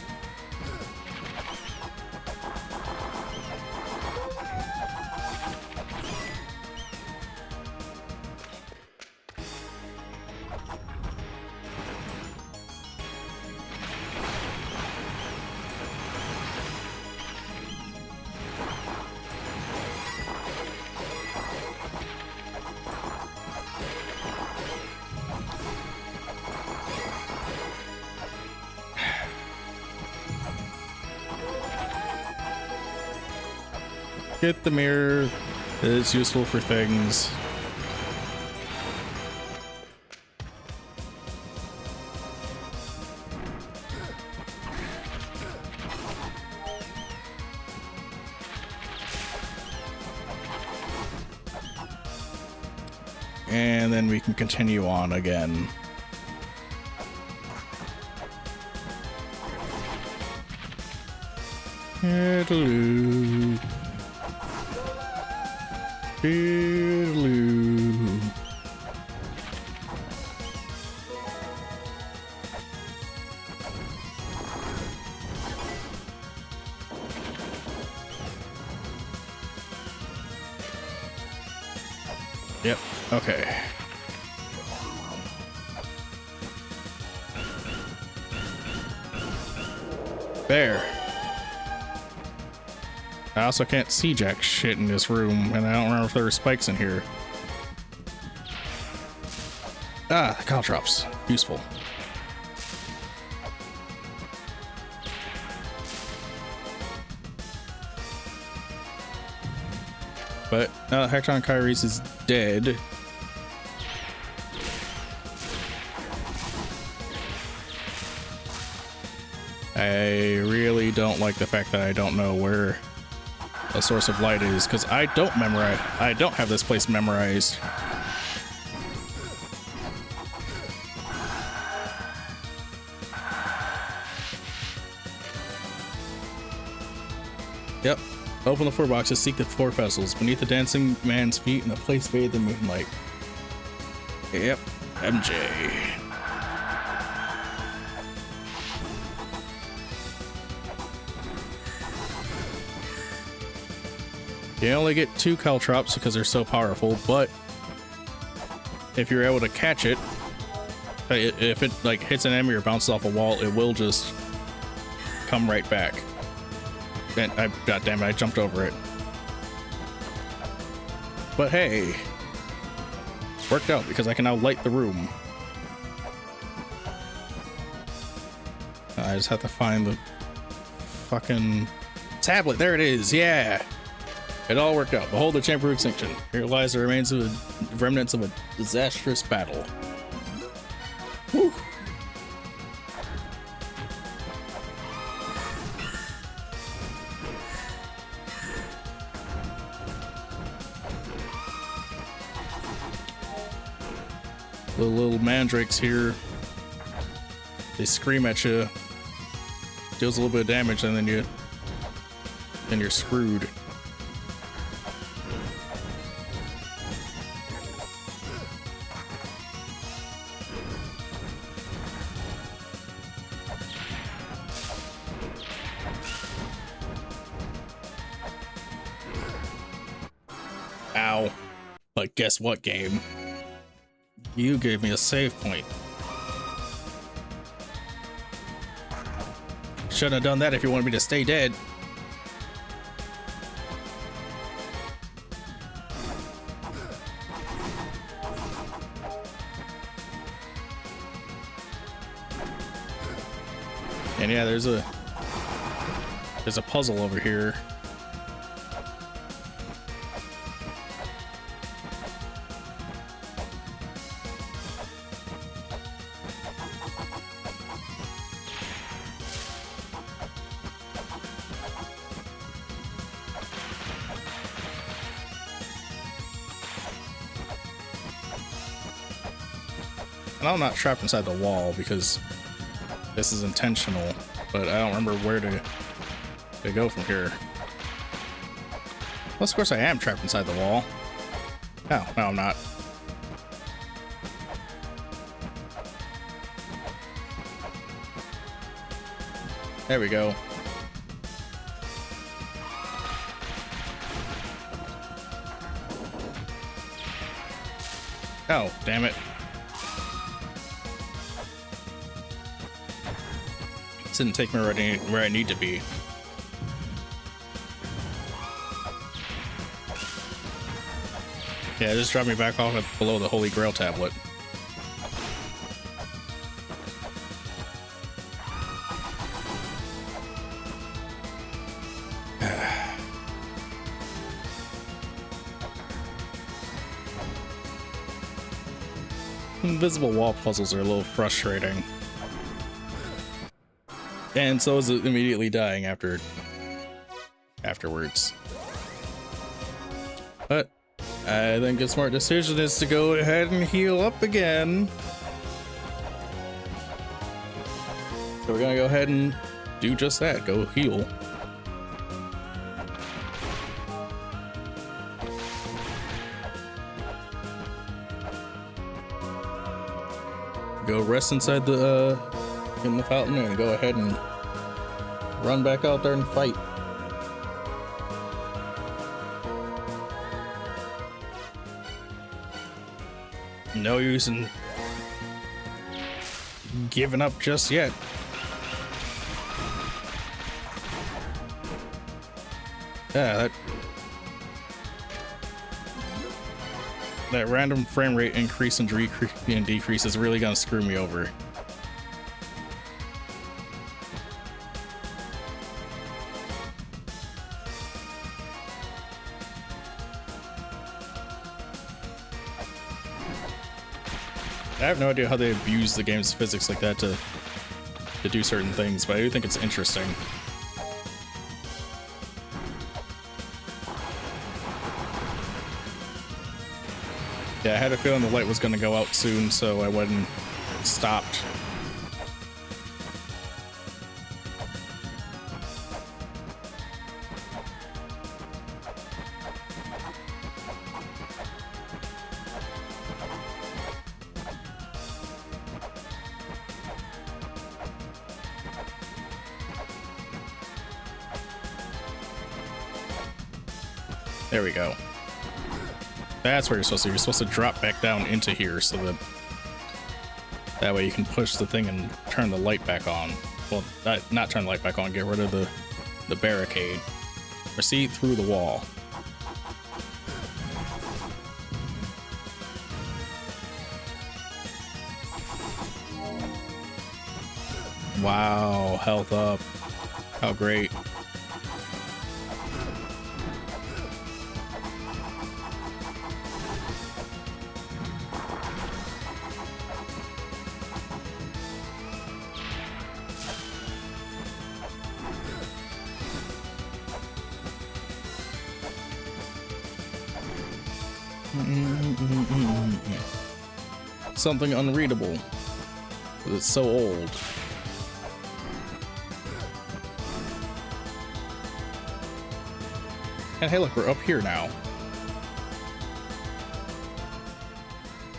Get the mirror. It's useful for things. and then we can continue on again. Diddle-oo. Diddle-oo. Yep, okay. There. I also can't see jack shit in this room, and I don't remember if there were spikes in here. Ah, caltrops. Useful. But now that Hector Kyrie's is dead, I really don't like the fact that I don't know where a source of light is, because I don't have this place memorized. Yep. Open the 4 boxes, seek the 4 vessels. Beneath the dancing man's feet in a place bathed in moonlight. Yep. MJ. You only get 2 caltrops because they're so powerful, but if you're able to catch it, if it like hits an enemy or bounces off a wall, it will just come right back. And God damn it, I jumped over it. But hey, worked out because I can now light the room. I just have to find the fucking tablet. There it is. Yeah. It all worked out. Behold the chamber of extinction. Here lies the remnants of a disastrous battle. Whew. The little mandrakes here, they scream at you, deals a little bit of damage, and then you're screwed. Ow. But guess what, game? You gave me a save point. Shouldn't have done that if you wanted me to stay dead. And yeah, there's a puzzle over here. And I'm not trapped inside the wall because this is intentional, but I don't remember where to go from here. Well, of course I am trapped inside the wall. Oh, no, I'm not. There we go. Oh, damn it. This didn't take me where I need to be. Yeah, just dropped me back off below the Holy Grail tablet. Invisible wall puzzles are a little frustrating. And so is it immediately dying afterwards. But I think a smart decision is to go ahead and heal up again. So we're gonna go ahead and do just that, go heal. Go rest inside the in the fountain and go ahead and run back out there and fight. No use in giving up just yet. Yeah, that random frame rate increase and decrease is really gonna screw me over. I have no idea how they abuse the game's physics like that to do certain things, but I do think it's interesting. Yeah, I had a feeling the light was going to go out soon, so I went and stopped. There we go. That's where you're supposed to. You're supposed to drop back down into here so that way you can push the thing and turn the light back on. Well, not turn the light back on, get rid of the barricade. Proceed through the wall. Wow, health up. How great. Something unreadable. It's so old. And hey, look, we're up here now.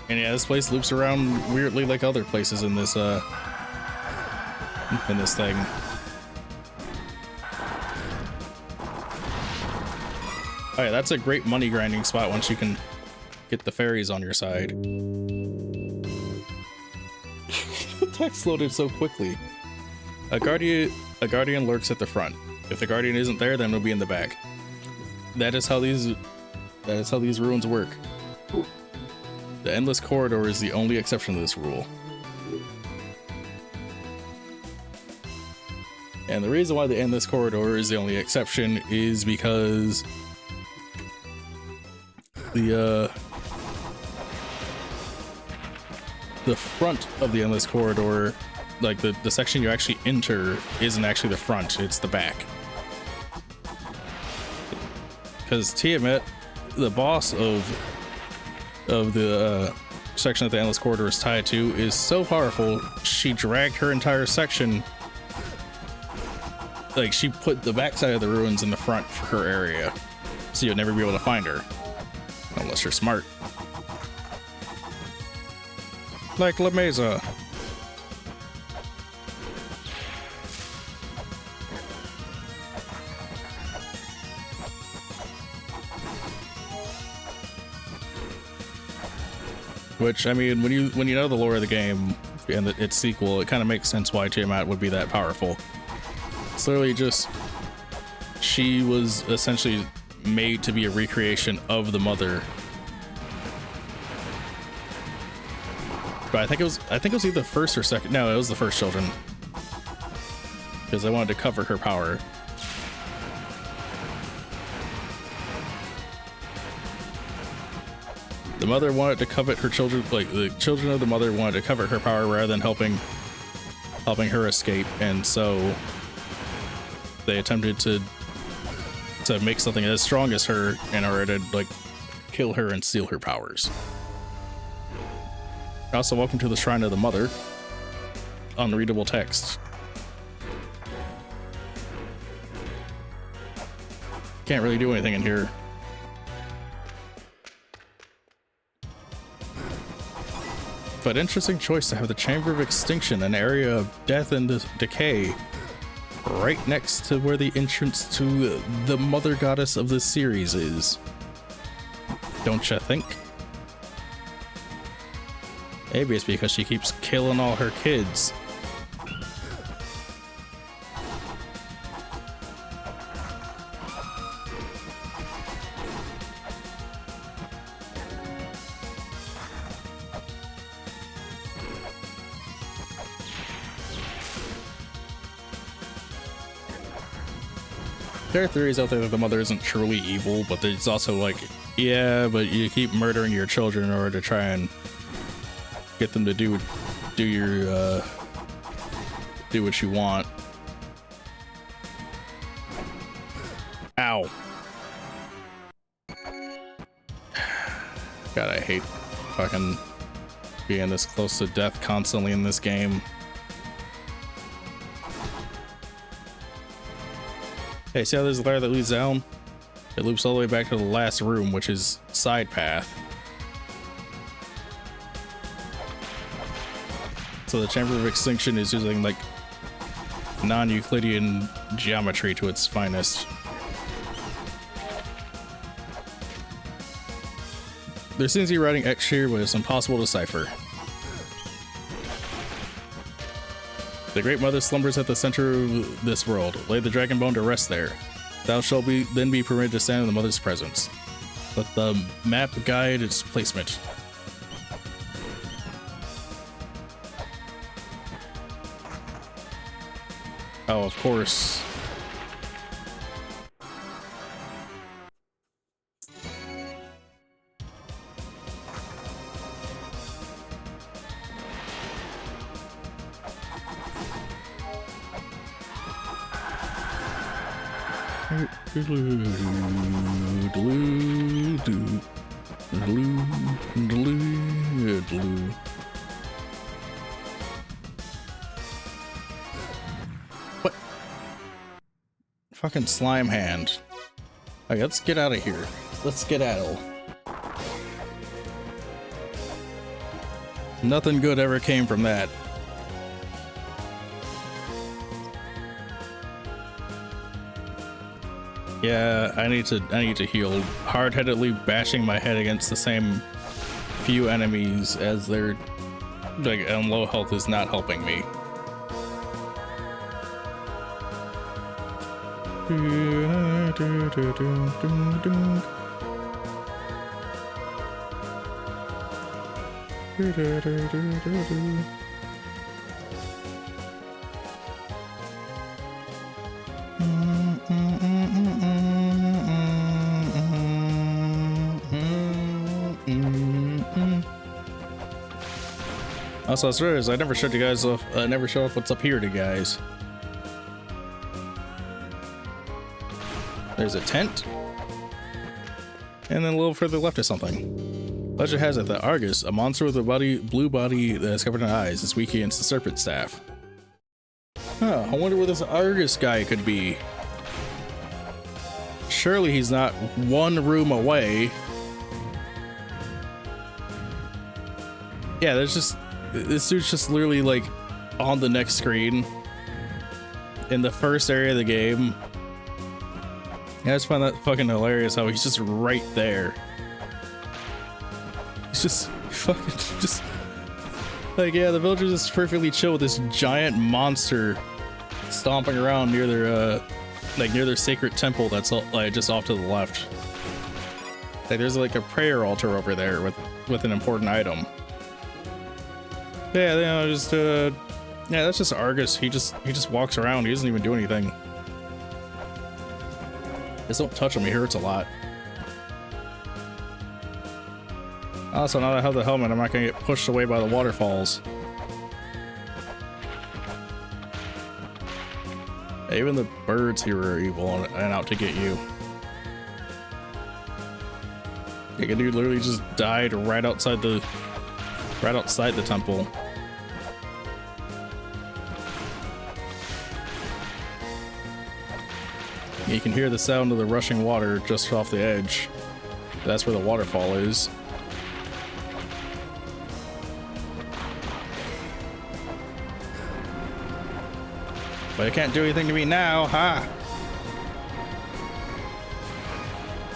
And yeah, this place loops around weirdly like other places in this thing. Oh yeah, that's a great money grinding spot once you can get the fairies on your side. The text loaded so quickly. A guardian lurks at the front. If the guardian isn't there, then it'll be in the back. That is how these ruins work. The endless corridor is the only exception to this rule. And the reason why the endless corridor is the only exception is because the front of the endless corridor, like the section you actually enter, isn't actually the front, it's the back. Because Tiamat, the boss of the section that the endless corridor is tied to, is so powerful, she dragged her entire section. Like, she put the backside of the ruins in the front for her area, so you'll never be able to find her. Unless you're smart. Like La Mesa. Which, I mean, when you know the lore of the game and its sequel, it kind of makes sense why Tiamat would be that powerful. It's literally just, she was essentially made to be a recreation of the mother. But I think it was either first or second. No, it was the first children, because I wanted to cover her power. The mother wanted to covet her children, like the children of the mother wanted to covet her power rather than helping her escape, and so they attempted to make something as strong as her in order to like kill her and steal her powers. Also, welcome to the Shrine of the Mother. Unreadable text. Can't really do anything in here. But interesting choice to have the Chamber of Extinction, an area of death and decay, right next to where the entrance to the mother goddess of this series is. Don't you think? Maybe it's because she keeps killing all her kids. There are theories out there that the mother isn't truly evil, but there's also like, yeah, but you keep murdering your children in order to try and get them to do what you want. Ow. God, I hate fucking being this close to death constantly in this game. Hey, see how there's a ladder that leads down? It loops all the way back to the last room, which is side path. So the Chamber of Extinction is using like non-Euclidean geometry to its finest. There seems to be writing X here, but it's impossible to decipher. The Great Mother slumbers at the center of this world. Lay the dragon bone to rest there. Thou shalt then be permitted to stand in the Mother's presence. Let the map guide its placement. Oh, of course. What? Fucking slime hand. Okay, let's get out of here. Let's skedaddle. Nothing good ever came from that. Yeah, I need to heal. Hard-headedly bashing my head against the same few enemies as they're like on low health is not helping me. Also, as far as I never showed you guys off, I never show off what's up here to guys. There's a tent, and then a little further left is something. Legend has it that Argus, a monster with a blue body that is covered in eyes, is weak against the serpent staff. Huh, I wonder where this Argus guy could be. Surely he's not one room away. Yeah, there's just... This dude's just literally like on the next screen in the first area of the game. Yeah, I just find that fucking hilarious how he's just right there. He's just fucking just like, yeah, the villagers is perfectly chill with this giant monster stomping around near their like near their sacred temple that's like just off to the left. Like there's like a prayer altar over there with an important item. Yeah, you know, just yeah, that's just Argus. He just walks around. He doesn't even do anything. Just don't touch him. He hurts a lot. Also, now that I have the helmet, I'm not gonna get pushed away by the waterfalls. Even the birds here are evil and out to get you. Like, a dude literally just died right outside the temple. You can hear the sound of the rushing water just off the edge. That's where the waterfall is. But it can't do anything to me now, ha!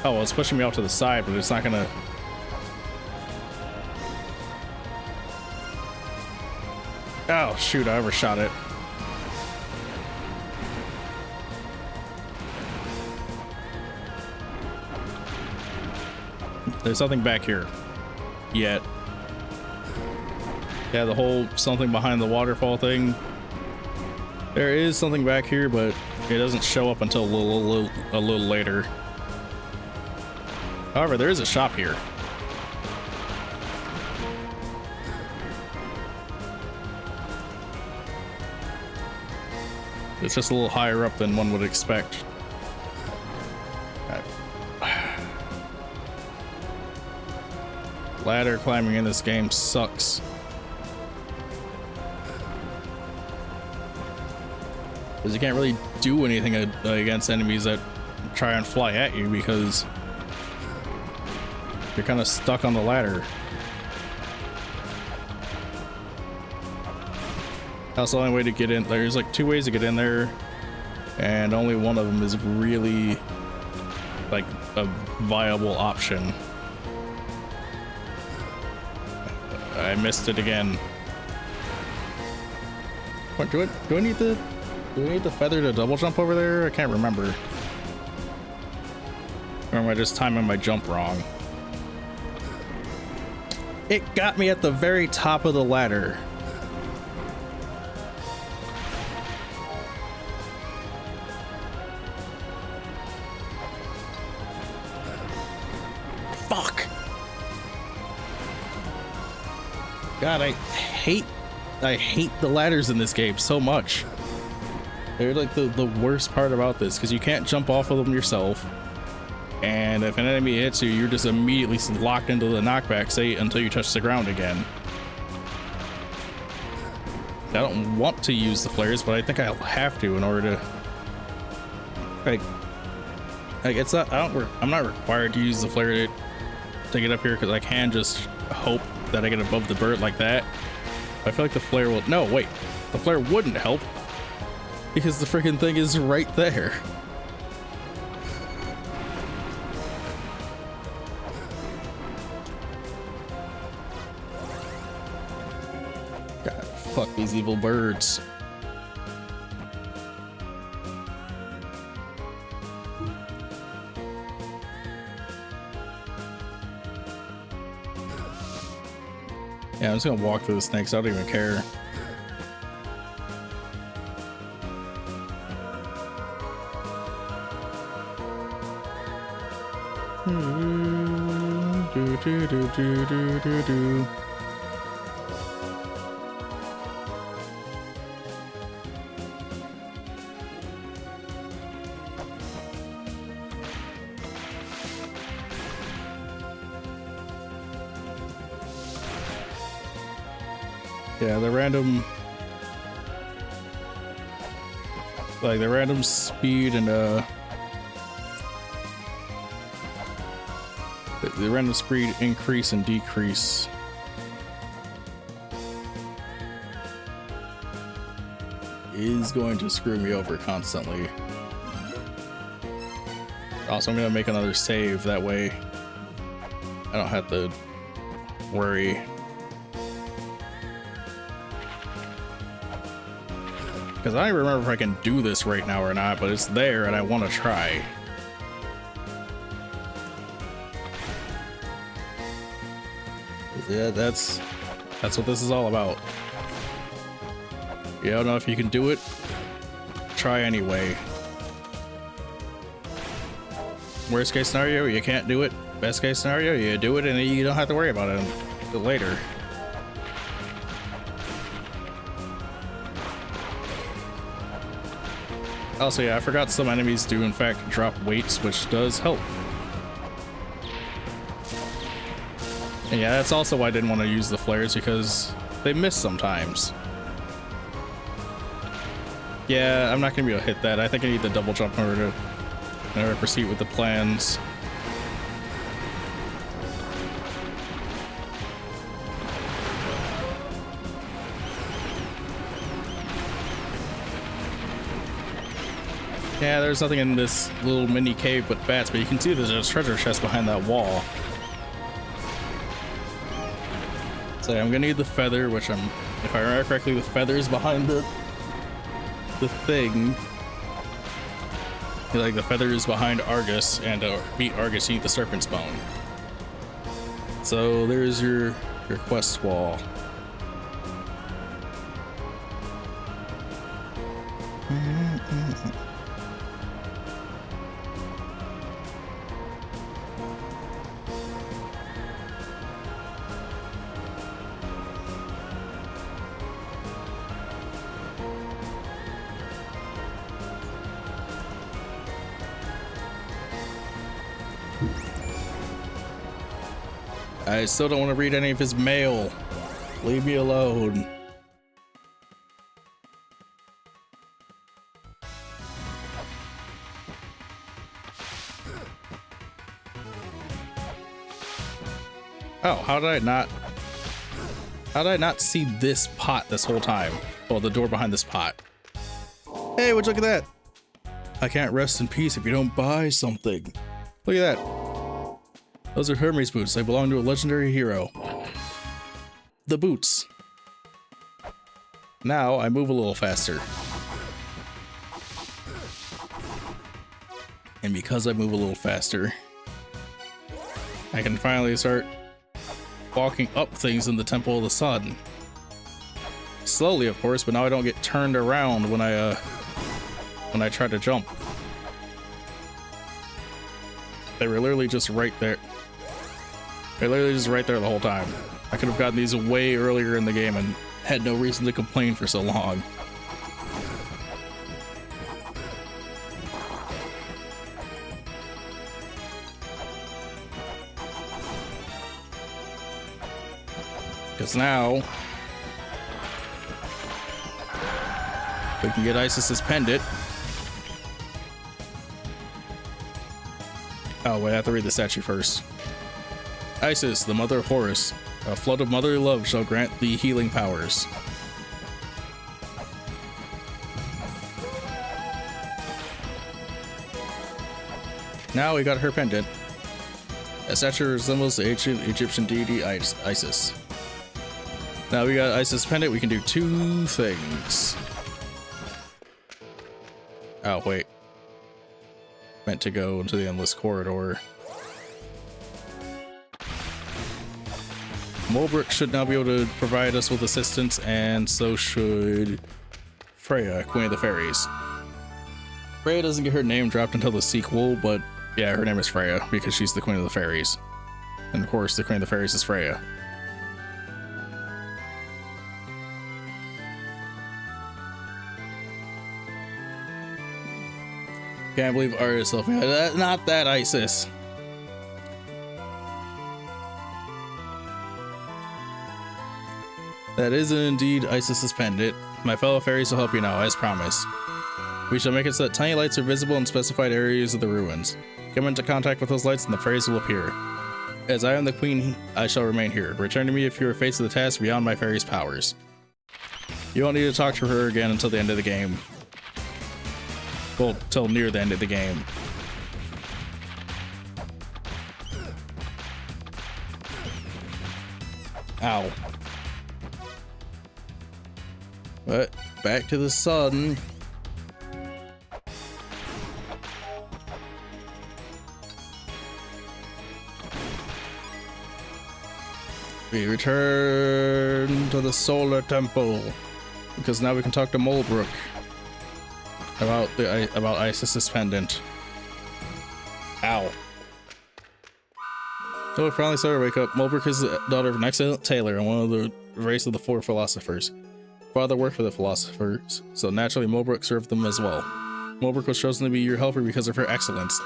Oh, well, it's pushing me off to the side, but it's not gonna... Oh, shoot, I overshot it. There's nothing back here. Yet. Yeah, the whole something behind the waterfall thing. There is something back here, but it doesn't show up until a little later. However, there is a shop here. It's just a little higher up than one would expect. Ladder climbing in this game sucks. Because you can't really do anything against enemies that try and fly at you because you're kind of stuck on the ladder. That's the only way to get in. There's like 2 ways to get in there, and only one of them is really like a viable option. I missed it again. What, do I need the feather to double jump over there? I can't remember. Or am I just timing my jump wrong? It got me at the very top of the ladder. Fuck. God, I hate the ladders in this game so much. They're like the worst part about this, because you can't jump off of them yourself. And if an enemy hits you, you're just immediately locked into the knockback state until you touch the ground again. I don't want to use the flares, but I think I'll have to in order to... Like it's not... I'm not required to use the flare to get up here, because I can just hope that I get above the bird like that. I feel like the flare will... No, wait. The flare wouldn't help, because the freaking thing is right there. God, fuck these evil birds. Yeah, I'm just gonna walk through the snakes. I don't even care. Do. Yeah, the random speed and the random speed increase and decrease is going to screw me over constantly. Also, I'm gonna make another save, that way I don't have to worry. Because I don't remember if I can do this right now or not, but it's there and I want to try. Yeah, that's what this is all about. You don't know if you can do it, try anyway. Worst case scenario, you can't do it. Best case scenario, you do it and you don't have to worry about it until later. Also, yeah, I forgot some enemies do in fact drop weights, which does help. And yeah, that's also why I didn't want to use the flares, because they miss sometimes. Yeah, I'm not going to be able to hit that. I think I need the double jump in order to proceed with the plans. Yeah, there's nothing in this little mini cave but bats, but you can see there's a treasure chest behind that wall. So I'm gonna need the feather, which if I remember correctly, the feather is behind the thing. Like, the feather is behind Argus, and to beat Argus, you need the serpent's bone. So there's your quest wall. I still don't want to read any of his mail. Leave me alone. Oh, how did I not see this pot this whole time? Oh, the door behind this pot. Hey, would you look at that? I can't rest in peace if you don't buy something. Look at that. Those are Hermes boots. They belong to a legendary hero. The boots. Now I move a little faster. And because I move a little faster, I can finally start walking up things in the Temple of the Sun. Slowly, of course, but now I don't get turned around when I try to jump. They were literally just right there. They're literally just right there the whole time. I could have gotten these way earlier in the game and had no reason to complain for so long. Because now we can get Isis's pendant. Oh wait, I have to read the statue first. Isis, the mother of Horus, a flood of motherly love shall grant thee healing powers. Now we got her pendant. A statue resembles the ancient Egyptian deity Isis. Now we got Isis' pendant, we can do two things. Oh, wait. Meant to go into the endless corridor. Mulbrook should now be able to provide us with assistance, and so should Freya, Queen of the Fairies. Freya doesn't get her name dropped until the sequel, but yeah, her name is Freya because she's the Queen of the Fairies. And of course, the Queen of the Fairies is Freya. Can't believe Argus helped me. Not that Isis. That is indeed Isis's pendant. My fellow fairies will help you now, as promised. We shall make it so that tiny lights are visible in specified areas of the ruins. Come into contact with those lights and the fairies will appear. As I am the queen, I shall remain here. Return to me if you are faced with a task beyond my fairies' powers. You won't need to talk to her again until the end of the game. Well, till near the end of the game. Ow. But back to the sun. We return to the Solar Temple because now we can talk to Mulbrook about Isis's pendant. Ow. Oh, finally started to wake up. Mulbrook is the daughter of an excellent tailor and one of the race of the four philosophers. Father worked for the philosophers, so naturally Mulbrook served them as well. Mulbrook was chosen to be your helper because of her excellence.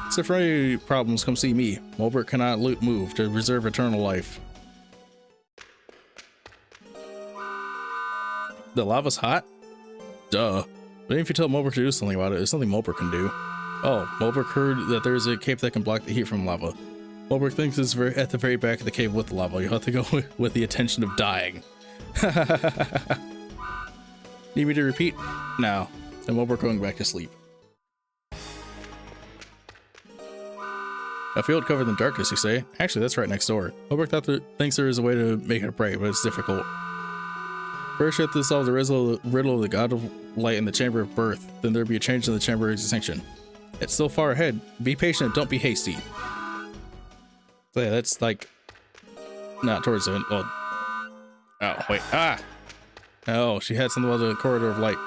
So for any problems, come see me. Mulbrook cannot move to preserve eternal life. The lava's hot? Duh. But if you tell Mulber to do something about it, it's something Mulber can do. Oh, Mulber heard that there's a cave that can block the heat from lava. Mulber thinks it's at the very back of the cave with the lava. You'll have to go with the intention of dying. Need me to repeat? No. And Mulber going back to sleep. A field covered in darkness, you say? Actually, that's right next door. Mulber thinks there is a way to make it bright, but it's difficult. First, you have to solve the riddle of the god of light in the chamber of birth. Then there'll be a change in the chamber of extinction. It's still far ahead. Be patient, don't be hasty. So yeah, that's like not towards the well. Oh wait, oh, she had something about the corridor of light.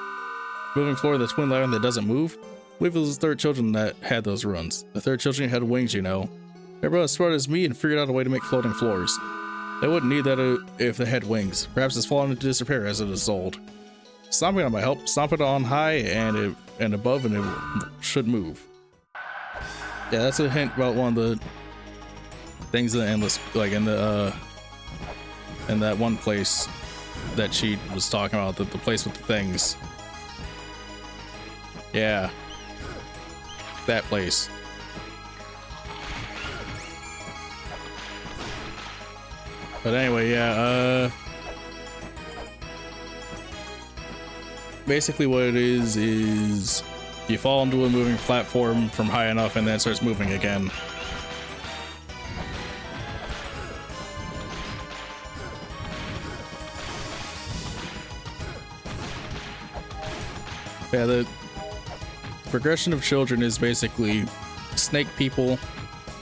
Moving floor of the twin ladder that doesn't move. I believe it was the third children that had those runs. The third children had wings, you know. Everyone as smart as me and figured out a way to make floating floors. They wouldn't need that if they had wings. Perhaps it's fallen into disrepair as it is old. Stomping on my help. Stomp it on high and above, and it should move. Yeah, that's a hint about one of the things in the endless, like in the in that one place that she was talking about, the place with the things. Yeah, that place. But anyway, yeah, basically what it is you fall into a moving platform from high enough and then it starts moving again. Yeah, the progression of children is basically snake people,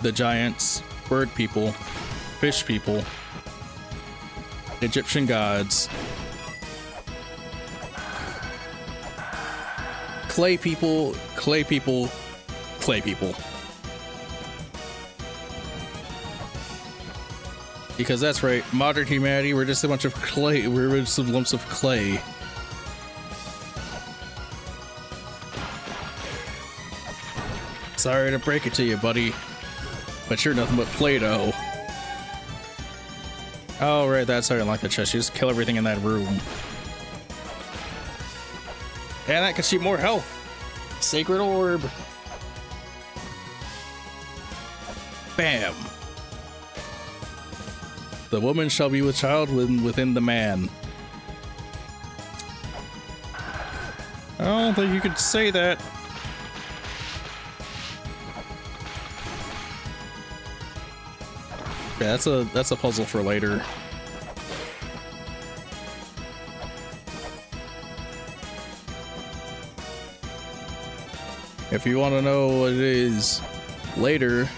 the giants, bird people, fish people, Egyptian gods, clay people, clay people, clay people. Because that's right, modern humanity, we're just a bunch of clay, we're just some lumps of clay. Sorry to break it to you, buddy, but you're nothing but Play-Doh. Oh, right, that's how you unlock the chest. You just kill everything in that room. And that gets you more health. Sacred orb. Bam. The woman shall be with child within the man. I don't think you could say that. Yeah, that's a puzzle for later. If you want to know what it is later,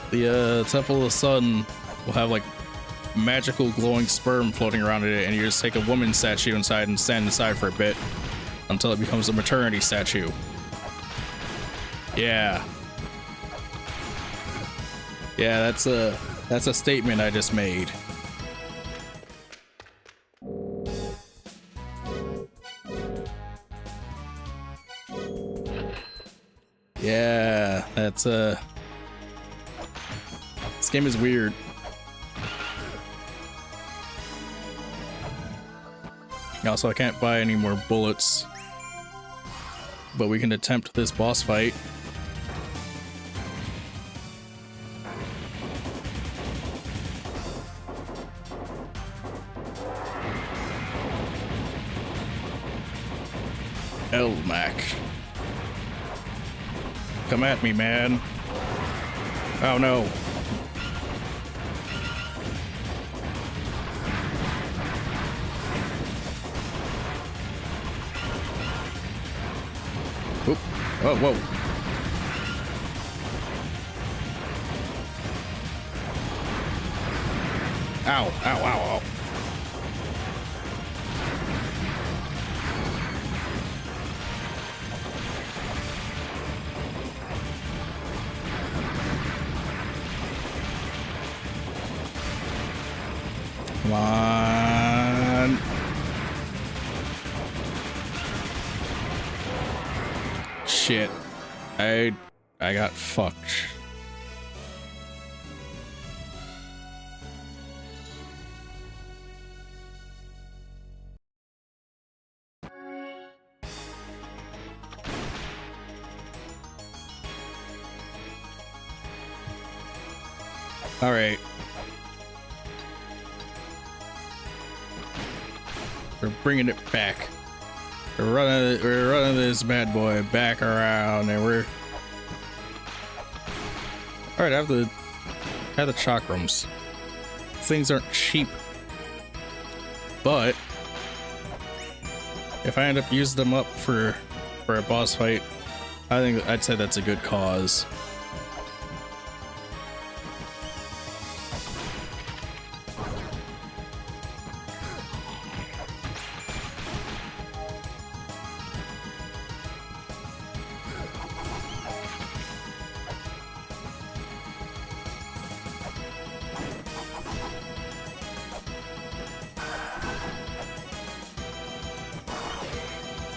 the Temple of the Sun will have like magical glowing sperm floating around in it, and you just take a woman's statue inside and stand inside for a bit until it becomes a maternity statue. Yeah. Yeah, that's a statement I just made. Yeah, that's this game is weird. Also, I can't buy any more bullets, but we can attempt this boss fight. Elmac. Come at me, man. Oh no. Oop. Oh, whoa. Ow, ow, ow, ow. Come on. Shit. I got fucked. All right. We're bringing it back. We're running this bad boy back around, and we're all right. I have the chakrams. Things aren't cheap, but if I end up using them up for a boss fight, I think I'd say that's a good cause.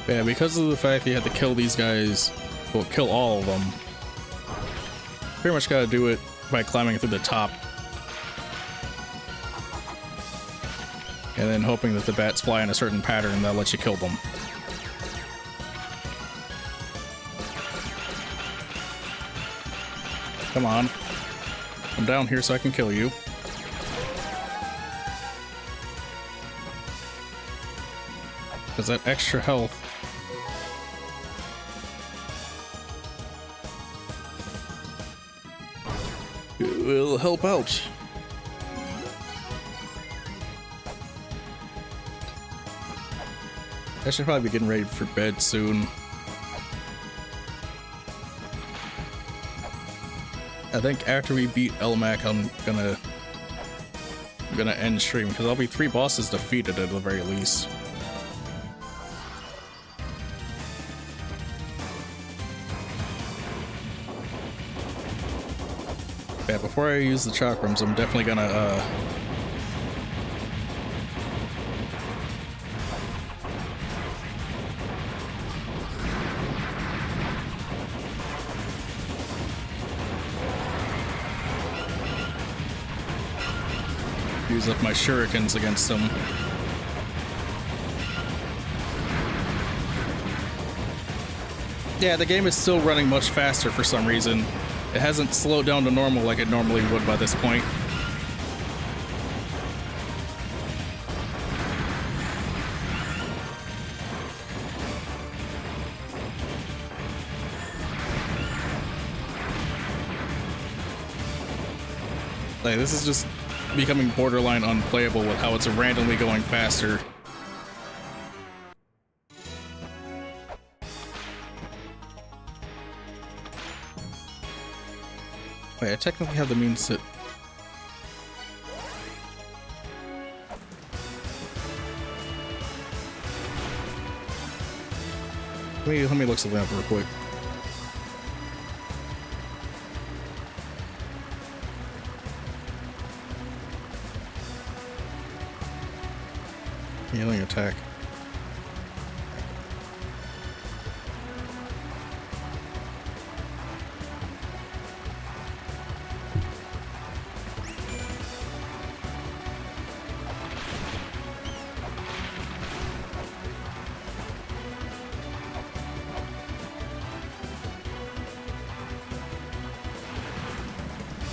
Yeah, because of the fact you have to kill these guys, well, kill all of them, pretty much gotta do it by climbing through the top. And then hoping that the bats fly in a certain pattern that lets you kill them. Come on. I'm down here so I can kill you. Because that extra health will help out. I should probably be getting ready for bed soon. I think after we beat Elmac, I'm gonna end stream because I'll be 3 bosses defeated at the very least. Yeah, before I use the chakrams, I'm definitely gonna use up my shurikens against them. Yeah, the game is still running much faster for some reason. It hasn't slowed down to normal like it normally would by this point. Like, this is just becoming borderline unplayable with how it's randomly going faster. Wait, I technically have the means to... Let me look something up real quick. Healing attack.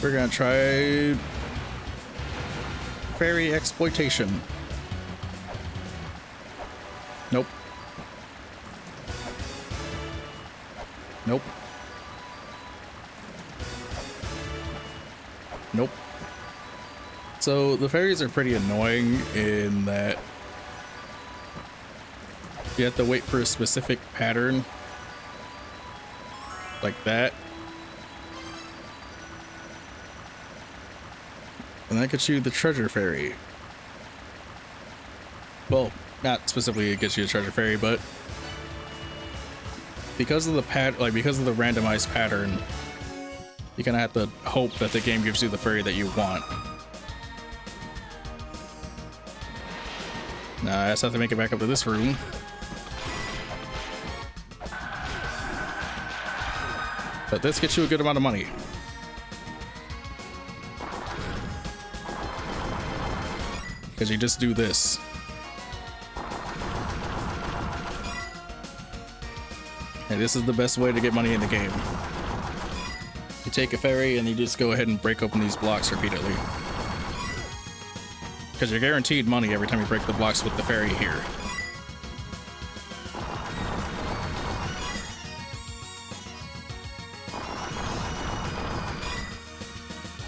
We're gonna try fairy exploitation. Nope. Nope. Nope. So the fairies are pretty annoying in that you have to wait for a specific pattern like that. And that gets you the treasure fairy. Well, not specifically it gets you a treasure fairy, but because of the because of the randomized pattern, you kind of have to hope that the game gives you the fairy that you want. Now I just have to make it back up to this room. But this gets you a good amount of money. Because you just do this. And this is the best way to get money in the game. You take a ferry and you just go ahead and break open these blocks repeatedly. Because you're guaranteed money every time you break the blocks with the ferry here.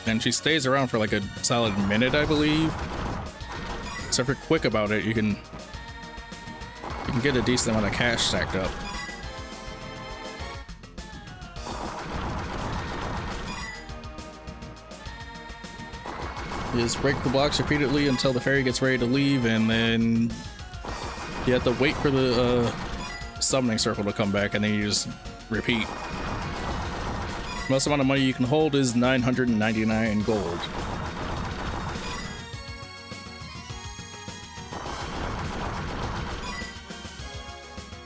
And she stays around for like a solid minute, I believe. So if you're quick about it, you can get a decent amount of cash stacked up. You just break the blocks repeatedly until the ferry gets ready to leave, and then you have to wait for the summoning circle to come back, and then you just repeat. Most amount of money you can hold is 999 gold.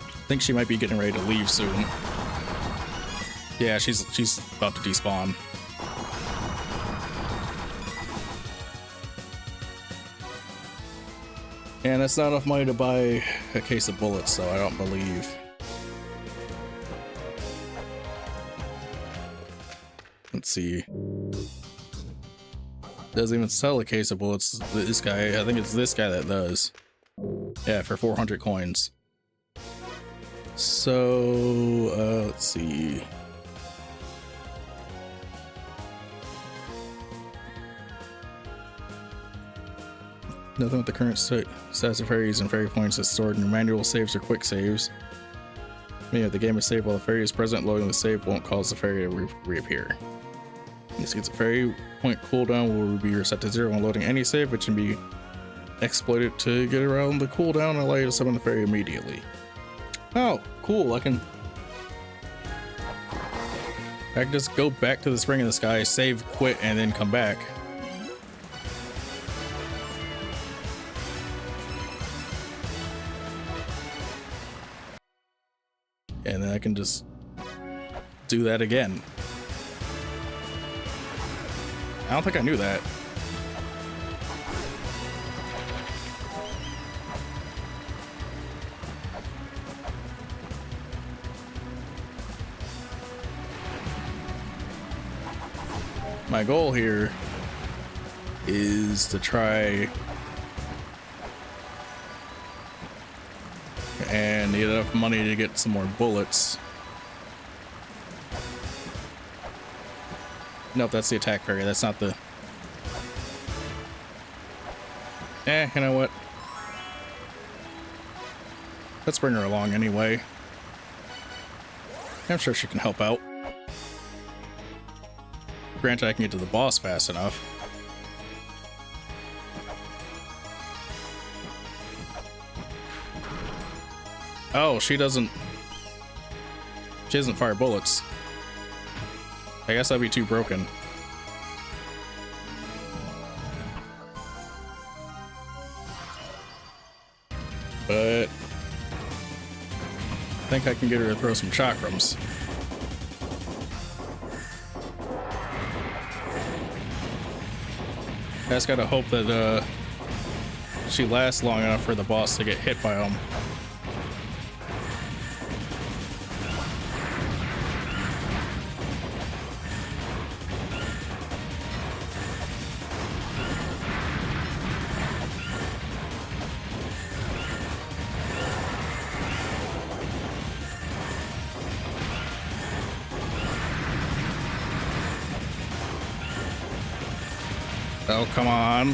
I think she might be getting ready to leave soon. Yeah, she's about to despawn. And that's not enough money to buy a case of bullets, so I don't believe. Let's see. Doesn't even sell a case of bullets. This guy, I think it's this guy that does. Yeah, for 400 coins. So, let's see. Nothing with the current status of ferries and ferry points is stored in manual saves or quick saves. Meaning if the game is saved while the ferry is present, loading the save won't cause the ferry to reappear. This gets a ferry point cooldown will be reset to 0 when loading any save, which can be exploited to get around the cooldown and allow you to summon the ferry immediately. Oh, cool. I can just go back to the spring in the sky, save, quit, and then come back. And then I can just do that again. I don't think I knew that. My goal here is to try and need enough money to get some more bullets. Nope, that's the attack ferry. That's not the... You know what? Let's bring her along anyway. I'm sure she can help out. Granted, I can get to the boss fast enough. Oh, she doesn't fire bullets. I guess I'd be too broken. But I think I can get her to throw some chakrams. I just gotta hope that she lasts long enough for the boss to get hit by them. Oh, come on.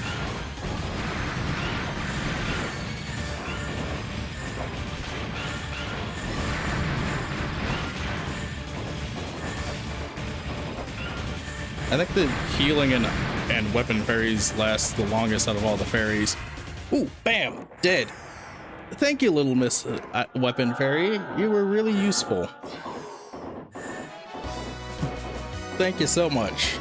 I think the healing and weapon fairies last the longest out of all the fairies. Ooh, bam, dead. Thank you, little Miss Weapon Fairy. You were really useful. Thank you so much.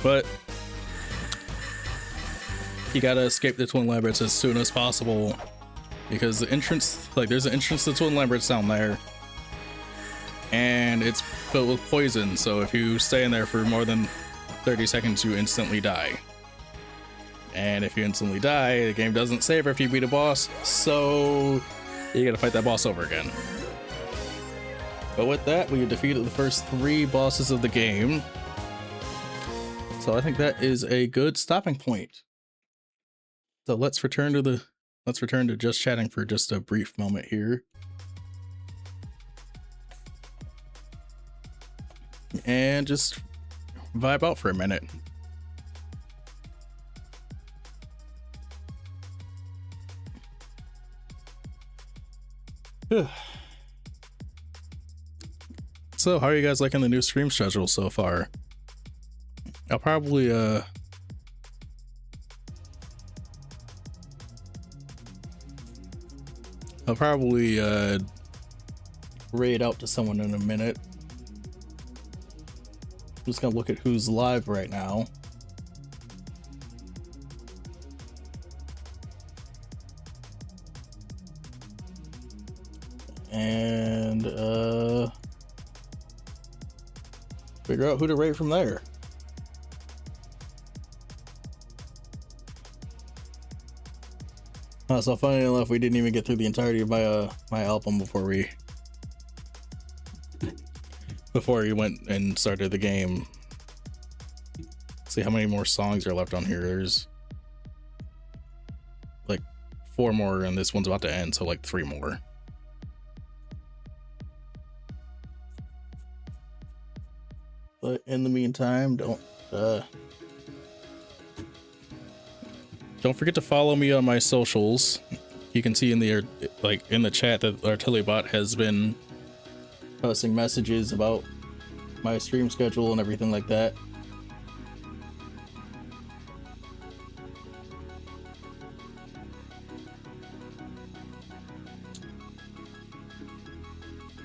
But you gotta escape the Twin Labyrinths as soon as possible, because the entrance, like, there's an entrance to Twin Labyrinths down there, and it's filled with poison, so if you stay in there for more than 30 seconds, you instantly die. and if you instantly die, the game doesn't save after you beat a boss, so you gotta fight that boss over again. But with that, we defeated the first 3 bosses of the game, so I think that is a good stopping point. So let's return to just chatting for just a brief moment here. And just vibe out for a minute. So how are you guys liking the new stream schedule so far? I'll probably raid out to someone in a minute. I'm just gonna look at who's live right now. And figure out who to rate from there. So funny enough, we didn't even get through the entirety of my album before we went and started the game. Let's see how many more songs are left on here. There's like 4 more, and this one's about to end, so like 3 more. But in the meantime, don't forget to follow me on my socials. You can see in the in the chat that Artillibot has been posting messages about my stream schedule and everything like that.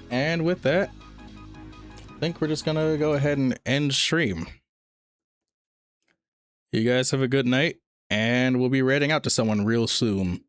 And with that, I think we're just gonna go ahead and end stream. You guys have a good night, and we'll be raiding out to someone real soon.